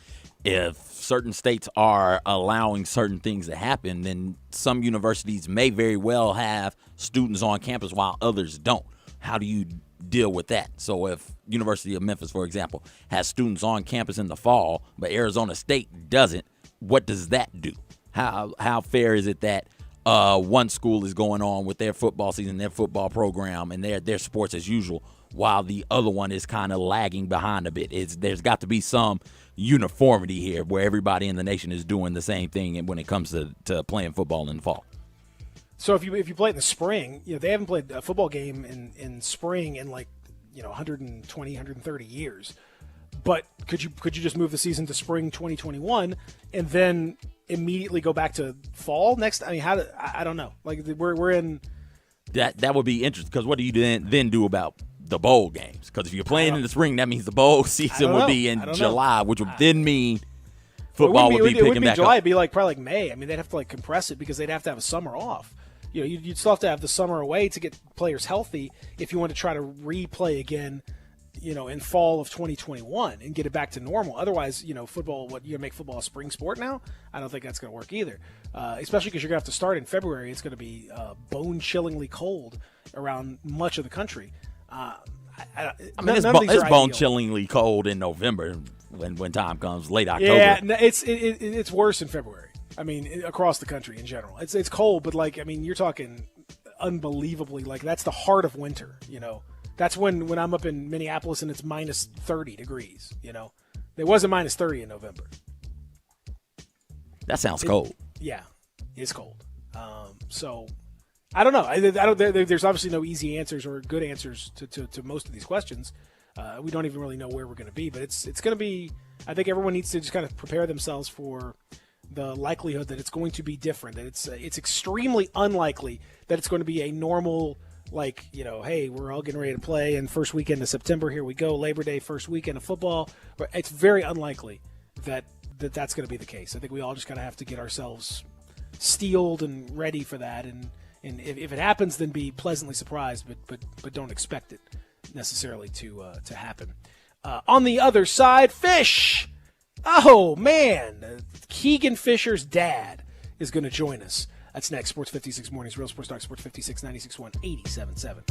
if certain states are allowing certain things to happen, then some universities may very well have students on campus while others don't. How do you deal with that? So if University of Memphis, for example, has students on campus in the fall, but Arizona State doesn't, what does that do? How fair is it that one school is going on with their football season, their football program, and their sports as usual, while the other one is kind of lagging behind a bit? There's got to be some uniformity here where everybody in the nation is doing the same thing when it comes to playing football in the fall. So if you play in the spring, they haven't played a football game in spring in 120, 130 years. But could you just move the season to spring 2021 and then immediately go back to fall next? I mean, I don't know. We're in that would be interesting, because what do you then do about the bowl games? Because if you're playing in the spring, that means the bowl season would be in July, which would then mean football would be picking back July. up. It'd be probably May. I mean, they'd have to compress it, because they'd have to have a summer off. You'd still have to have the summer away to get players healthy if you want to try to replay again, in fall of 2021 and get it back to normal. Otherwise, football, you make football a spring sport now? I don't think that's going to work either, especially because you're going to have to start in February. It's going to be bone-chillingly cold around much of the country. It's bone-chillingly cold in November when time comes, late October. Yeah, it's worse in February. I mean, across the country in general. It's cold, but you're talking unbelievably, that's the heart of winter, That's when I'm up in Minneapolis and it's minus 30 degrees, It wasn't minus 30 in November. That sounds cold. Yeah, it's cold. So I don't know. There's obviously no easy answers or good answers to most of these questions. We don't even really know where we're going to be, but it's going to be, I think everyone needs to just kind of prepare themselves for the likelihood that it's going to be different, that it's extremely unlikely that it's going to be a normal, hey, we're all getting ready to play, and first weekend of September, here we go, Labor Day, first weekend of football. It's very unlikely that's going to be the case. I think we all just kind of have to get ourselves steeled and ready for that, and if it happens, then be pleasantly surprised, but don't expect it necessarily to happen. On the other side, Fish. Oh, man. Keegan Fisher's dad is going to join us. That's next. Sports 56 Mornings, Real Sports Talk, Sports 56, 96.1, 87.7.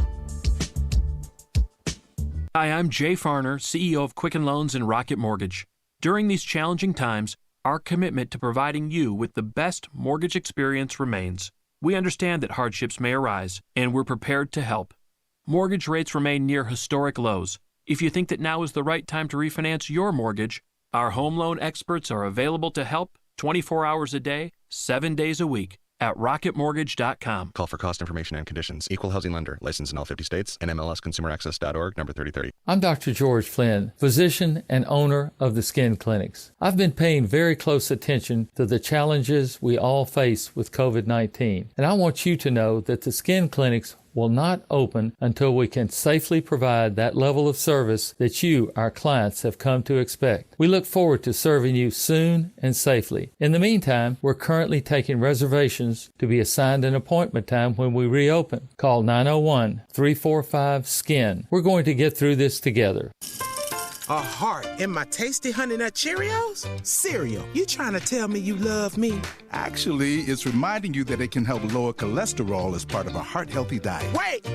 Hi, I'm Jay Farner, CEO of Quicken Loans and Rocket Mortgage. During these challenging times, our commitment to providing you with the best mortgage experience remains. We understand that hardships may arise, and we're prepared to help. Mortgage rates remain near historic lows. If you think that now is the right time to refinance your mortgage, our home loan experts are available to help 24 hours a day, 7 days a week at rocketmortgage.com. Call for cost information and conditions. Equal housing lender. Licensed in all 50 states. NMLSconsumeraccess.org, number 3030. I'm Dr. George Flynn, physician and owner of the Skin Clinics. I've been paying very close attention to the challenges we all face with COVID-19. And I want you to know that the Skin Clinics will not open until we can safely provide that level of service that you, our clients, have come to expect. We look forward to serving you soon and safely. In the meantime, we're currently taking reservations to be assigned an appointment time when we reopen. Call 901-345-SKIN. We're going to get through this together. A heart in my tasty Honey Nut Cheerios? Cereal, you trying to tell me you love me? Actually, it's reminding you that it can help lower cholesterol as part of a heart-healthy diet. Wait!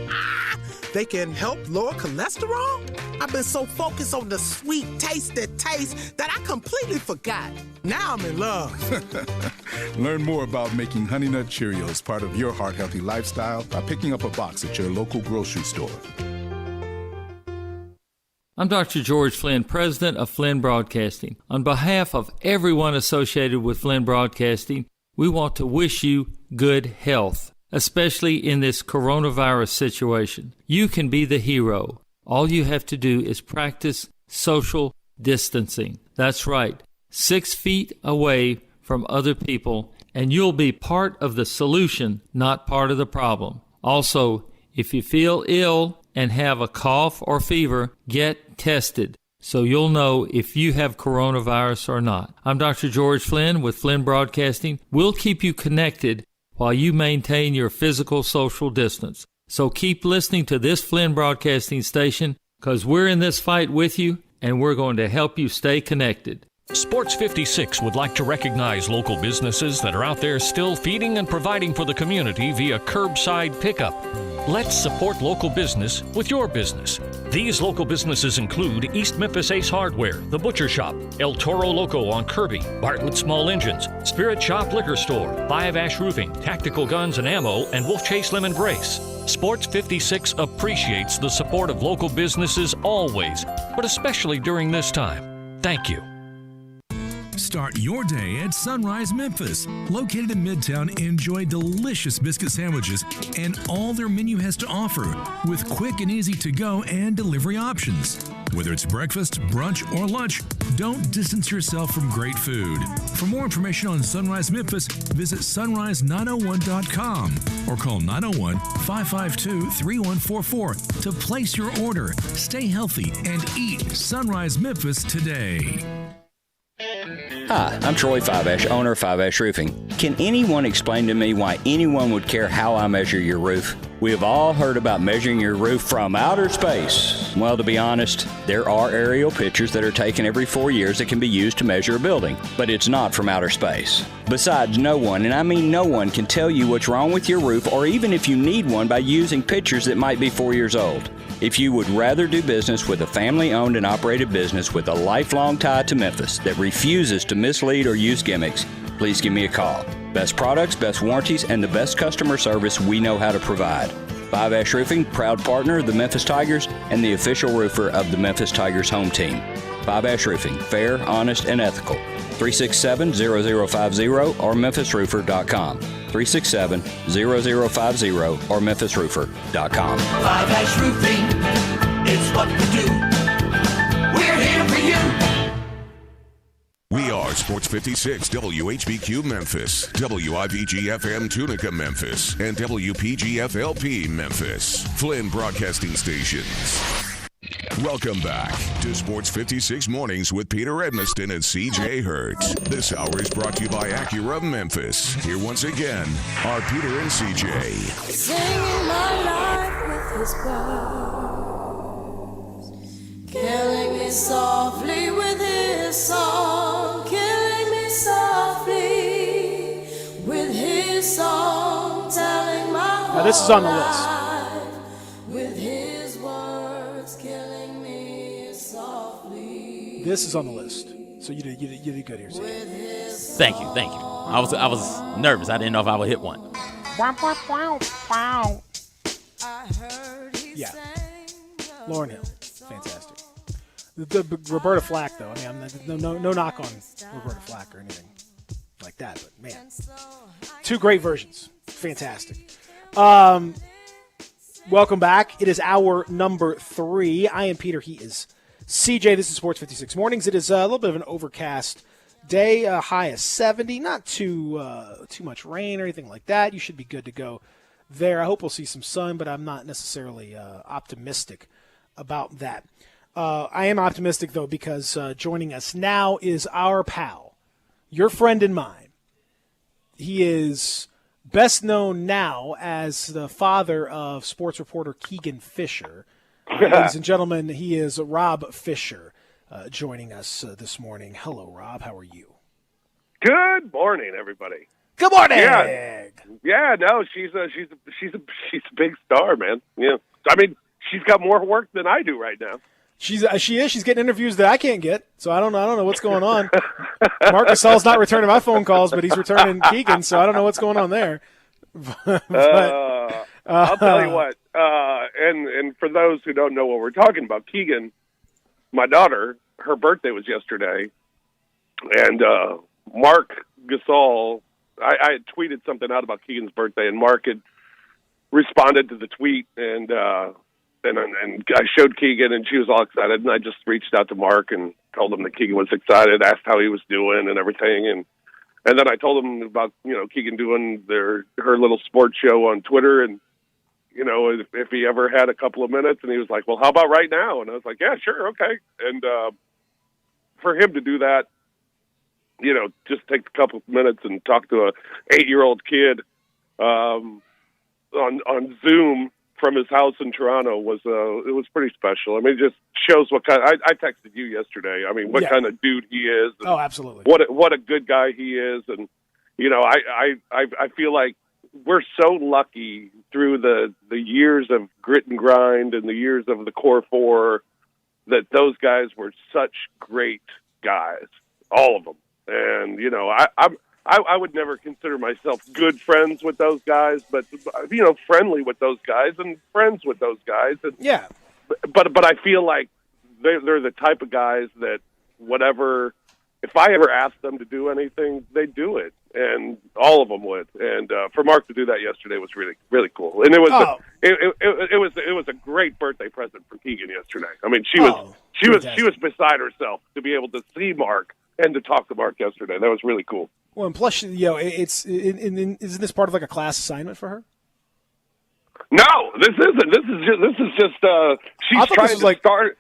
They can help lower cholesterol? I've been so focused on the sweet, tasty taste that I completely forgot. Now I'm in love. Learn more about making Honey Nut Cheerios part of your heart-healthy lifestyle by picking up a box at your local grocery store. I'm Dr. George Flynn, president of Flynn Broadcasting. On behalf of everyone associated with Flynn Broadcasting, we want to wish you good health, especially in this coronavirus situation. You can be the hero. All you have to do is practice social distancing. That's right, 6 feet away from other people, and you'll be part of the solution, not part of the problem. Also, if you feel ill and have a cough or fever, get tested so you'll know if you have coronavirus or not. I'm Dr. George Flynn with Flynn Broadcasting. We'll keep you connected while you maintain your physical social distance. So keep listening to this Flynn Broadcasting station because we're in this fight with you and we're going to help you stay connected. Sports 56 would like to recognize local businesses that are out there still feeding and providing for the community via curbside pickup. Let's support local business with your business. These local businesses include East Memphis Ace Hardware, The Butcher Shop, El Toro Loco on Kirby, Bartlett Small Engines, Spirit Shop Liquor Store, 5 Ash Roofing, Tactical Guns and Ammo, and Wolf Chase Lemon Brace. Sports 56 appreciates the support of local businesses always, but especially during this time. Thank you. Start your day at Sunrise Memphis. Located in Midtown, enjoy delicious biscuit sandwiches and all their menu has to offer with quick and easy to-go and delivery options. Whether it's breakfast, brunch, or lunch, don't distance yourself from great food. For more information on Sunrise Memphis, visit sunrise901.com or call 901-552-3144 to place your order. Stay healthy and eat Sunrise Memphis today. Hi, I'm Troy 5-Ash, owner of 5-Ash Roofing. Can anyone explain to me why anyone would care how I measure your roof? We have all heard about measuring your roof from outer space. Well, to be honest, there are aerial pictures that are taken every 4 years that can be used to measure a building, but it's not from outer space. Besides, no one, and I mean no one, can tell you what's wrong with your roof or even if you need one by using pictures that might be 4 years old. If you would rather do business with a family-owned and operated business with a lifelong tie to Memphis that refuses to mislead or use gimmicks, please give me a call. Best products, best warranties, and the best customer service we know how to provide. 5-Ash Roofing, proud partner of the Memphis Tigers and the official roofer of the Memphis Tigers home team. 5-Ash Roofing, fair, honest, and ethical. 367-0050 or memphisroofer.com. 367-0050 or memphisroofer.com. 5-Ash Roofing, it's what we do. We're here for you. We are Sports 56 WHBQ Memphis, WIVG-FM Tunica Memphis, and WPG-FLP Memphis, Flynn Broadcasting Stations. Welcome back to Sports 56 Mornings with Peter Edmiston and CJ Hurt. This hour is brought to you by Acura Memphis. Here once again are Peter and CJ. Singing my life with his words, killing me softly with his song, killing me softly with his song, telling my heart. Now this is on the list. With his words, killing me softly. This is on the list. So you did good here, CJ. Thank you. I was nervous. I didn't know if I would hit one. Yeah. Lauryn Hill. Fantastic. The Roberta Flack, though. I mean, no knock on Roberta Flack or anything like that, but man. Two great versions. Fantastic. Welcome back. It is hour number 3. I am Peter. He is CJ. This is Sports 56 Mornings. It is a little bit of an overcast day. High of 70. Not too much rain or anything like that. You should be good to go there. I hope we'll see some sun, but I'm not necessarily optimistic about that. I am optimistic, though, because joining us now is our pal, your friend and mine. He is best known now as the father of sports reporter Keegan Fisher. Ladies and gentlemen, he is Rob Fisher joining us this morning. Hello, Rob. How are you? Good morning, everybody. Good morning. Yeah. No, she's a big star, man. Yeah, I mean, she's got more work than I do right now. She is. She's getting interviews that I can't get, so I don't know what's going on. Mark Gasol's not returning my phone calls, but he's returning Keegan, so I don't know what's going on there. I'll tell you what. And for those who don't know what we're talking about, Keegan, my daughter, her birthday was yesterday, and Mark Gasol. I had tweeted something out about Keegan's birthday, and Mark had responded to the tweet, and I showed Keegan, and she was all excited, and I just reached out to Mark and told him that Keegan was excited, asked how he was doing and everything, and then I told him about, Keegan doing her little sports show on Twitter, and, if he ever had a couple of minutes, and he was like, well, how about right now? And I was like, yeah, sure, okay. And for him to do that, just take a couple of minutes and talk to a 8-year-old kid on Zoom from his house in Toronto it was pretty special. I mean, it just shows what kind. I texted you yesterday. I mean, what kind of dude he is. And absolutely. What a good guy he is, and I feel like we're so lucky through the years of grit and grind and the years of the Core Four that those guys were such great guys, all of them. And I would never consider myself good friends with those guys, but friendly with those guys and friends with those guys. And, yeah. But I feel like they're the type of guys that whatever, if I ever asked them to do anything, they do it, and all of them would. And for Mark to do that yesterday was really, really cool. And it was a great birthday present for Keegan yesterday. I mean, she was beside herself to be able to see Mark and to talk to Mark yesterday. That was really cool. Well, and plus, isn't this part of like a class assignment for her? No, this isn't. This is just she's trying to start.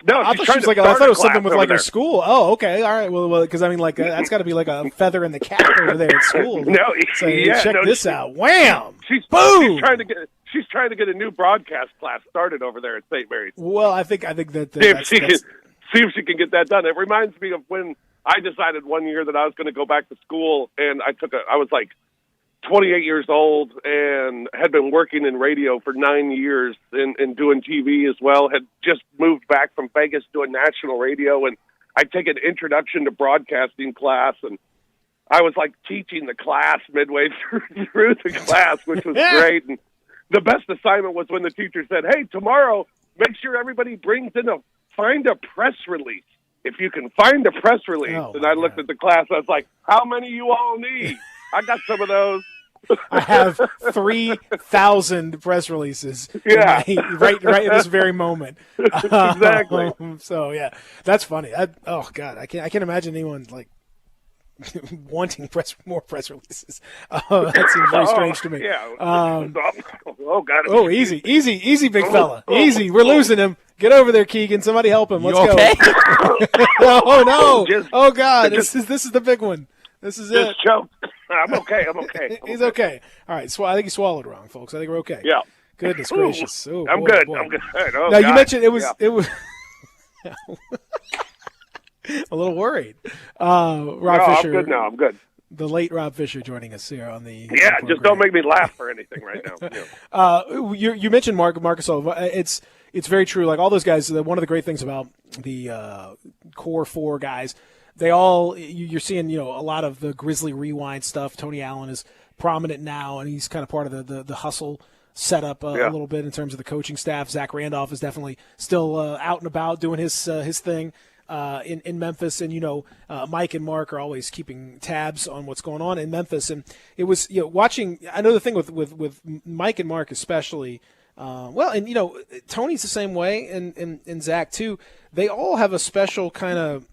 No, I thought it was something with like her school. Oh, okay, all right. Well, because I mean, like that's got to be like a feather in the cap over there at school. Check this out. Wham! Boom! She's trying to get a new broadcast class started over there at St. Mary's. Well, I think that see if she can get that done. It reminds me of when I decided one year that I was going to go back to school, and I was like 28 years old and had been working in radio for 9 years and doing TV as well, had just moved back from Vegas doing national radio, and I'd take an introduction to broadcasting class, and I was like teaching the class midway through the class, which was great. And the best assignment was when the teacher said, hey, tomorrow, make sure everybody brings in find a press release. If you can find a press release. And I looked at the class, I was like, how many you all need? I got some of those. I have 3,000 press releases right in this very moment. Exactly. So, yeah, that's funny. Oh, God, I can't imagine anyone, like, wanting more press releases. That seems very strange to me. Yeah. God. Easy, big fella. Easy. We're losing him. Get over there, Keegan. Somebody help him. Let's okay? go. Oh, no. Oh, God. This is the big one. This is it. Choke. I'm okay. He's okay. All right. I think he swallowed wrong, folks. I think we're okay. Yeah. Goodness gracious. Oh, I'm boy, good. boy. I'm good. Oh, now, God. you mentioned it was a little worried. Rob Fisher. I'm good now. I'm good. The late Rob Fisher joining us here on the program. Just don't make me laugh or anything right now. You mentioned Mark Gasol. It's very true. Like all those guys, one of the great things about the Core Four guys, they all you're seeing a lot of the Grizzly Rewind stuff. Tony Allen has prominent now, and he's kind of part of the hustle setup a little bit in terms of the coaching staff. Zach Randolph is definitely still out and about doing his thing in Memphis, and Mike and Mark are always keeping tabs on what's going on in Memphis. And it was watching. I know the thing with Mike and Mark especially. Tony's the same way, and Zach too. They all have a special kind of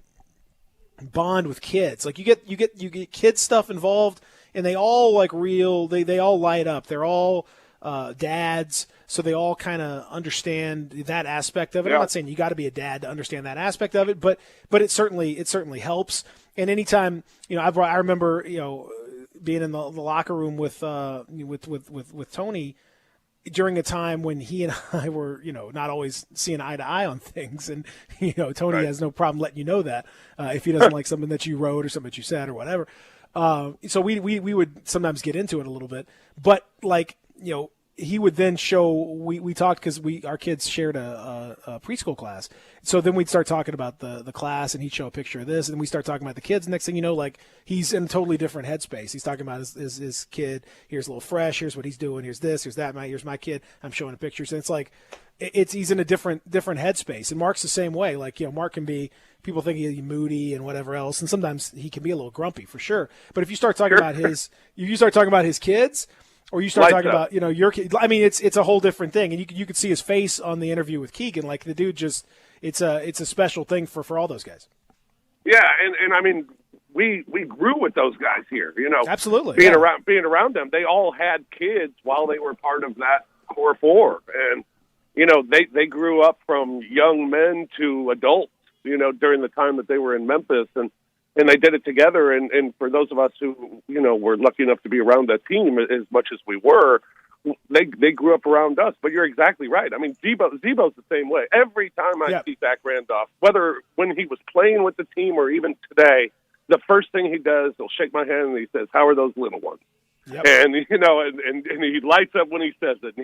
bond with kids. Like you get kids stuff involved, and they all they all light up. They're all dads, so they all kind of understand that aspect of it. I'm not saying you got to be a dad to understand that aspect of it, but it certainly helps. And anytime I remember being in the locker room with Tony during a time when he and I were, not always seeing eye to eye on things. And, Tony has no problem letting you know that if he doesn't like something that you wrote or something that you said or whatever. So we would sometimes get into it a little bit. But, he would then show we talked because our kids shared a preschool class. So then we'd start talking about the class, and he'd show a picture of this, and we start talking about the kids. Next thing you know, he's in a totally different headspace. He's talking about his kid. Here's a little fresh. Here's what he's doing. Here's this. Here's that. Here's my kid. I'm showing pictures, and it's he's in a different headspace. And Mark's the same way. Mark can be. People think he's moody and whatever else, and sometimes he can be a little grumpy for sure. But if you start talking about his kids. Or you start talking about, your kid. I mean, it's a whole different thing, and you could see his face on the interview with Keegan. Like the dude it's a special thing for all those guys. Yeah, and I mean, we grew with those guys here. Absolutely being around them. They all had kids while they were part of that core four, and they grew up from young men to adults. During the time that they were in Memphis, and they did it together. And for those of us who, were lucky enough to be around that team as much as we were, they grew up around us. But you're exactly right. I mean, Zebo's the same way. Every time I see Zach Randolph, whether when he was playing with the team or even today, the first thing he does, he'll shake my hand and he says, "How are those little ones?" Yep. And, and he lights up when he says it.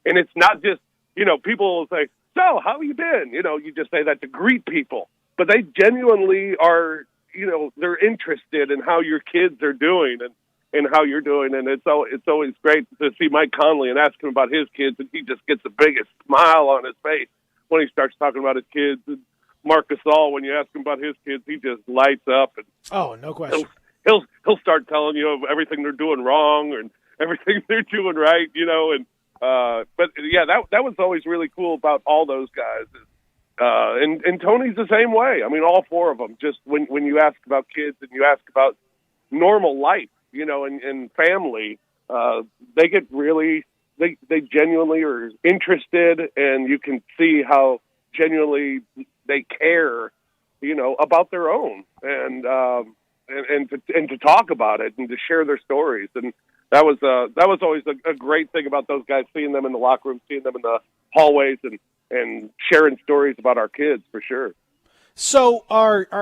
And it's not just, people will say, "So, how have you been?" You just say that to greet people. But they genuinely are, they're interested in how your kids are doing and how you're doing. And it's always great to see Mike Conley and ask him about his kids, and he just gets the biggest smile on his face when he starts talking about his kids. And Marc Gasol, when you ask him about his kids, he just lights up. And oh, no question. He'll start telling you of everything they're doing wrong and everything they're doing right, but yeah, that was always really cool about all those guys. And Tony's the same way. I mean, all four of them. Just when you ask about kids and you ask about normal life, and family, they get really they genuinely are interested, and you can see how genuinely they care, about their own, and to talk about it and to share their stories. And that was always a great thing about those guys, seeing them in the locker room, seeing them in the hallways, and sharing stories about our kids for sure. So,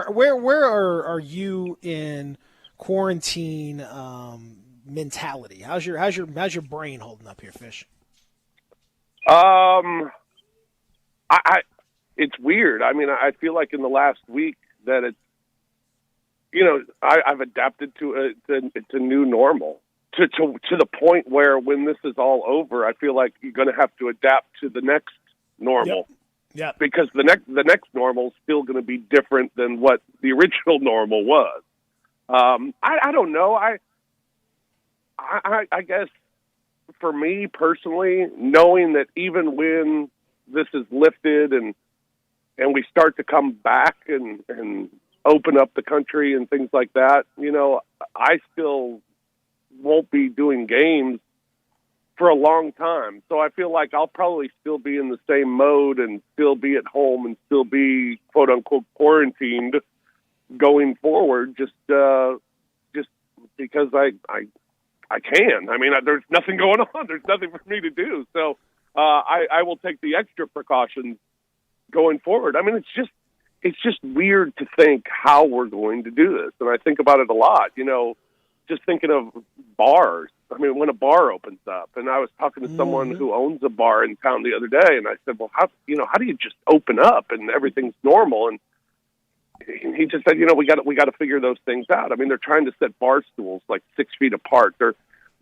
where are you in quarantine mentality? How's your brain holding up here, Fish? It's weird. I mean, I feel like in the last week that it's, I've adapted to new normal. To the point where when this is all over, I feel like you're going to have to adapt to the next normal. Yeah. Because the next normal is still going to be different than what the original normal was. I don't know. I guess for me personally, knowing that even when this is lifted and we start to come back and open up the country and things like that, I still won't be doing games for a long time. So I feel like I'll probably still be in the same mode and still be at home and still be quote unquote quarantined going forward, just because I can. I mean, there's nothing going on. There's nothing for me to do. So I will take the extra precautions going forward. I mean, it's just weird to think how we're going to do this. And I think about it a lot, just thinking of bars. I mean, when a bar opens up, and I was talking to someone who owns a bar in town the other day, and I said, well, how do you just open up and everything's normal? And he just said, we got to figure those things out. I mean, they're trying to set bar stools like 6 feet apart.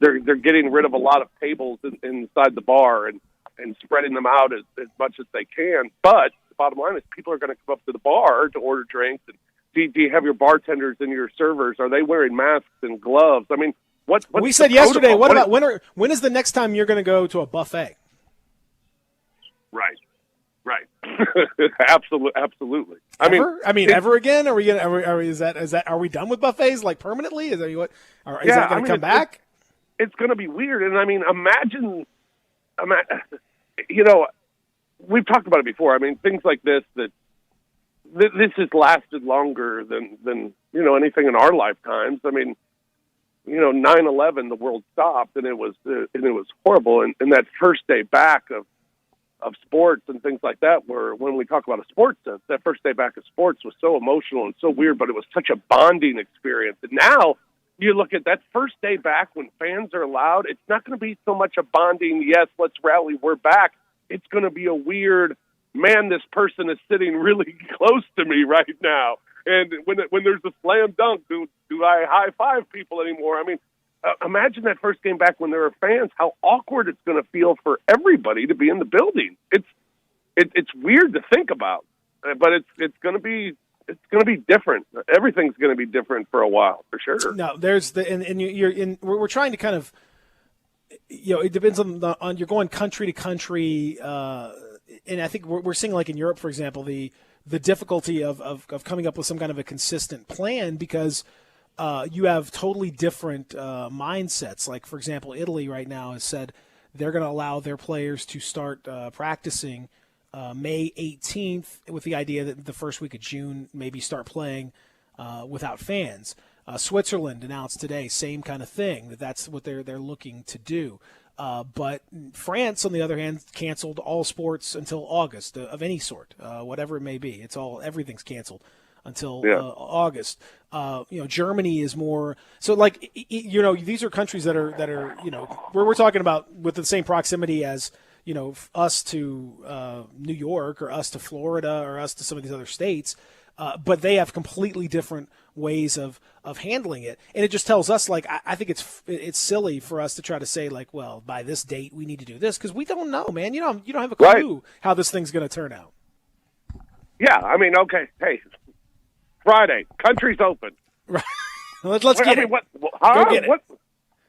they're getting rid of a lot of tables inside the bar and spreading them out as much as they can. But the bottom line is people are going to come up to the bar to order drinks. And do you have your bartenders and your servers? Are they wearing masks and gloves? I mean, what's we said yesterday, what about when is the next time you're going to go to a buffet? Right. Absolutely. Ever again? Are we gonna? Are we done with buffets like permanently? Is that going to come back? It's going to be weird. And I mean, imagine, you know, we've talked about it before. I mean, things like this this has lasted longer than you know anything in our lifetimes. I mean, you know, 9/11, the world stopped, and it was horrible. And that first day back of sports and things like that, where when we talk about a sports sense, that first day back of sports was so emotional and so weird, but it was such a bonding experience. And now you look at that first day back when fans are allowed, it's not going to be so much a bonding, yes, let's rally, we're back. It's going to be a weird, man, this person is sitting really close to me right now. And when there's a slam dunk, do I high-five people anymore? I mean, imagine that first game back when there are fans, how awkward it's going to feel for everybody to be in the building. It's weird to think about, but it's going to be different. Everything's going to be different for a while, for sure. No, there's we're trying to kind of, you know, it depends on you're going country to country, and I think we're seeing, like in Europe, for example, the difficulty of coming up with some kind of a consistent plan because you have totally different mindsets. Like, for example, Italy right now has said they're going to allow their players to start practicing May 18th with the idea that the first week of June maybe start playing without fans. Switzerland announced today, same kind of thing, that's what they're looking to do. But France, on the other hand, canceled all sports until August of any sort, whatever it may be. Everything's canceled until August. You know, Germany is more so. Like, you know, these are countries that are you know, we're talking about with the same proximity as, you know, us to New York or us to Florida or us to some of these other states, but they have completely different ways of handling it. And it just tells us, like, I think it's silly for us to try to say, like, well, by this date we need to do this, because we don't know, man. You don't have a clue how this thing's going to turn out. Yeah, I mean, okay, hey, Friday, country's open. Right. Let's get it. Go get it.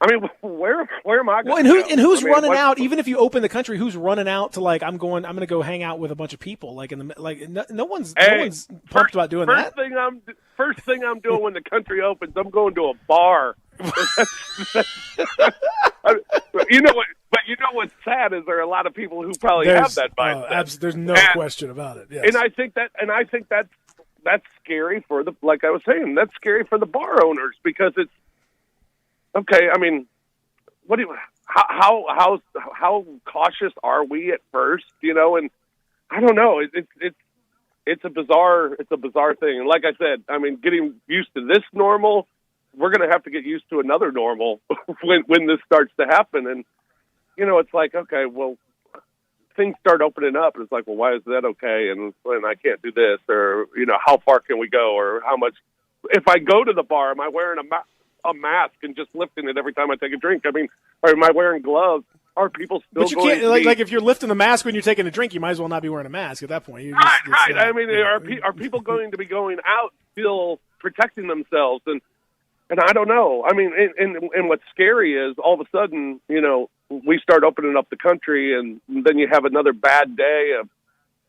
I mean, where am I going? Well, and who's running out? Even if you open the country, who's running out to, like, I'm going to go hang out with a bunch of people, like no one's pumped about doing that. First thing I'm doing when the country opens, I'm going to a bar. You know what? But you know what's sad is there are a lot of people who probably have that mindset. There's no question about it. Yes. And I think that's scary for like I was saying, that's scary for the bar owners, because it's okay. I mean, how cautious are we at first? You know, and I don't know. It's a bizarre thing. And like I said, I mean, getting used to this normal, we're going to have to get used to another normal when this starts to happen. And you know, it's like, okay, well, things start opening up, and it's like, well, why is that okay? And I can't do this, or, you know, how far can we go, or how much? If I go to the bar, am I wearing a mask and just lifting it every time I take a drink? I mean, or am I wearing gloves? Are people still? But you can't, like if you're lifting the mask when you're taking a drink, you might as well not be wearing a mask at that point. Right. I mean, are people going to be going out still protecting themselves? And I don't know. I mean, and what's scary is all of a sudden, you know, we start opening up the country, and then you have another bad day of,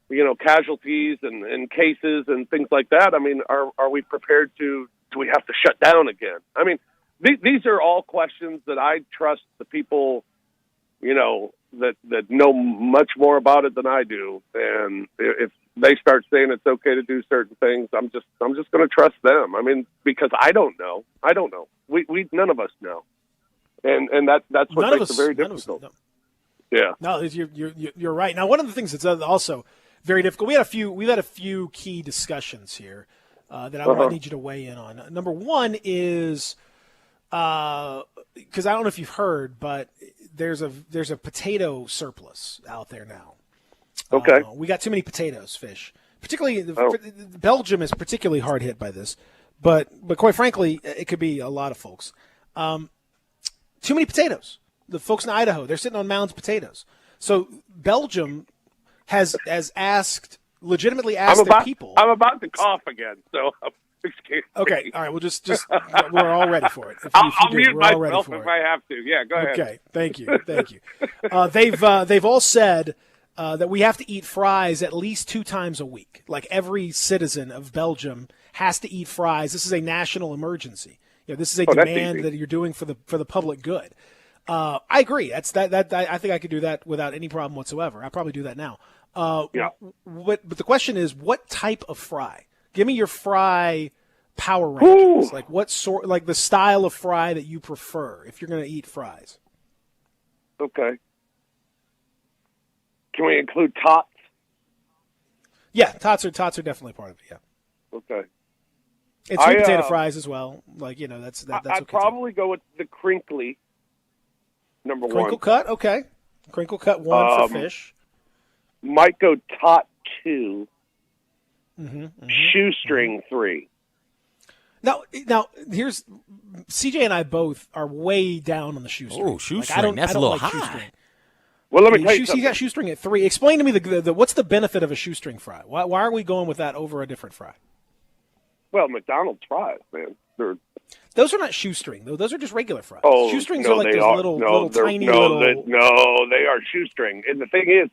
you know, casualties and cases and things like that. I mean, are we prepared do we have to shut down again? I mean, these are all questions that I trust the people, you know, that know much more about it than I do. And if they start saying it's okay to do certain things, I'm just going to trust them. I mean, because I don't know. We none of us know. And that's what makes it very difficult. No. Yeah. No, you're right. Now, one of the things that's also very difficult, we've had a few key discussions here that I need you to weigh in on. Number one is, because I don't know if you've heard, but there's a potato surplus out there now. Okay. We got too many potatoes, Fish. Particularly, Belgium is particularly hard hit by this, but quite frankly, it could be a lot of folks. Too many potatoes. The folks in Idaho, they're sitting on mounds of potatoes. So Belgium has legitimately asked their people. I'm about to cough again, so I'm scared. Okay, all right. Well, just we're all ready for it. I'll mute myself if I have to. Yeah, go ahead. Okay, thank you. They've all said that we have to eat fries at least 2 times a week. Like every citizen of Belgium has to eat fries. This is a national emergency. This is a demand that you're doing for the public good. I agree. I think I could do that without any problem whatsoever. I'll probably do that now. But the question is, what type of fry? Give me your fry power rankings. Like what sort, like the style of fry that you prefer if you're going to eat fries. Okay. Can we include tots? Yeah, tots are definitely part of it. Yeah. Okay. And sweet potato fries as well. Like that's I'd probably go with the crinkly. Number crinkle 1. Cut, okay. Crinkle cut 1 for fish. Might go tot 2. Shoestring 3. Now, here's CJ and I both are way down on the shoestring. Oh, shoestring, that's a little high. Shoestring. Well, let me tell you He's something. got shoestring at 3. Explain to me the what's the benefit of a shoestring fry? Why are we going with that over a different fry? Well, McDonald's fries, man. Those are not shoestring, though. Those are just regular fries. Oh, shoestrings no, are like they those little tiny little. They are shoestring. And the thing is,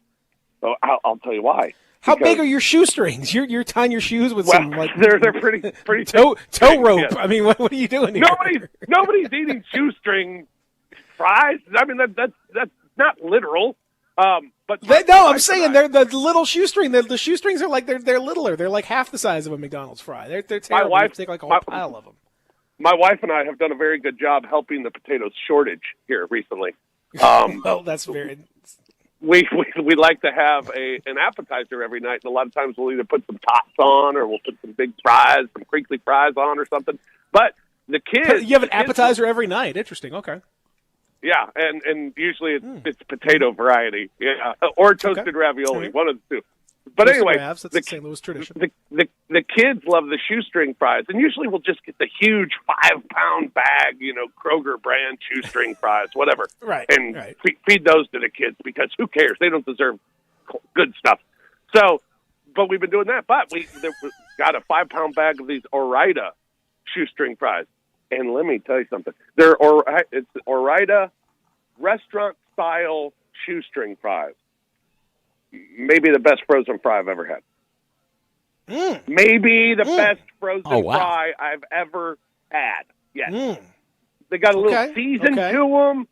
I'll tell you why. How big are your shoestrings? You're tying your shoes with some like they're pretty toe rope. Yes. I mean, what are you doing here? Nobody's eating shoestring fries. I mean that's not literal. But I'm saying they're the little shoestring. The shoestrings are like they're littler. They're like half the size of a McDonald's fry. They're terrible. My wife you take like a whole pile of them. My wife and I have done a very good job helping the potatoes shortage here recently. Well, that's very. We like to have an appetizer every night, and a lot of times we'll either put some tots on or we'll put some big fries, some crinkly fries on or something. But the kids... You have an appetizer every night. Interesting. Okay. Yeah, and usually it's potato variety, or toasted ravioli, one of the two. But toasted anyway, that's the St. Louis tradition. The kids love the shoestring fries, and usually we'll just get the huge 5-pound bag, Kroger brand shoestring fries, whatever, and feed those to the kids because who cares? They don't deserve good stuff. So, but we've been doing that. But we got a 5-pound bag of these Ore-Ida shoestring fries. And let me tell you something. It's Ore-Ida restaurant-style shoestring fries. Maybe the best frozen fry I've ever had. Maybe the best frozen fry I've ever had. Yes. They got a little season to them.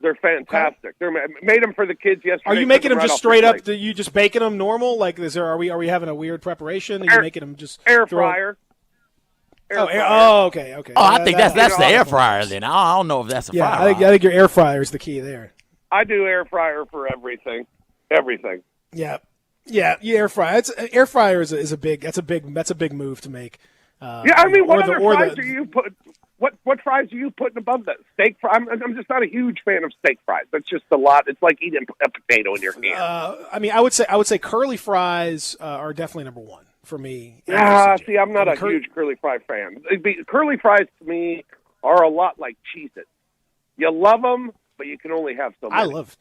They're fantastic. They're made them for the kids yesterday. Are you making them just straight up? You just baking them normal? Like, are we having a weird preparation? Are you making them just air fryer? Okay. Oh, I think that's the air fryer then. I don't know if that's a fryer. I think your air fryer is the key there. I do air fryer for everything. Everything. Yeah, you air fry. Air fryer is a big move to make. I mean, what other fries are you put? What fries are you putting above that? Steak fry? I'm just not a huge fan of steak fries. That's just a lot. It's like eating a potato in your hand. I mean, I would say curly fries are definitely number 1 for me. See, I'm not a huge curly fry fan. Curly fries to me are a lot like Cheez-Its. You love them, but you can only have so many. I love.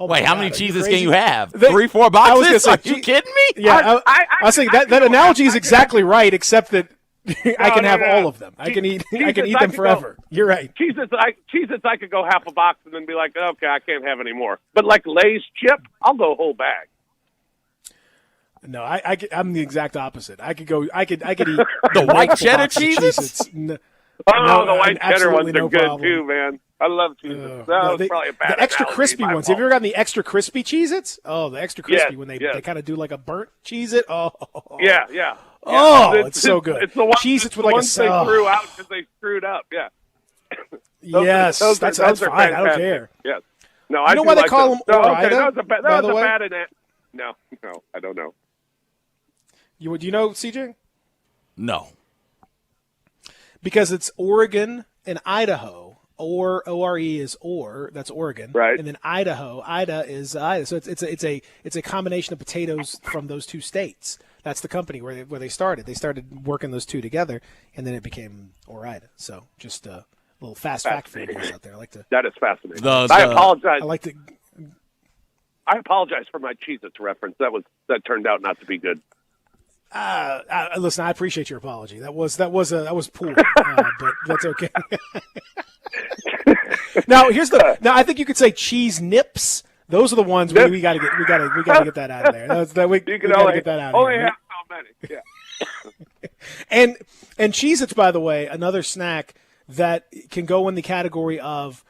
Oh wait, how many Cheez-Its can you have? 3-4 boxes? I was gonna say, are you kidding me? Yeah, I was thinking that analogy is exactly right, except that I can have all of them. I can eat them forever. You're right. Cheez-Its, I could go half a box and then be like, okay, I can't have any more. But like Lay's chip, I'll go a whole bag. No, I'm the exact opposite. I could eat the white cheddar Cheez-Its. The white cheddar ones are good too, man. I love Cheez-Its. Probably a bad the extra analogy, crispy ones. Have you ever gotten the extra crispy Cheez-Its? Oh, the extra crispy when they kind of do like a burnt Cheez-It. Oh, yeah. Oh, it's so good. It's the one, Cheez-Its with the like ones they threw out because they screwed up. Yeah. Yes, that's fine. Fantastic. I don't care. Yes. No, you know why they call them Ore-Ida? That was a bad No, I don't know. Do you know, CJ? No. Because it's Oregon and Idaho. O-R-E is or. That's Oregon. Right. And then Idaho. Ida is Ida. So it's a combination of potatoes from those two states. That's the company where they started. They started working those two together, and then it became Ore-Ida. So just little fast fact for you guys out there. I like to. That is fascinating. I apologize. I like to. I apologize for my Cheez-Its reference. That turned out not to be good. Listen, I appreciate your apology. That was poor, but that's okay. Now I think you could say cheese nips. Those are the ones we got to get that out of there. We got to get that out of here. Only have so many. Yeah. And Cheez-Its, by the way, another snack that can go in the category of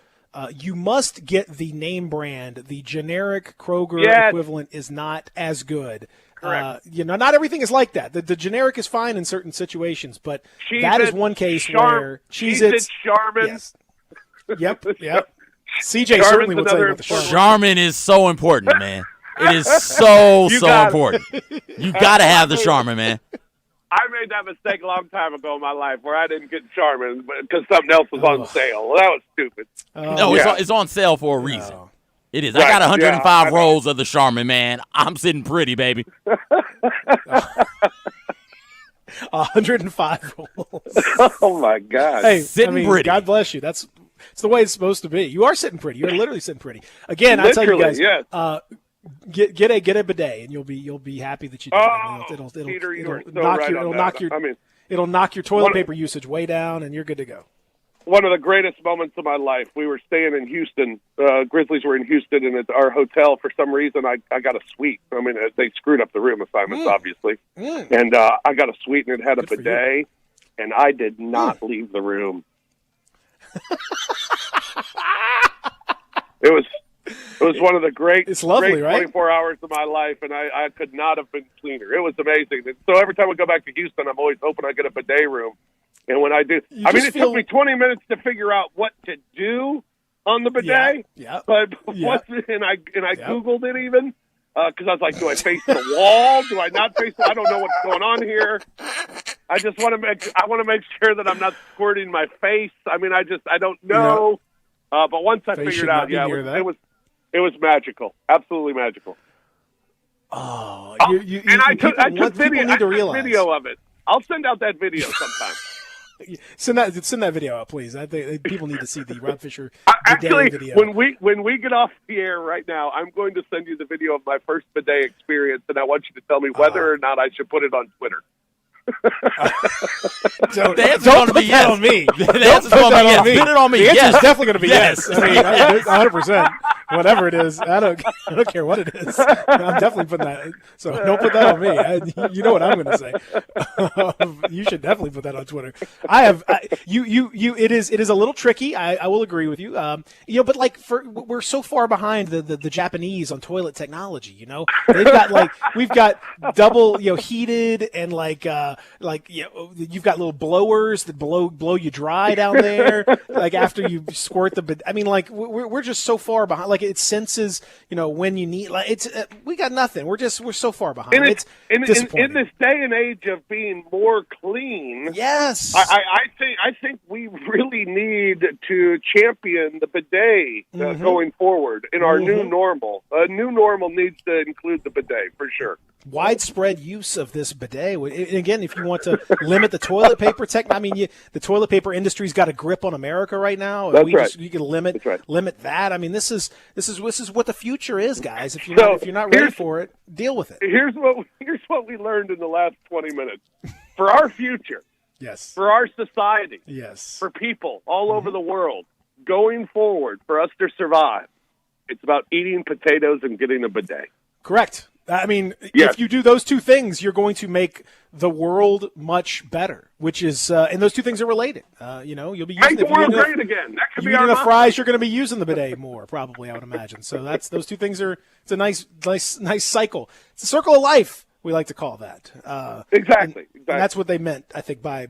you must get the name brand. The generic Kroger equivalent is not as good. Correct. Not everything is like that. The generic is fine in certain situations, but that is one case where Cheez-Its, Charmin. Yes. Yep. CJ certainly will tell you about the Charmin. Charmin is so important, man. It is so important. You got to have the Charmin, man. I made that mistake a long time ago in my life where I didn't get Charmin because something else was on sale. Well, that was stupid. It's on sale for a reason. It is. Right. I got 105 rolls of the Charmin, man. I'm sitting pretty, baby. 105 rolls. Oh, my God. Hey, sitting pretty. God bless you. It's the way it's supposed to be. You are sitting pretty. You're literally sitting pretty. Again, I tell you guys, get a bidet, and you'll be happy that you did. Peter, you're so knock right it'll knock your toilet paper usage way down, and you're good to go. One of the greatest moments of my life. We were staying in Houston. Grizzlies were in Houston, and at our hotel, for some reason, I got a suite. I mean, they screwed up the room assignments, obviously. And I got a suite, and it had a bidet, and I did not leave the room. It was one of the great 24 hours of my life, and I could not have been cleaner. It was amazing. And so every time I go back to Houston, I'm always hoping I get a bidet room. And when I do, it took me 20 minutes to figure out what to do on the bidet. Yeah. But and I Googled it even because I was like, do I face the wall? Do I not face? I don't know what's going on here. I just want to make sure that I'm not squirting my face. I mean, I don't know. But once I figured out, it was magical, absolutely magical. Oh, and I took video. Video of it. I'll send out that video sometime. Send that video out, please. I think people need to see the Rob Fisher actually video. When we get off the air right now, I'm going to send you the video of my first bidet experience, and I want you to tell me whether or not I should put it on Twitter. Don't put that on me. Put it on me. The answer is definitely going to be yes. I mean, 100%. Whatever it is, I don't care what it is. I'm definitely putting that. So don't put that on me. You know what I'm going to say. You should definitely put that on Twitter. It is a little tricky. I will agree with you. But we're so far behind the Japanese on toilet technology. They've got we've got double heated and you've got little blowers that blow you dry down there. After you squirt we're just so far behind. It senses, when you need. We got nothing. We're so far behind. It's disappointing. In this day and age of being more clean, yes, I think we really need to champion the bidet going forward in our new normal. A new normal needs to include the bidet for sure. Widespread use of this bidet. And again, if you want to limit the toilet paper the toilet paper industry's got a grip on America right now. You can limit that. I mean, this is what the future is, guys. If you're not ready for it, deal with it. Here's what we learned in the last 20 minutes. For our future, yes. For our society, yes. For people all over the world, going forward, for us to survive, it's about eating potatoes and getting a bidet. Correct. I mean, if you do those two things, you're going to make the world much better, which is, and those two things are related. You'll be using the world great again. That could be our fries. You're going to be using the bidet more, probably. I would imagine. So those two things it's a nice cycle. It's a circle of life. We like to call that. Exactly. And that's what they meant, I think, by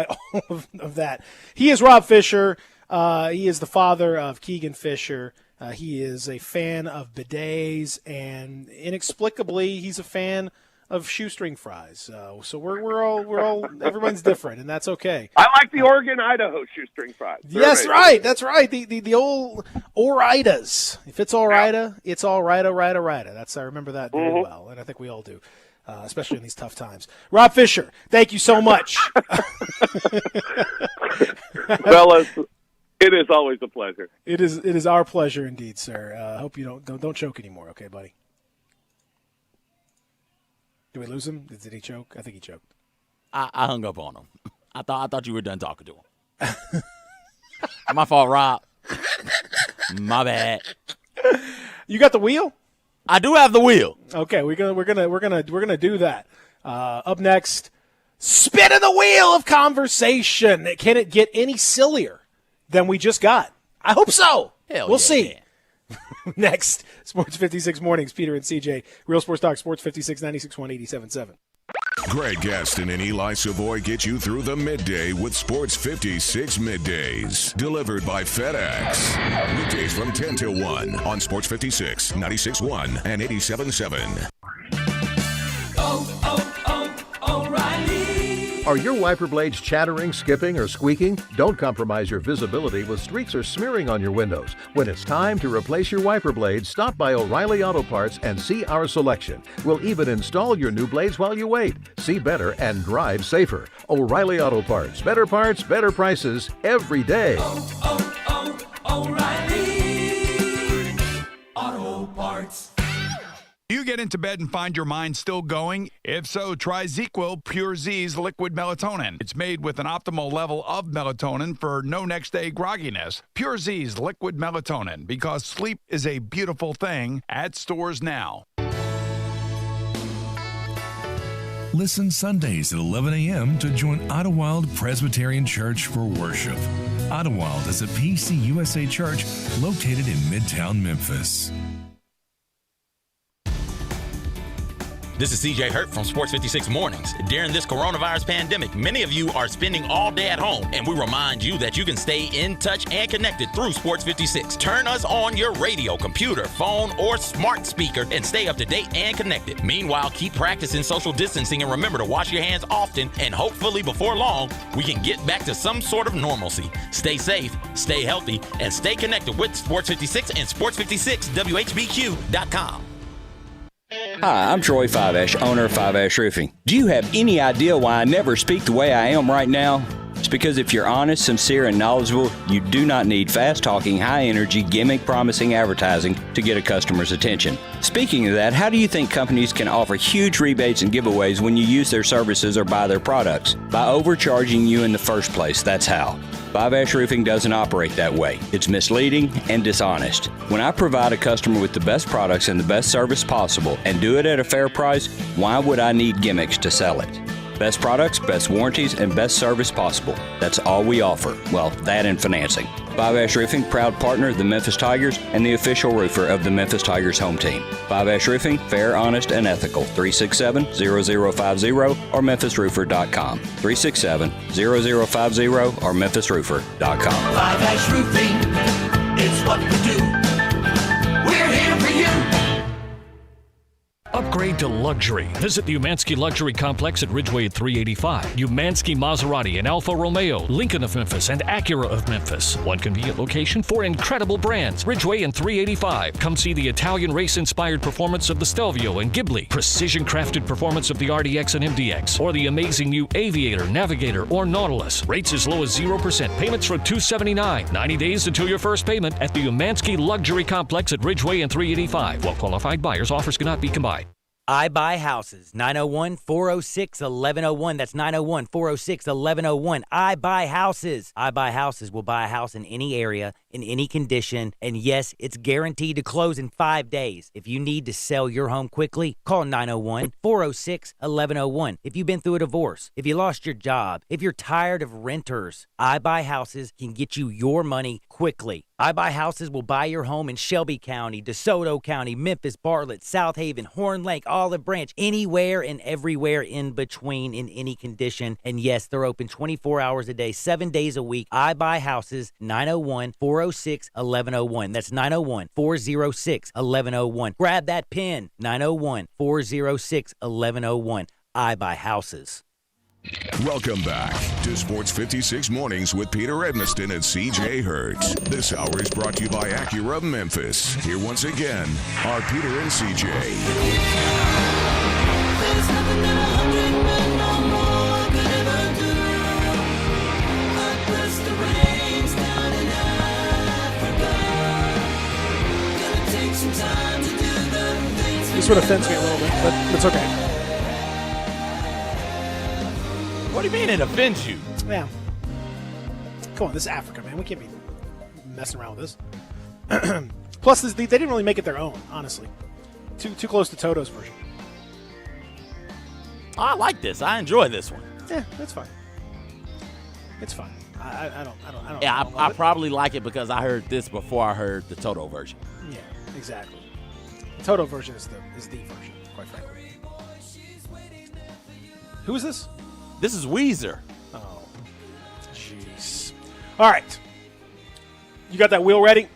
all of that. He is Rob Fisher. He is the father of Keegan Fisher. He is a fan of bidets, and inexplicably, he's a fan of shoestring fries. So we're all everyone's different, and that's okay. I like the Oregon, Idaho shoestring fries. Yes, right. That's right. The old Oritas. If it's Orita, it's all right. I remember that very well, and I think we all do. Especially in these tough times. Rob Fisher, thank you so much. Fellas, it is always a pleasure. It is our pleasure indeed, sir. Hope you don't choke anymore, okay, buddy? Did we lose him? Did he choke? I think he choked. I hung up on him. I thought you were done talking to him. My fault, Rob. My bad. You got the wheel? I do have the wheel. Okay, we're gonna do that. Up next, spin of the wheel of conversation. Can it get any sillier than we just got? I hope so. We'll see. Next, Sports 56 Mornings, Peter and CJ. Real Sports Talk, Sports 56, 96.1, 87.7. Greg Gaston and Eli Savoy get you through the midday with Sports 56 Middays. Delivered by FedEx. Weekdays from 10 till 1 on Sports 56, 96.1, and 87.7. O'Reilly. Are your wiper blades chattering, skipping, or squeaking? Don't compromise your visibility with streaks or smearing on your windows. When it's time to replace your wiper blades, stop by O'Reilly Auto Parts and see our selection. We'll even install your new blades while you wait. See better and drive safer. O'Reilly Auto Parts. Better prices every day. O'Reilly Auto Parts. Do you get into bed and find your mind still going? If so, try ZzzQuil Pure Z's liquid melatonin. It's made with an optimal level of melatonin for no next day grogginess. Pure Z's liquid melatonin, because sleep is a beautiful thing, at stores now. Listen Sundays at 11 a.m. to join Idlewild Presbyterian Church for worship. Idlewild is a PCUSA church located in Midtown Memphis. This is CJ Hurt from Sports 56 Mornings. During this coronavirus pandemic, many of you are spending all day at home, and we remind you that you can stay in touch and connected through Sports 56. Turn us on your radio, computer, phone, or smart speaker and stay up to date and connected. Meanwhile, keep practicing social distancing and remember to wash your hands often, and hopefully before long, we can get back to some sort of normalcy. Stay safe, stay healthy, and stay connected with Sports 56 and Sports56WHBQ.com. Hi, I'm Troy Five-Ash, owner of Five-Ash Roofing. Do you have any idea why I never speak the way I am right now? It's because if you're honest, sincere, and knowledgeable, you do not need fast-talking, high-energy, gimmick-promising advertising to get a customer's attention. Speaking of that, how do you think companies can offer huge rebates and giveaways when you use their services or buy their products? By overcharging you in the first place, that's how. Five-Ash Roofing doesn't operate that way. It's misleading and dishonest. When I provide a customer with the best products and the best service possible and do it at a fair price, why would I need gimmicks to sell it? Best products, best warranties, and best service possible. That's all we offer. Well, that and financing. Five-Ash Roofing, proud partner of the Memphis Tigers and the official roofer of the Memphis Tigers home team. Five-Ash Roofing, fair, honest, and ethical. 367-0050 or memphisroofer.com. 367-0050 or memphisroofer.com. Five-Ash Roofing, it's what we do. We're here for you. Upgrade to luxury. Visit the Umansky Luxury Complex at Ridgeway at 385. Umansky Maserati and Alfa Romeo, Lincoln of Memphis, and Acura of Memphis. One convenient location for incredible brands. Ridgeway and 385. Come see the Italian race-inspired performance of the Stelvio and Ghibli, precision-crafted performance of the RDX and MDX, or the amazing new Aviator, Navigator, or Nautilus. Rates as low as 0%. Payments from $279. 90 days until your first payment at the Umansky Luxury Complex at Ridgeway and 385. Well qualified buyers. Offers cannot be combined. I Buy Houses, 901-406-1101. That's 901-406-1101. I Buy Houses. I Buy Houses will buy a house in any area, in any condition, and yes, it's guaranteed to close in 5 days. If you need to sell your home quickly, call 901-406-1101. If you've been through a divorce, if you lost your job, if you're tired of renters, I Buy Houses can get you your money quickly. I Buy Houses will buy your home in Shelby County, DeSoto County, Memphis, Bartlett, South Haven, Horn Lake, Olive Branch, anywhere and everywhere in between in any condition. And yes, they're open 24 hours a day, 7 days a week. I Buy Houses, 901-406-1101. That's 901-406-1101. Grab that pen, 901-406-1101. I Buy Houses. Welcome back to Sports 56 Mornings with Peter Edmiston and CJ Hurt. This hour is brought to you by Acura of Memphis. Here once again are Peter and CJ. This would offend me a little bit, but it's okay. What do you mean it offends you? Yeah. Come on, this is Africa, man. We can't be messing around with this. Plus, they didn't really make it their own, honestly. Too close to Toto's version. I like this. I enjoy this one. Yeah, that's fine. It's fine. I don't. Yeah, I probably like it because I heard this before I heard the Toto version. Yeah, exactly. The Toto version is the version, quite frankly. Who is this? This is Weezer. Oh, jeez. All right. You got that wheel ready?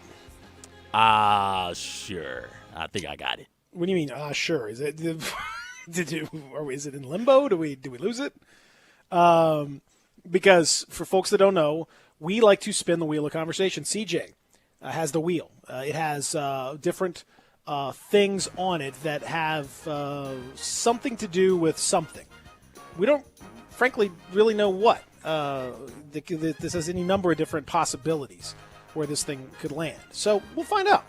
Sure. I think I got it. What do you mean? Sure. Is it? Is it in limbo? Do we lose it? Because for folks that don't know, we like to spin the wheel of conversation. CJ has the wheel. It has different things on it that have something to do with something. We don't, frankly, really know what. This has any number of different possibilities where this thing could land. So we'll find out.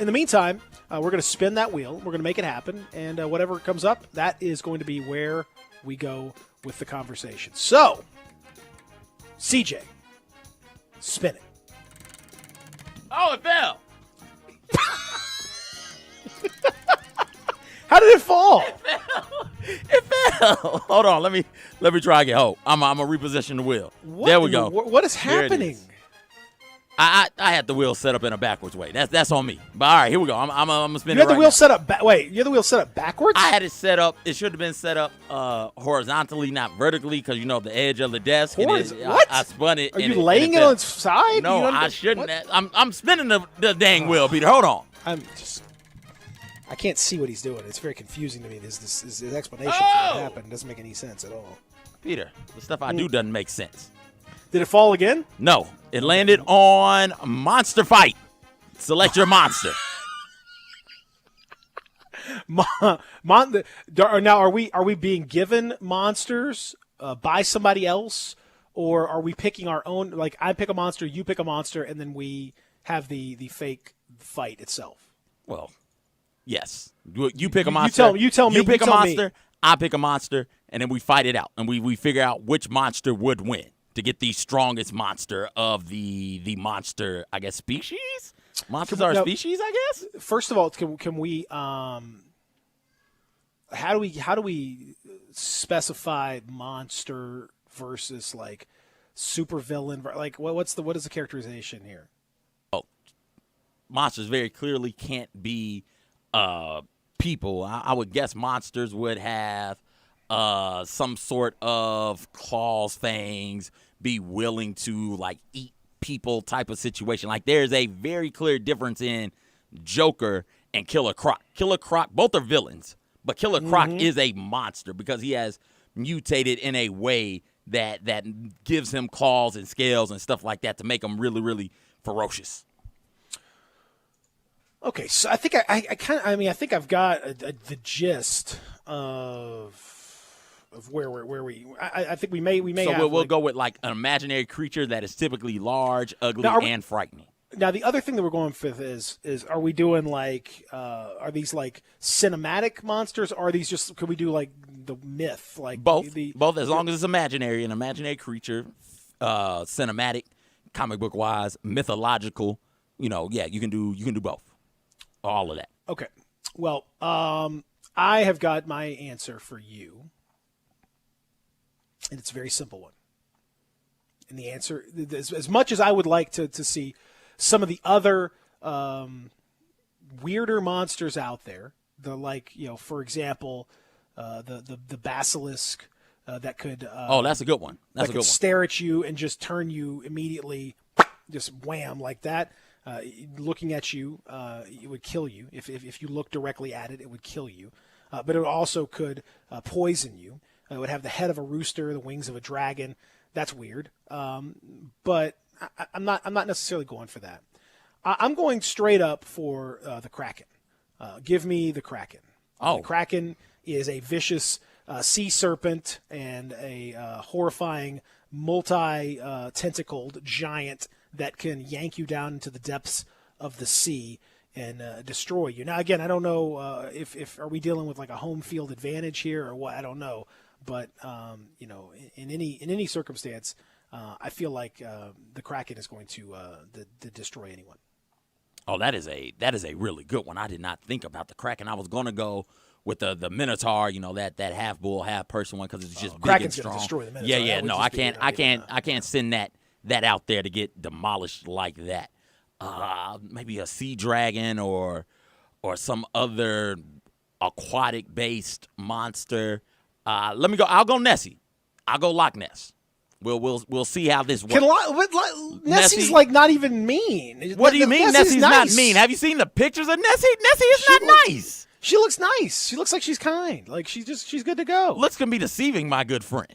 In the meantime, we're going to spin that wheel. We're going to make it happen. And whatever comes up, that is going to be where we go with the conversation. So, CJ, spin it. Oh, it fell. How did it fall? It fell. Hold on. Let me try again. Oh, I'm going to reposition the wheel. There we go. What is happening? I had the wheel set up in a backwards way. That's on me. But all right, here we go. I'm gonna spin it. You had the wheel set up. Wait, you had the wheel set up backwards? I had it set up. It should have been set up horizontally, not vertically, because you know the edge of the desk. What? I spun it. Are you laying it on its side? No, I shouldn't. I'm spinning the dang wheel, Peter. Hold on. I can't see what he's doing. It's very confusing to me. His explanation for what happened doesn't make any sense at all. Peter, the stuff I do doesn't make sense. Did it fall again? No. It landed on Monster Fight. Select your monster. Now, are we being given monsters by somebody else, or are we picking our own? Like, I pick a monster, you pick a monster, and then we have the fake fight itself. Well, yes. You pick a monster. You tell me. You pick a monster. I pick a monster, and then we fight it out, and we figure out which monster would win to get the strongest monster of the monster, I guess, species? Monsters are a species, I guess? First of all, can we how do we specify monster versus like supervillain? Like what is the characterization here? Oh, monsters very clearly can't be people. I would guess monsters would have some sort of claws, fangs, be willing to like eat people type of situation. Like there's a very clear difference in Joker and Killer Croc. Killer Croc, both are villains, but Killer Croc is a monster because he has mutated in a way that gives him claws and scales and stuff like that to make him really, really ferocious. Okay, so I think I think I've got the gist of where we. I think we may. So we'll go with like an imaginary creature that is typically large, ugly, and frightening. Now the other thing that we're going with is are we doing like are these like cinematic monsters? Or are these just could we do like the myth like both as long as it's imaginary, an imaginary creature, cinematic, comic book wise, mythological. You know, yeah, you can do both. All of that. Okay. Well, I have got my answer for you. And it's a very simple one. And the answer, as much as I would like to see some of the other weirder monsters out there, for example, the basilisk that could. That's a good one. That's a good one. Stare at you and just turn you immediately, just wham like that. Looking at you, it would kill you. If you look directly at it, it would kill you. But it also could poison you. It would have the head of a rooster, the wings of a dragon. That's weird. But I'm not necessarily going for that. I'm going straight up for the Kraken. Give me the Kraken. The Kraken is a vicious sea serpent and a horrifying multi-tentacled giant that can yank you down into the depths of the sea destroy you. Now, again, I don't know if are we dealing with like a home field advantage here or what. I don't know, but in any circumstance, I feel like the Kraken is going to destroy anyone. Oh, that is a really good one. I did not think about the Kraken. I was going to go with the Minotaur, that half bull, half person one because it's just big Kraken's and strong. Destroy the Minotaur. Yeah. No, I can't send that out there to get demolished like that. Maybe a sea dragon or some other aquatic based monster. Let me go. I'll go Nessie. I'll go Loch Ness. We'll see how this works. Nessie's like not even mean. What do you mean Nessie's nice. not mean? Have you seen the pictures of Nessie? Nessie is not nice. She looks nice. She looks like she's kind. Like she's good to go. Looks can be deceiving, my good friend.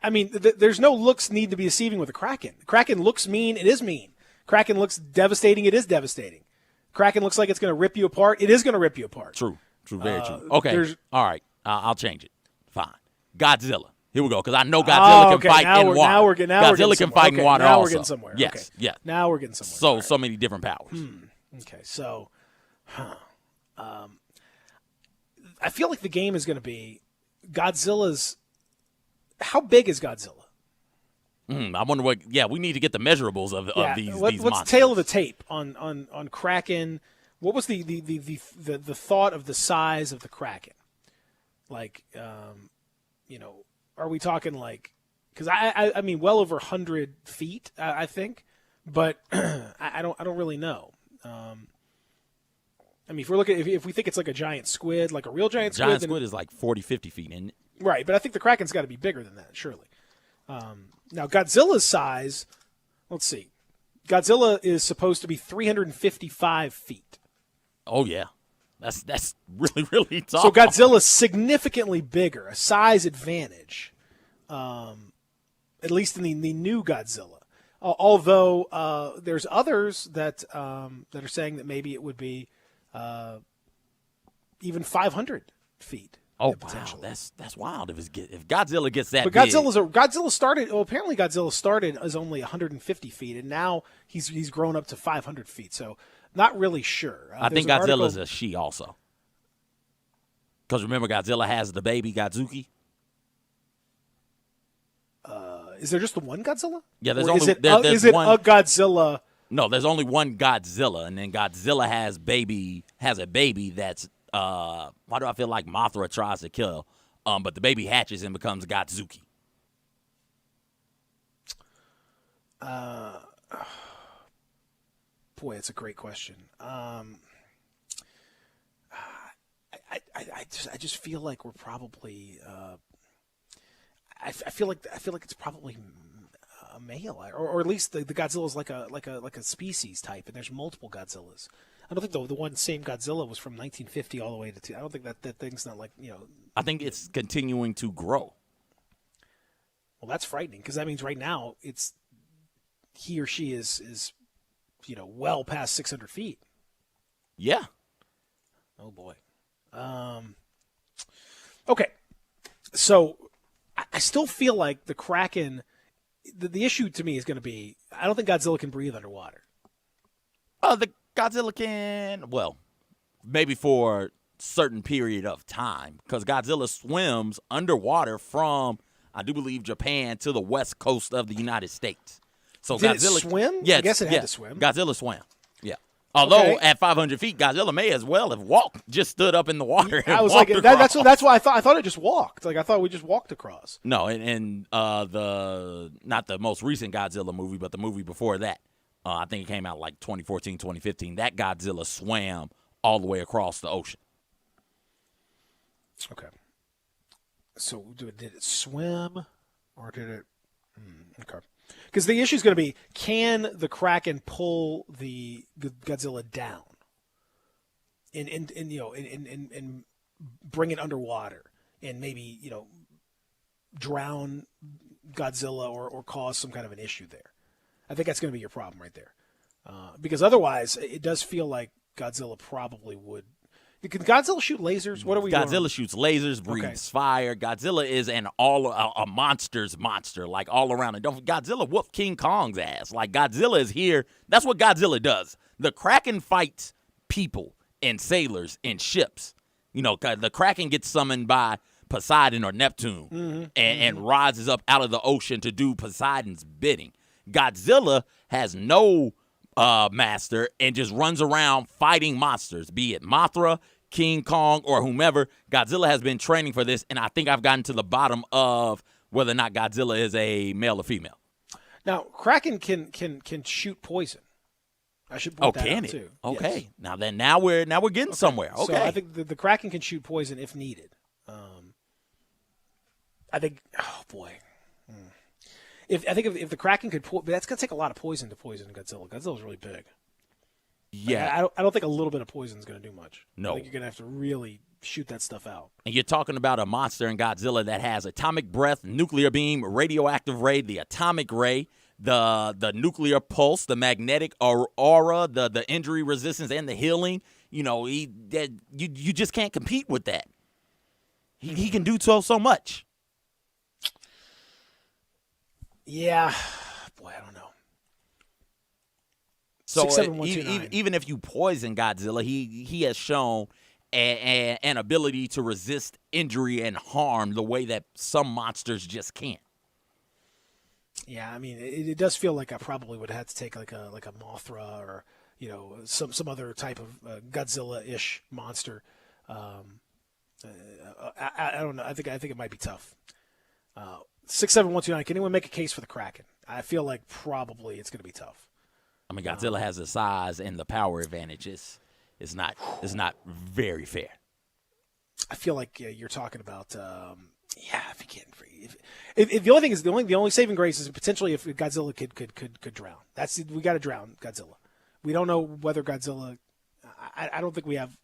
I mean, there's no looks need to be deceiving with a Kraken. Kraken looks mean. It is mean. Kraken looks devastating. It is devastating. Kraken looks like it's going to rip you apart. It is going to rip you apart. True. Very true. Okay. All right. I'll change it. Fine. Godzilla. Here we go, because I know Godzilla can fight in water. Godzilla can fight in water also. Now we're getting somewhere. Yes, okay. yeah. Now we're getting somewhere. So many different powers. Okay, so I feel like the game is going to be Godzilla's. How big is Godzilla? I wonder what. Yeah, we need to get the measurables of these what's monsters. tail of the tape on Kraken? What was the thought of the size of the Kraken? Like, are we talking like? Because I mean, well over 100 feet, I think, but I don't really know. I mean, if we're looking, if we think it's like a giant squid, like a real giant squid, squid is like 40, 50 feet, isn't it? Right, but I think the Kraken's got to be bigger than that, surely. Now, Godzilla's size, let's see. Godzilla is supposed to be 355 feet. Oh, yeah. That's really, really tall. So Godzilla's significantly bigger, a size advantage, at least in the new Godzilla. Although there's others that are saying that maybe it would be even 500 feet. Oh wow, that's wild. If Godzilla gets that, but Godzilla started. Well, apparently Godzilla started as only 150 feet, and now he's grown up to 500 feet. So not really sure. I think Godzilla's a she also, because remember Godzilla has the baby Godzuki. Is there just the one Godzilla? Yeah, there's or only is it a Godzilla? No, there's only one Godzilla, and then Godzilla has a baby that's. Why do I feel like Mothra tries to kill? But the baby hatches and becomes Godzuki. Boy, it's a great question. I just feel like we're probably. I feel like it's probably a male, or at least the Godzilla is like a species type, and there's multiple Godzillas. I don't think the one same Godzilla was from 1950 all the way to. I don't think that thing's not like I think it's continuing to grow. Well, that's frightening because that means right now it's he or she is well past 600 feet. Yeah. Oh boy. Okay. So I still feel like the Kraken. The issue to me is going to be I don't think Godzilla can breathe underwater. The Godzilla can, well, maybe for a certain period of time, because Godzilla swims underwater from, I do believe, Japan to the west coast of the United States. So Did Godzilla it swim? Yes, I guess it had to swim. Godzilla swam. Yeah. Although at 500 feet, Godzilla may as well have walked, just stood up in the water. And I was like, that's why I thought it just walked. Like I thought we just walked across. No, and not the most recent Godzilla movie, but the movie before that. I think it came out like 2014, 2015. That Godzilla swam all the way across the ocean. Okay. So did it swim or did it? Okay. Because the issue is going to be, can the Kraken pull the Godzilla down and bring it underwater and maybe drown Godzilla or cause some kind of an issue there? I think that's going to be your problem right there. Because otherwise, it does feel like Godzilla probably would. Can Godzilla shoot lasers? What are we doing? Godzilla shoots lasers, breathes fire. Godzilla is a monster's monster, like all around. And Godzilla whooped King Kong's ass. Like Godzilla is here. That's what Godzilla does. The Kraken fights people and sailors and ships. You know, the Kraken gets summoned by Poseidon or Neptune and rises up out of the ocean to do Poseidon's bidding. Godzilla has no master and just runs around fighting monsters, be it Mothra, King Kong, or whomever. Godzilla has been training for this, and I think I've gotten to the bottom of whether or not Godzilla is a male or female. Now, Kraken can shoot poison. I should point that out too. Okay. Yes. Now we're getting somewhere. Okay. So I think the Kraken can shoot poison if needed. I think. Oh boy. If the Kraken could, that's gonna take a lot of poison to poison Godzilla. Godzilla's really big. Yeah. I don't think a little bit of poison is gonna do much. No. I think you're gonna have to really shoot that stuff out. And you're talking about a monster in Godzilla that has atomic breath, nuclear beam, radioactive ray, the atomic ray, the nuclear pulse, the magnetic aura, the injury resistance, and the healing. You know, you just can't compete with that. He can do so much. Yeah, boy, I don't know. So 67129. Even if you poison Godzilla, he has shown an ability to resist injury and harm the way that some monsters just can't. Yeah, I mean, it does feel like I probably would have to take like a Mothra or some other type of Godzilla-ish monster. I don't know. I think it might be tough. 67129. Can anyone make a case for the Kraken? I feel like probably it's going to be tough. I mean, Godzilla has the size and the power advantage. It's not very fair. I feel like you're talking about. If you can't free. If the only thing is the only saving grace is potentially if Godzilla could drown. We got to drown Godzilla. We don't know whether Godzilla. I don't think we have.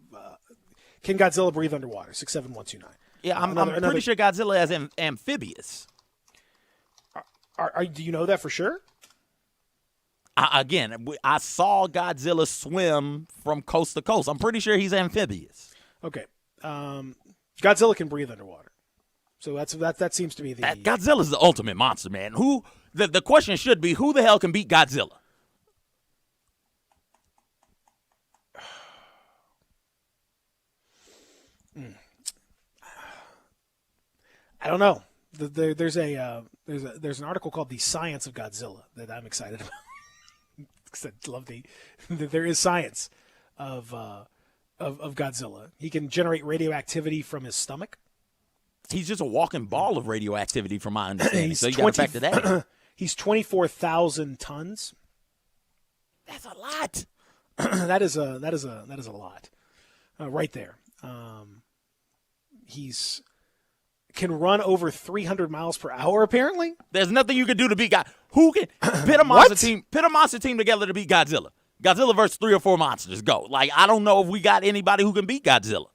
Can Godzilla breathe underwater? 67129. Yeah, I'm pretty sure Godzilla is amphibious. Do you know that for sure? I saw Godzilla swim from coast to coast. I'm pretty sure he's amphibious. Okay, Godzilla can breathe underwater. So that seems to be the Godzilla's the ultimate monster, man. The question should be, who the hell can beat Godzilla? I don't know. There's an article called "The Science of Godzilla" that I'm excited about. I love there is science of Godzilla. He can generate radioactivity from his stomach. He's just a walking ball of radioactivity, from my understanding. So you got to factor that in. He's 24,000 tons. That's a lot. that is a lot, right there. He's can run over 300 miles per hour. Apparently, there's nothing you can do to beat God. Who can pit a monster team together to beat Godzilla? Godzilla versus 3 or 4 monsters. Go. Like, I don't know if we got anybody who can beat Godzilla.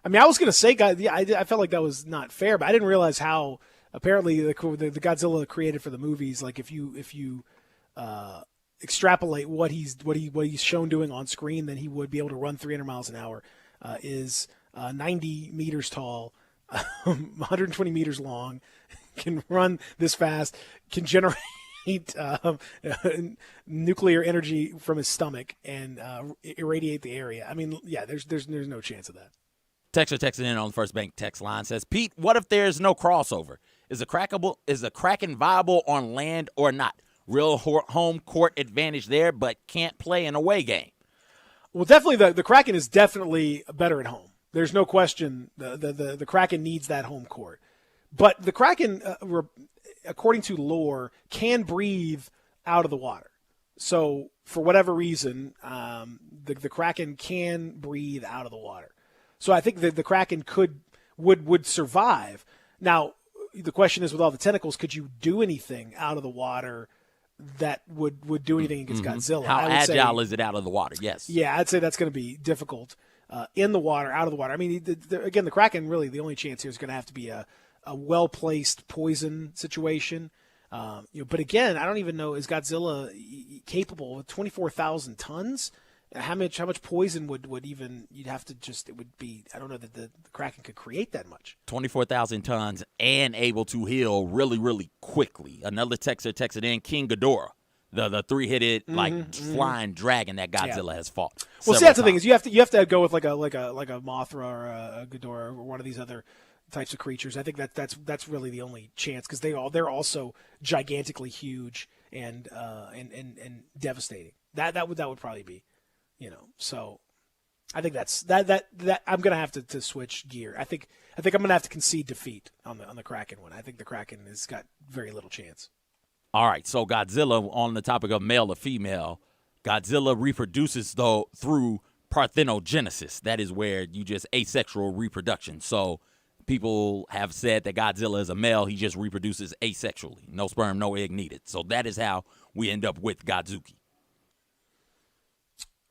I mean, I was going to say, I felt like that was not fair, but I didn't realize how apparently the Godzilla created for the movies. Like, if you extrapolate what he's shown doing on screen, then he would be able to run 300 miles an hour. Is 90 meters tall, 120 meters long, can run this fast, can generate nuclear energy from his stomach and irradiate the area. I mean, yeah, there's no chance of that. Texter texting in on the First Bank text line says, Pete, what if there's no crossover? Is the Kraken viable on land or not? Real home court advantage there, but can't play an away game. Well, definitely the Kraken is definitely better at home. There's no question the Kraken needs that home court. But the Kraken, according to lore, can breathe out of the water. So for whatever reason, the Kraken can breathe out of the water. So I think that the Kraken would survive. Now, the question is, with all the tentacles, could you do anything out of the water that would do anything against Godzilla? How agile is it out of the water? Yes. Yeah, I'd say that's going to be difficult in the water, out of the water. I mean, again, the Kraken, really, the only chance here is going to have to be a well-placed poison situation. But again, I don't even know, is Godzilla capable of 24,000 tons? How much poison would even you'd have to just, it would be, I don't know that the Kraken could create that much. 24,000 tons and able to heal really, really quickly. Another texter texted in, King Ghidorah. the three-headed flying dragon that Godzilla has fought. Well, see, that's the thing is you have to go with like a Mothra or a Ghidorah or one of these other types of creatures. I think that's really the only chance because they're also gigantically huge and devastating. That would probably be, So I think that I'm gonna have to switch gear. I think I'm gonna have to concede defeat on the Kraken one. I think the Kraken has got very little chance. All right, so Godzilla, on the topic of male or female, Godzilla reproduces though through parthenogenesis. That is where you just asexual reproduction. So people have said that Godzilla is a male. He just reproduces asexually. No sperm, no egg needed. So that is how we end up with Godzuki.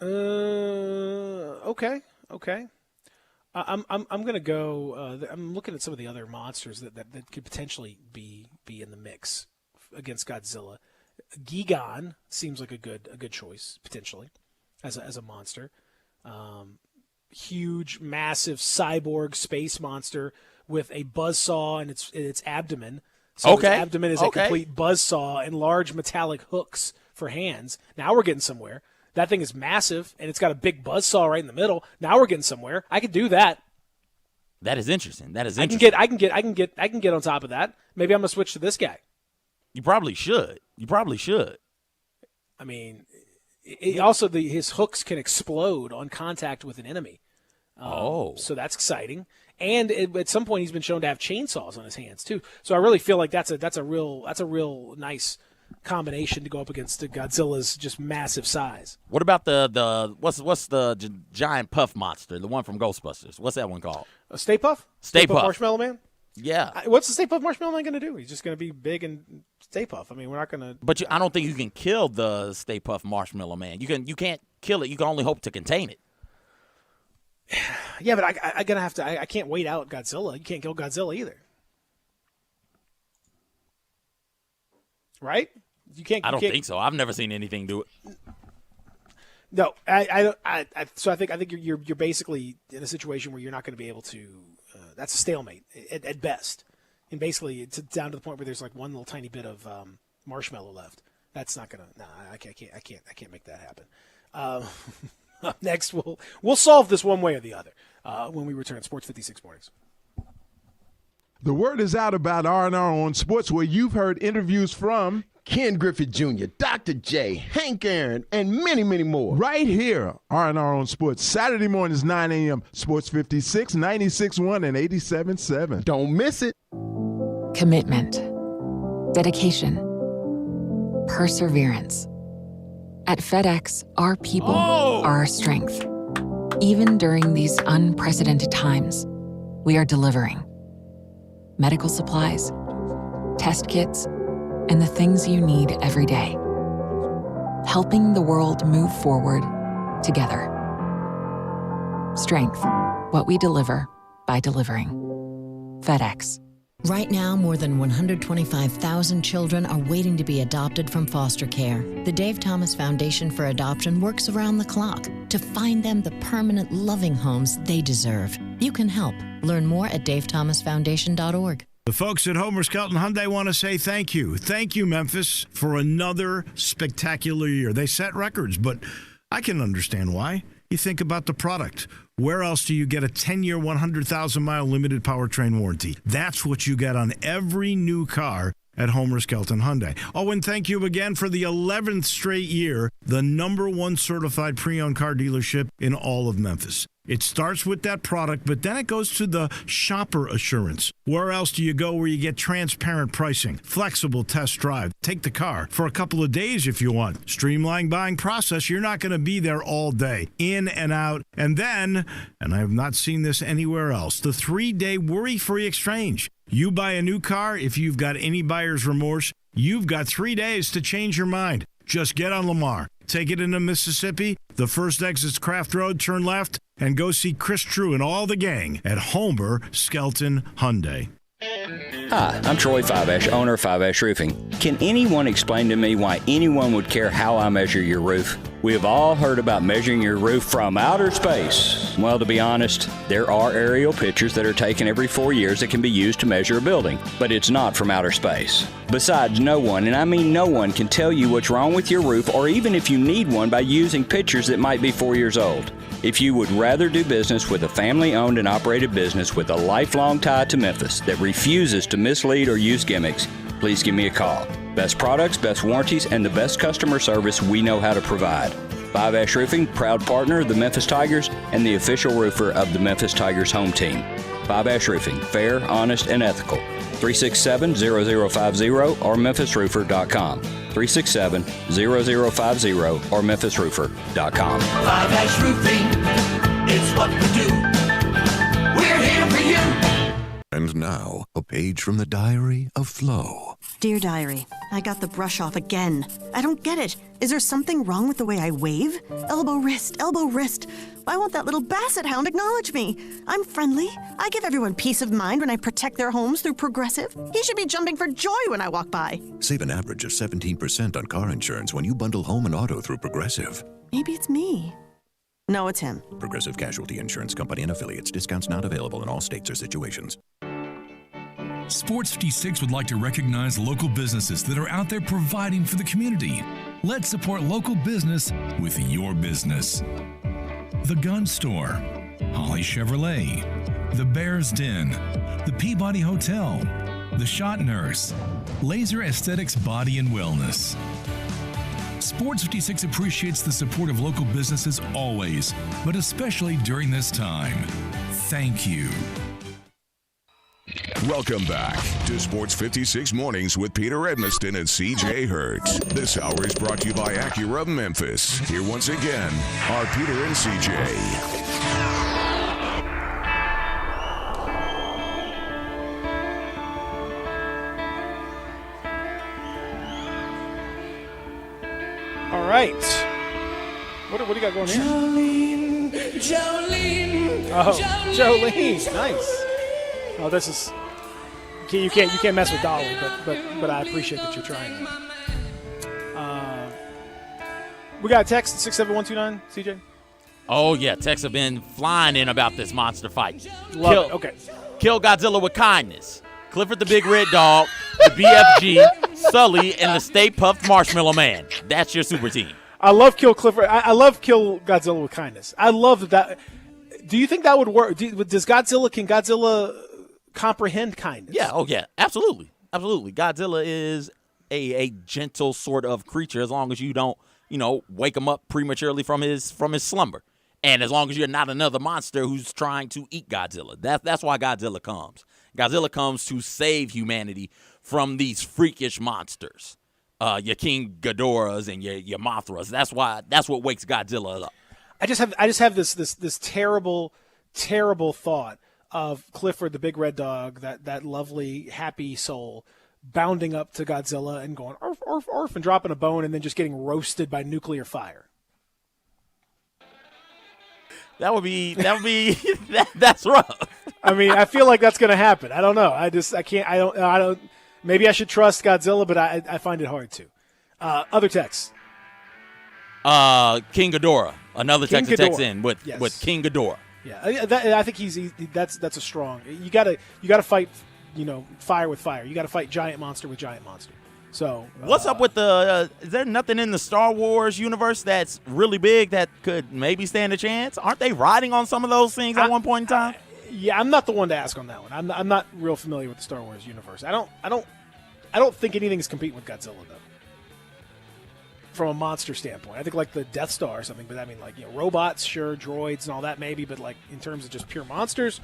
Okay. I'm gonna go. I'm looking at some of the other monsters that could potentially be in the mix against Godzilla. Gigan seems like a good choice potentially as a monster. Huge, massive cyborg space monster with a buzzsaw in its abdomen. So its abdomen is a complete buzzsaw and large metallic hooks for hands. Now we're getting somewhere. That thing is massive, and it's got a big buzzsaw right in the middle. Now we're getting somewhere. I could do that. That is interesting. I can get on top of that. Maybe I'm gonna switch to this guy. You probably should. I mean, also his hooks can explode on contact with an enemy. So that's exciting. And at some point, he's been shown to have chainsaws on his hands too. So I really feel like that's a real nice combination to go up against Godzilla's just massive size. What about what's the giant puff monster, the one from Ghostbusters? What's that one called? A Stay Puft? Stay Puft Marshmallow Man? Yeah. What's the Stay Puft Marshmallow Man going to do? He's just going to be big and Stay Puft. I mean, we're not going to. But I don't think you can kill the Stay Puft Marshmallow Man. You can't kill it. You can only hope to contain it. Yeah, but I'm gonna have to. I can't wait out Godzilla. You can't kill Godzilla either, right? You can't. I don't think so. I've never seen anything do it. No, so I think you're basically in a situation where you're not going to be able to. That's a stalemate at best, and basically it's down to the point where there's like one little tiny bit of marshmallow left. That's not gonna. No, I can't make that happen. Up next, we'll solve this one way or the other when we return. Sports 56 Mornings. The word is out about R&R on Sports, where you've heard interviews from Ken Griffith Jr., Dr. J, Hank Aaron, and many, many more. Right here, R&R on Sports, Saturday mornings, 9 a.m., Sports 56, 96.1, and 87.7. Don't miss it. Commitment, dedication, perseverance. At FedEx, our people are our strength. Even during these unprecedented times, we are delivering medical supplies, test kits, and the things you need every day. Helping the world move forward together. Strength, what we deliver by delivering. FedEx. Right now, more than 125,000 children are waiting to be adopted from foster care. The Dave Thomas Foundation for Adoption works around the clock to find them the permanent, loving homes they deserve. You can help. Learn more at davethomasfoundation.org. The folks at Homer Skelton Hyundai want to say thank you. Thank you, Memphis, for another spectacular year. They set records, but I can understand why. You think about the product. Where else do you get a 10-year, 100,000-mile limited powertrain warranty? That's what you get on every new car at Homer Skelton Hyundai. Oh, and thank you again for the 11th straight year, the #1 certified pre-owned car dealership in all of Memphis. It starts with that product, but then it goes to the shopper assurance. Where else do you go where you get transparent pricing, flexible test drive, take the car for a couple of days if you want, streamlined buying process? You're not going to be there all day, in and out. And then, and I have not seen this anywhere else, the 3-day worry-free exchange. You buy a new car, if you've got any buyer's remorse, you've got 3 days to change your mind. Just get on Lamar, take it into Mississippi, the first exit's Craft Road, turn left, and go see Chris True and all the gang at Homer Skelton Hyundai. Hi, I'm Troy 5-Ash, owner of 5-Ash Roofing. Can anyone explain to me why anyone would care how I measure your roof? We have all heard about measuring your roof from outer space. Well, to be honest, there are aerial pictures that are taken every 4 years that can be used to measure a building, but it's not from outer space. Besides, no one, and I mean no one, can tell you what's wrong with your roof or even if you need one by using pictures that might be 4 years old. If you would rather do business with a family-owned and operated business with a lifelong tie to Memphis that refuses to mislead or use gimmicks, please give me a call. Best products, best warranties, and the best customer service we know how to provide. 5 Ash Roofing, proud partner of the Memphis Tigers and the official roofer of the Memphis Tigers home team. 5 Ash Roofing, fair, honest, and ethical. 367-0050 or memphisroofer.com. 367-0050 or memphisroofer.com. 5 Ash Roofing, it's what we do. We're here for you. And now, a page from the diary of Flo. Dear Diary, I got the brush off again. I don't get it. Is there something wrong with the way I wave? Elbow, wrist, elbow, wrist. Why won't that little basset hound acknowledge me? I'm friendly. I give everyone peace of mind when I protect their homes through Progressive. He should be jumping for joy when I walk by. Save an average of 17% on car insurance when you bundle home and auto through Progressive. Maybe it's me. No, it's him. Progressive Casualty Insurance Company and Affiliates. Discounts not available in all states or situations. Sports 56 would like to recognize local businesses that are out there providing for the community. Let's support local business with your business. The Gun Store, Holly Chevrolet, The Bear's Den, the Peabody Hotel, The Shot Nurse, Laser Aesthetics Body and Wellness. Sports 56 appreciates the support of local businesses always, but especially during this time. Thank you. Welcome back to Sports 56 Mornings with Peter Edmiston and CJ Hurt. This hour is brought to you by Acura of Memphis. Here once again are Peter and CJ. All right. What do you got going here? Jolene. Oh, Jolene. Nice. Oh, this is you can't mess with Dolly, but I appreciate that you're trying. We got a text 67129, CJ. Oh yeah, texts have been flying in about this monster fight. Love it. Okay. Kill Godzilla with kindness. Clifford the Big Red Dog, the BFG, Sully, and the Stay Puft Marshmallow Man. That's your super team. I love Kill Clifford. I love Kill Godzilla with kindness. I love that. Do you think that would work? Can Godzilla comprehend kindness? Yeah, oh yeah, absolutely. Godzilla is a gentle sort of creature as long as you don't, wake him up prematurely from his slumber. And as long as you're not another monster who's trying to eat Godzilla. That's why Godzilla comes. Godzilla comes to save humanity from these freakish monsters. Your King Ghidorahs and your Mothras. That's what wakes Godzilla up. I just have this terrible thought of Clifford the Big Red Dog, that lovely, happy soul, bounding up to Godzilla and going arf, arf, arf, and dropping a bone and then just getting roasted by nuclear fire. That's rough. I mean, I feel like that's going to happen. I don't know. I don't. Maybe I should trust Godzilla, but I find it hard to. Other texts. King Ghidorah. Another text that texts in with King Ghidorah. Yeah, I think that's a strong. You gotta fight, fire with fire. You gotta fight giant monster with giant monster. So what's up with the? Is there nothing in the Star Wars universe that's really big that could maybe stand a chance? Aren't they riding on some of those things at one point in time? Yeah, I'm not the one to ask on that one. I'm not real familiar with the Star Wars universe. I don't think anything's competing with Godzilla though. From a monster standpoint, I think like the Death Star or something. But I mean, robots, sure, droids and all that maybe. But like in terms of just pure monsters,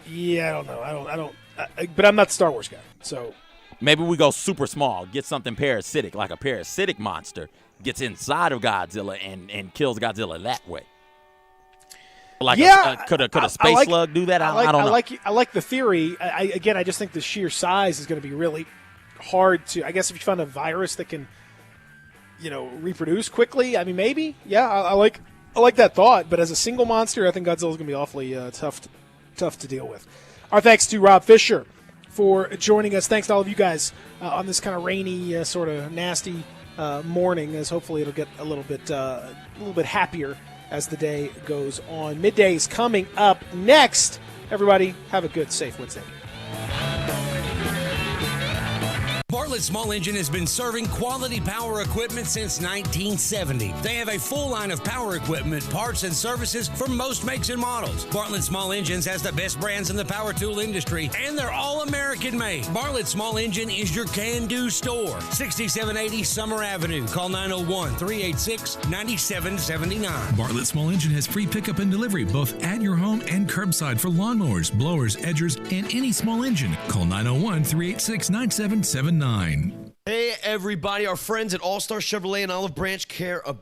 yeah, I don't know. I don't. But I'm not the Star Wars guy, so. Maybe we go super small, get something parasitic, like a parasitic monster gets inside of Godzilla and kills Godzilla that way. Like could a space slug do that? I don't know. I like the theory. I just think the sheer size is going to be really hard to. I guess if you find a virus that can, reproduce quickly. I mean, maybe. Yeah, I like that thought. But as a single monster, I think Godzilla's going to be awfully tough to deal with. Our thanks to Rob Fisher for joining us. Thanks to all of you guys on this kind of rainy, sort of nasty morning, as hopefully it'll get a little bit happier as the day goes on. Midday is coming up next. Everybody, have a good, safe Wednesday. Bartlett Small Engine has been serving quality power equipment since 1970. They have a full line of power equipment, parts, and services for most makes and models. Bartlett Small Engines has the best brands in the power tool industry, and they're all American made. Bartlett Small Engine is your can-do store. 6780 Summer Avenue. Call 901-386-9779. Bartlett Small Engine has free pickup and delivery both at your home and curbside for lawnmowers, blowers, edgers, and any small engine. Call 901-386-9779. Hey, everybody. Our friends at All-Star Chevrolet in Olive Branch care about